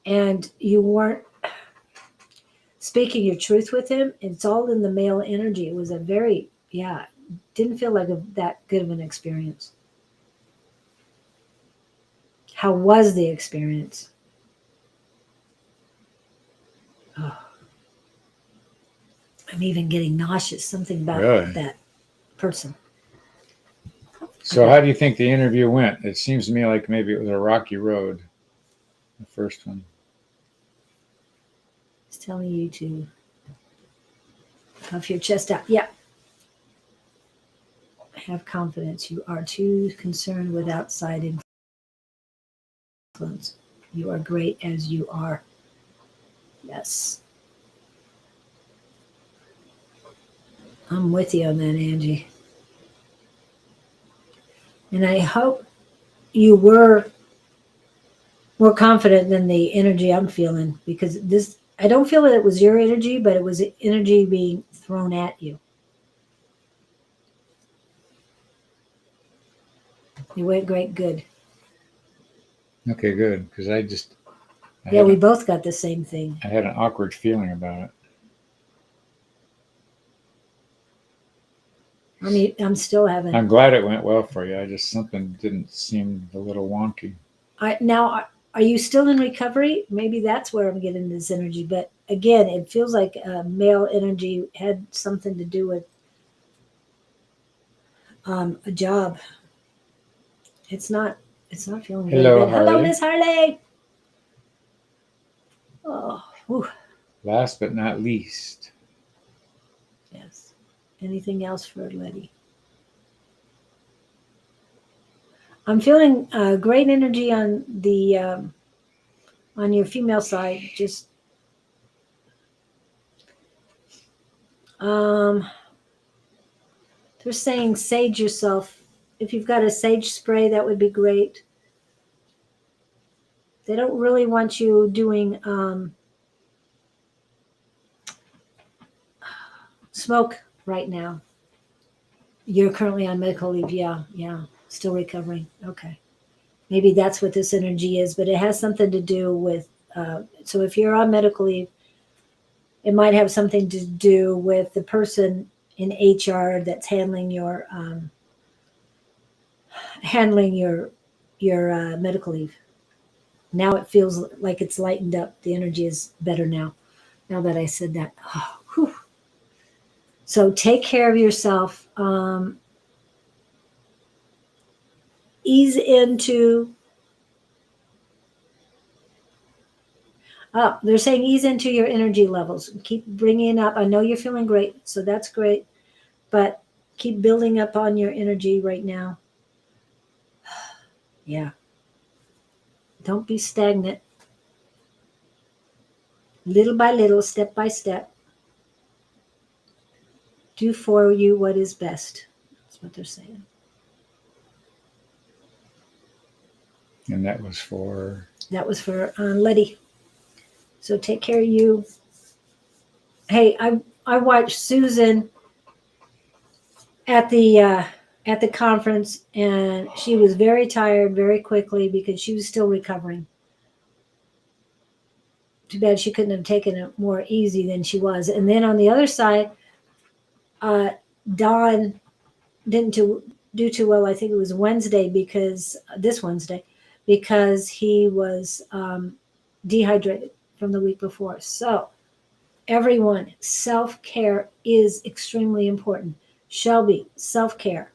Speaker 1: And you weren't speaking your truth with him. It's all in the male energy. It was a very, yeah, didn't feel like that good of an experience. How was the experience? Oh, I'm even getting nauseous. Something about
Speaker 2: Really?
Speaker 1: that person.
Speaker 2: So how do you think the interview went? It seems to me like maybe it was a rocky road, the first one.
Speaker 1: It's telling you to puff your chest out. Yeah. Have confidence. You are too concerned with outside influence. You are great as you are. Yes. I'm with you on that, Angie. And I hope you were more confident than the energy I'm feeling, because this, I don't feel that it was your energy, but it was energy being thrown at you. You went great, good.
Speaker 2: Okay, good. Because
Speaker 1: Yeah, we both got the same thing.
Speaker 2: I had an awkward feeling about it.
Speaker 1: I mean, I'm still having.
Speaker 2: I'm glad it went well for you. I just something didn't seem a little wonky.
Speaker 1: Now, are you still in recovery? Maybe that's where I'm getting this energy. But again, it feels like male energy had something to do with a job. It's not. It's not feeling very
Speaker 2: Hello,
Speaker 1: good. Hello,
Speaker 2: Harley.
Speaker 1: Miss Harley. Oh, whew.
Speaker 2: Last but not least.
Speaker 1: Yes. Anything else for Letty? I'm feeling great energy on the on your female side. Just they're saying sage yourself. If you've got a sage spray, that would be great. They don't really want you doing smoke right now. You're currently on medical leave. Yeah, yeah. Still recovering. Okay. Maybe that's what this energy is, but it has something to do with. So if you're on medical leave, it might have something to do with the person in HR that's handling your medical leave. Now it feels like it's lightened up. The energy is better now. Now that I said that. Oh, whew. So take care of yourself. Ease into. Oh, they're saying ease into your energy levels. Keep bringing up. I know you're feeling great, so that's great. But keep building up on your energy right now. Yeah. Don't be stagnant. Little by little, step by step. Do for you what is best. That's what they're saying.
Speaker 2: And that was for.
Speaker 1: That was for Letty. So take care of you. Hey, I watched Susan at the conference, and she was very tired very quickly because she was still recovering. Too bad she couldn't have taken it more easy than she was. And then on the other side, Don didn't do too well. I think it was Wednesday, because this Wednesday, because he was dehydrated from the week before. So everyone, self-care is extremely important. Shelby, self-care.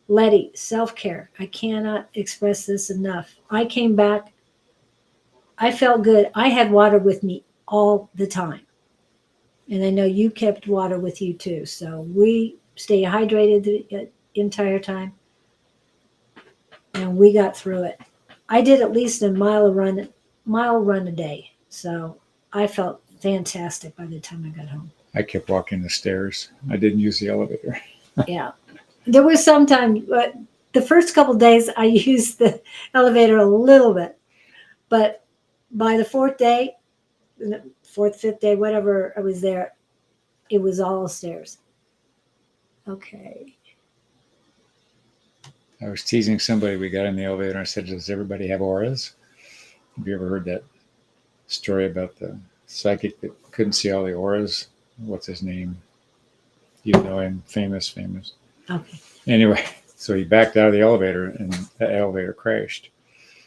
Speaker 1: Letty, self-care. I cannot express this enough. I came back. I felt good. I had water with me all the time. And I know you kept water with you too. So we stay hydrated the entire time. And we got through it. I did at least a mile run a day. So I felt fantastic by the time I got home.
Speaker 2: I kept walking the stairs. I didn't use the elevator.
Speaker 1: Yeah. There was some time, but The first couple days, I used the elevator a little bit, but by the fourth day, fourth, fifth day, whatever I was there, it was all stairs. Okay.
Speaker 2: I was teasing somebody. We got in the elevator and I said, "Does everybody have auras?" Have you ever heard that story about the psychic that couldn't see all the auras? What's his name? You know him, famous.
Speaker 1: Okay.
Speaker 2: Anyway, so he backed out of the elevator and the elevator crashed.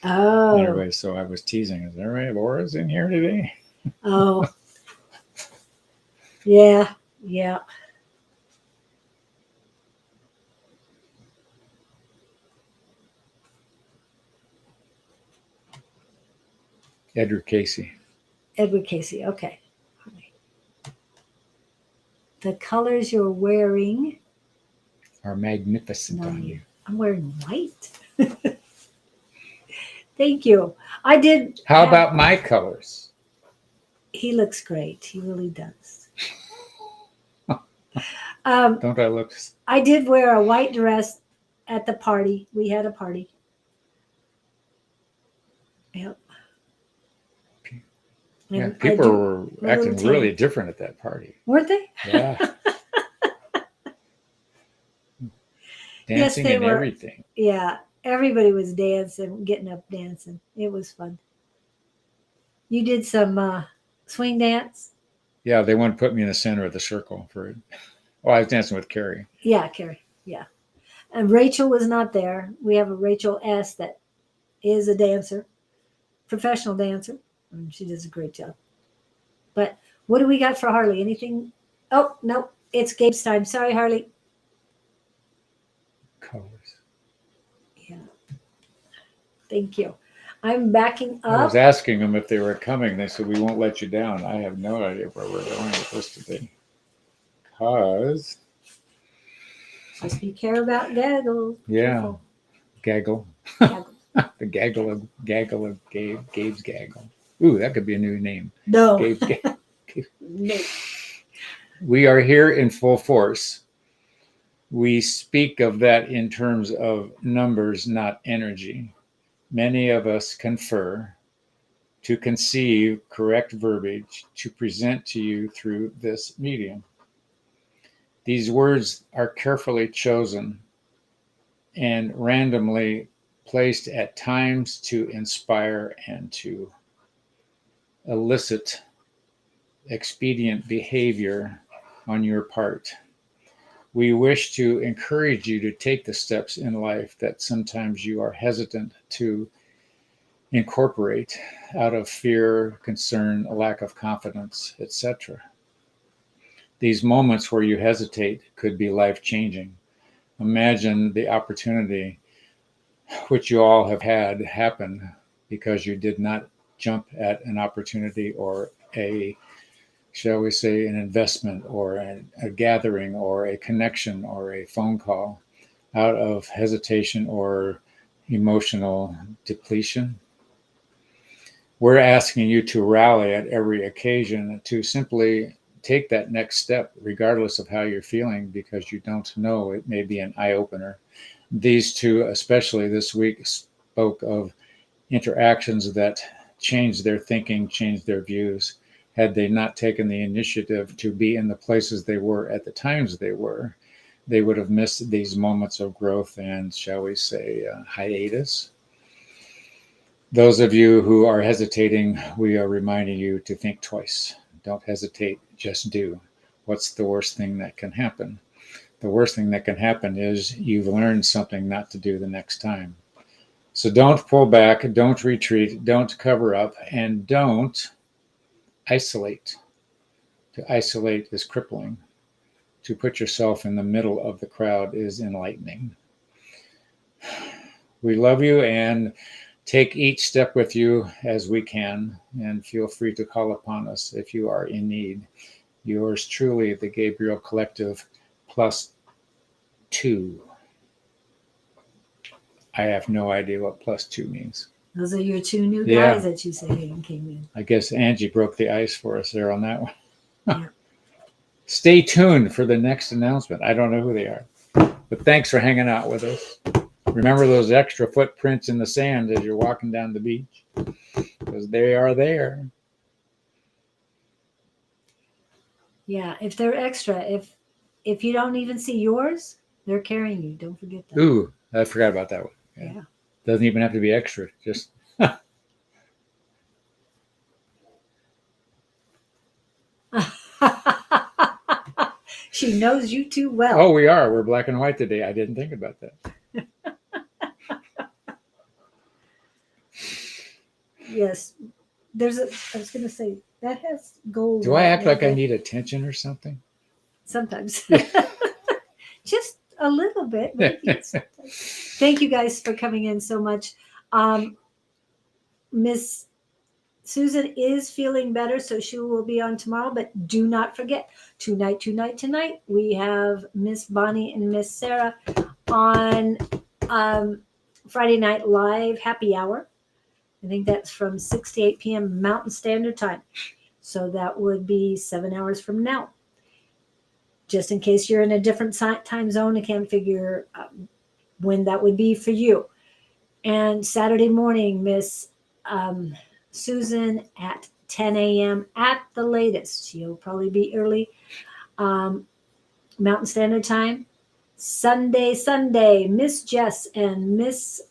Speaker 1: Oh.
Speaker 2: And everybody, so I was teasing, "Is everybody have auras in here today?"
Speaker 1: Oh. Yeah. Yeah.
Speaker 2: Edgar Casey.
Speaker 1: Edward Casey. Okay. The colors you're wearing
Speaker 2: Are magnificent
Speaker 1: on
Speaker 2: on
Speaker 1: you.
Speaker 2: you.
Speaker 1: I'm wearing white. Thank you. I did.
Speaker 2: How about my colors?
Speaker 1: He looks great. He really does.
Speaker 2: Don't I look?
Speaker 1: I did wear a white dress at the party. We had a party. Yep.
Speaker 2: Yeah,
Speaker 1: And
Speaker 2: people were
Speaker 1: a little
Speaker 2: acting
Speaker 1: tan.
Speaker 2: really different at that party.
Speaker 1: Weren't they?
Speaker 2: Yeah.
Speaker 1: Yes,
Speaker 2: Dancing
Speaker 1: they
Speaker 2: and
Speaker 1: were.
Speaker 2: everything.
Speaker 1: Yeah. Everybody was dancing, getting up dancing. It was fun. You did some swing dance?
Speaker 2: Yeah, they wanted to put me in the center of the circle for it. Oh, I was dancing with Carrie.
Speaker 1: Yeah, Carrie. Yeah. And Rachel was not there. We have a Rachel S. that is a dancer, professional dancer, and she does a great job. But what do we got for Harley? Anything? Oh, no, it's Gabe's time. Sorry, Harley.
Speaker 2: Colors.
Speaker 1: Yeah. Thank you. I'm backing
Speaker 2: I was
Speaker 1: up.
Speaker 2: asking them if they were coming. They said, "We won't let you down." I have no idea where we're going with this today. Because,
Speaker 1: Just be care about gaggle.
Speaker 2: yeah,
Speaker 1: Careful.
Speaker 2: gaggle.
Speaker 1: Gaggle.
Speaker 2: The gaggle of Gabe's gaggle. Ooh, that could be a new name.
Speaker 1: No.
Speaker 2: Gabe's gaggle.
Speaker 1: No.
Speaker 2: We are here in full force. We speak of that in terms of numbers, not energy. Many of us confer to conceive correct verbiage to present to you through this medium. These words are carefully chosen and randomly placed at times to inspire and to elicit expedient behavior on your part. We wish to encourage you to take the steps in life that sometimes you are hesitant to incorporate out of fear, concern, a lack of confidence, etc. These moments where you hesitate could be life-changing. Imagine the opportunity which you all have had happen because you did not jump at an opportunity or a, shall we say, an investment or a gathering or a connection or a phone call out of hesitation or emotional depletion. We're asking you to rally at every occasion to simply take that next step, regardless of how you're feeling, because you don't know. It may be an eye opener. These two, especially this week, spoke of interactions that changed their thinking, changed their views. Had they not taken the initiative to be in the places they were at the times they were, they would have missed these moments of growth and, shall we say, hiatus. Those of you who are hesitating, we are reminding you to think twice. Don't hesitate, just do. What's the worst thing that can happen? The worst thing that can happen is you've learned something not to do the next time. So don't pull back, don't retreat, don't cover up, and don't isolate. To isolate is crippling. To put yourself in the middle of the crowd is enlightening. We love you and take each step with you as we can, and feel free to call upon us if you are in need. Yours truly, the Gabriel Collective +2. I have no idea what +2 means.
Speaker 1: Those are your two new
Speaker 2: Yeah.
Speaker 1: guys that you said came in.
Speaker 2: I guess Angie broke the ice for us there on that one.
Speaker 1: Yeah.
Speaker 2: Stay tuned for the next announcement. I don't know who they are, but thanks for hanging out with us. Remember those extra footprints in the sand as you're walking down the beach, because they are there.
Speaker 1: Yeah, if they're extra, if you don't even see yours, they're carrying you. Don't forget that.
Speaker 2: Ooh, I forgot about that one.
Speaker 1: Yeah.
Speaker 2: Doesn't even have to be extra. Just
Speaker 1: She knows you too well.
Speaker 2: oh, we are. We're black and white today. I didn't think about that.
Speaker 1: Yes. I was going to say, that has gold.
Speaker 2: Do I act like I
Speaker 1: it.
Speaker 2: need attention or something?
Speaker 1: Sometimes. Just a little bit. Maybe sometimes. Thank you guys for coming in so much. Miss Susan is feeling better, so she will be on tomorrow. But do not forget, tonight, we have Miss Bonnie and Miss Sarah on Friday Night Live Happy Hour. I think that's from 6 to 8 p.m. Mountain Standard Time. So that would be 7 hours from now. Just in case you're in a different time zone and can't figure when that would be for you. And Saturday morning, Miss Susan at 10 a.m. at the latest. She'll probably be early. Mountain Standard Time. Sunday, Miss Jess and Miss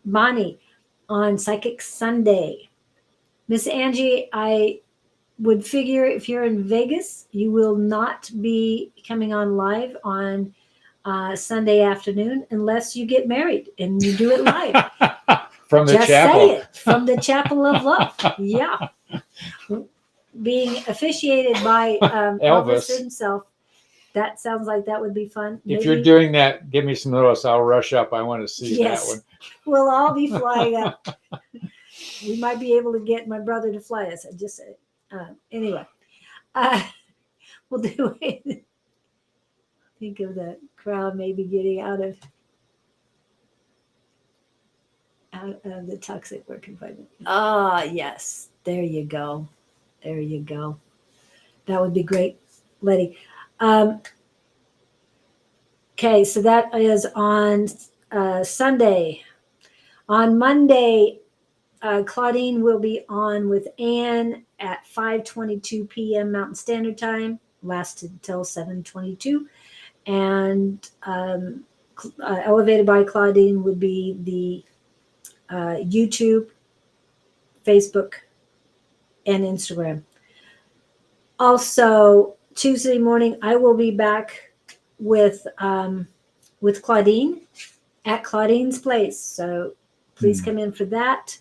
Speaker 1: Bonnie on Psychic Sunday. Miss Angie, I would figure if you're in Vegas, you will not be coming on live on Sunday afternoon unless you get married and you do it live.
Speaker 2: From the
Speaker 1: Just
Speaker 2: chapel.
Speaker 1: say it. From the Chapel of Love. Yeah. Being officiated by Elvis himself. That sounds like that would be fun.
Speaker 2: If you're doing that, give me some notice. I'll rush up. I want to see that one.
Speaker 1: We'll all be flying up. We might be able to get my brother to fly us. I just said it. Anyway, we'll do it. Think of the crowd maybe getting out of the toxic work environment. Ah, yes. There you go. There you go. That would be great, Letty. Okay, so that is on Sunday. On Monday, Claudine will be on with Anne at 5:22 p.m. Mountain Standard Time, lasted until 7:22. And Elevated by Claudine would be the YouTube, Facebook, and Instagram. Also, Tuesday morning, I will be back with Claudine at Claudine's place. So please come in for that.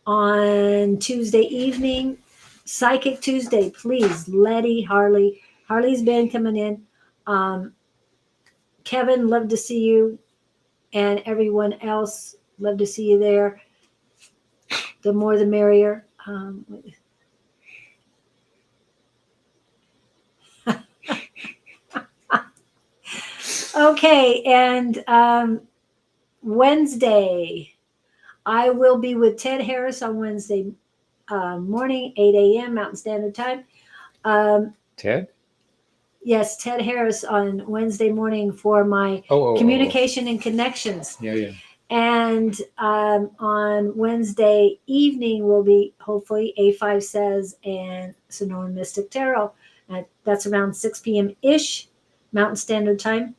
Speaker 1: On Tuesday evening, Psychic Tuesday, please, Letty, Harley's band coming in. Kevin, love to see you, and everyone else, love to see you there. The more the merrier. Okay, and Wednesday, I will be with Ted Harris on Wednesday morning, 8 a.m. Mountain Standard Time.
Speaker 2: Ted?
Speaker 1: Yes, Ted Harris on Wednesday morning for my communication and connections.
Speaker 2: Yeah.
Speaker 1: And on Wednesday evening will be hopefully A5 Says and Sonoran Mystic Tarot. That's around 6 p.m.-ish Mountain Standard Time.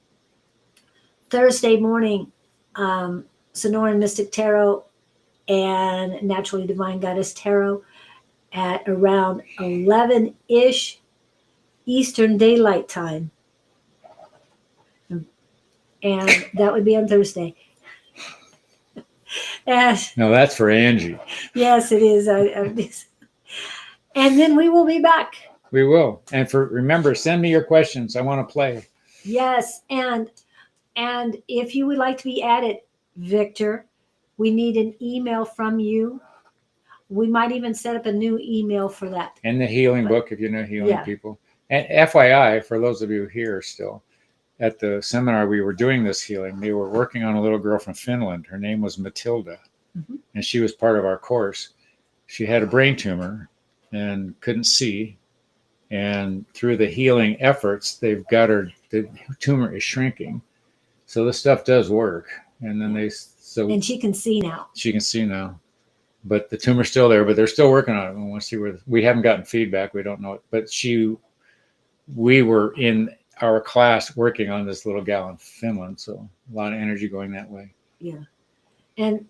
Speaker 1: Thursday morning, Sonoran Mystic Tarot and Naturally Divine Goddess Tarot at around 11-ish Eastern Daylight Time. And that would be on Thursday.
Speaker 2: No, that's for Angie.
Speaker 1: Yes, it is. And then we will be back.
Speaker 2: We will. And remember, send me your questions. I want to play.
Speaker 1: Yes, and if you would like to be added, Victor, we need an email from you. We might even set up a new email for that.
Speaker 2: And the healing book, if you know healing people. And FYI, for those of you here still, at the seminar we were doing this healing, they were working on a little girl from Finland. Her name was Matilda, and she was part of our course. She had a brain tumor and couldn't see. And through the healing efforts, they've got her, the tumor is shrinking. So this stuff does work. and then
Speaker 1: And she can see now.
Speaker 2: she can see now. But the tumor's still there, but they're still working on it. We want to see where we haven't gotten feedback. We don't know it. But we were in our class working on this little gal in Finland. So a lot of energy going that way.
Speaker 1: Yeah. And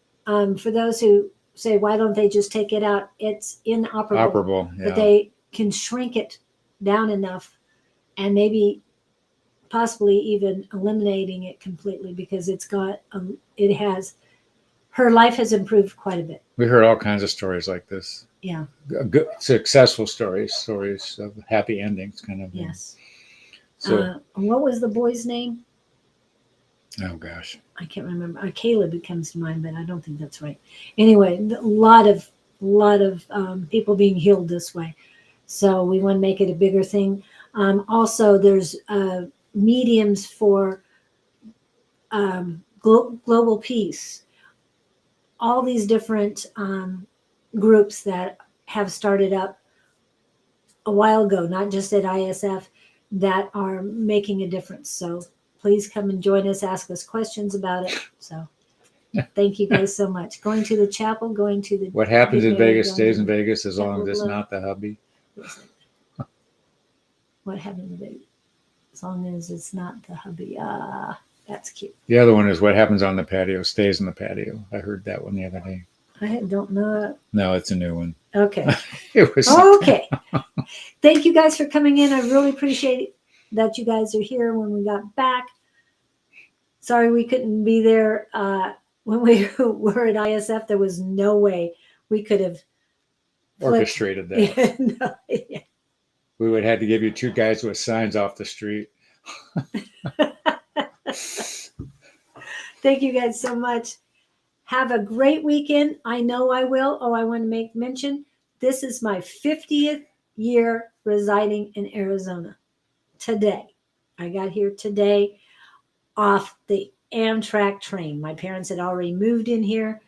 Speaker 1: for those who say, why don't they just take it out? It's inoperable.
Speaker 2: Operable, yeah.
Speaker 1: But they can shrink it down enough and maybe possibly even eliminating it completely because her life has improved quite a bit.
Speaker 2: We heard all kinds of stories like this.
Speaker 1: Yeah.
Speaker 2: Good, successful stories of happy endings, kind of.
Speaker 1: Yes.
Speaker 2: So,
Speaker 1: what was the boy's name?
Speaker 2: oh gosh,
Speaker 1: I can't remember. Caleb comes to mind, but I don't think that's right. Anyway, a lot of people being healed this way. So we want to make it a bigger thing. Also, there's mediums for global peace. All these different groups that have started up a while ago, not just at ISF, that are making a difference. So please come and join us, ask us questions about it. So thank you guys so much. Going to the chapel, going to the...
Speaker 2: What happens in Vegas stays in Vegas as long as it's not the hubby.
Speaker 1: What happened in Vegas? As long as it's not the hubby. That's cute.
Speaker 2: The other one is what happens on the patio stays in the patio. I heard that one the other day.
Speaker 1: I don't know.
Speaker 2: No, it's a new one.
Speaker 1: Okay.
Speaker 2: It was
Speaker 1: okay. Thank you guys for coming in. I really appreciate that you guys are here when we got back. Sorry we couldn't be there when we were at ISF. There was no way we could have
Speaker 2: orchestrated that.
Speaker 1: No, yeah.
Speaker 2: We would have had to give you 2 guys with signs off the street.
Speaker 1: Thank you guys so much. Have a great weekend. I know I will. Oh, I want to make mention. This is my 50th year residing in Arizona. Today. I got here today off the Amtrak train. My parents had already moved in here,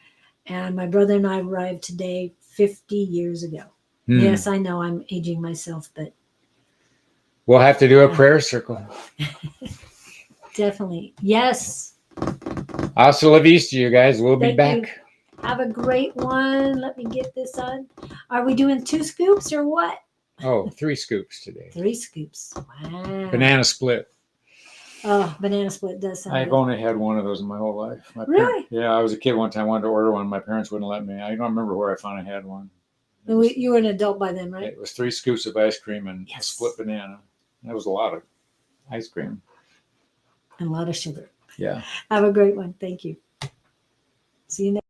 Speaker 1: and my brother and I arrived today 50 years ago. Yes, I know I'm aging myself, but
Speaker 2: we'll have to do a prayer circle.
Speaker 1: Definitely. Yes.
Speaker 2: Hasta la vista, you guys. We'll be back.
Speaker 1: You. Have a great one. Let me get this on. Are we doing 2 scoops or what?
Speaker 2: Oh, 3 scoops today.
Speaker 1: 3 scoops. Wow.
Speaker 2: Banana split.
Speaker 1: Oh, banana split does sound
Speaker 2: I've
Speaker 1: good.
Speaker 2: only had one of those in my whole life.
Speaker 1: Really?
Speaker 2: Yeah, I was a kid one time. I wanted to order one. My parents wouldn't let me. I don't remember where I finally had one.
Speaker 1: You were an adult by then, right?
Speaker 2: It was 3 scoops of ice cream and a split banana. That was a lot of ice cream.
Speaker 1: And a lot of sugar.
Speaker 2: Yeah.
Speaker 1: Have a great one. Thank you. See you next.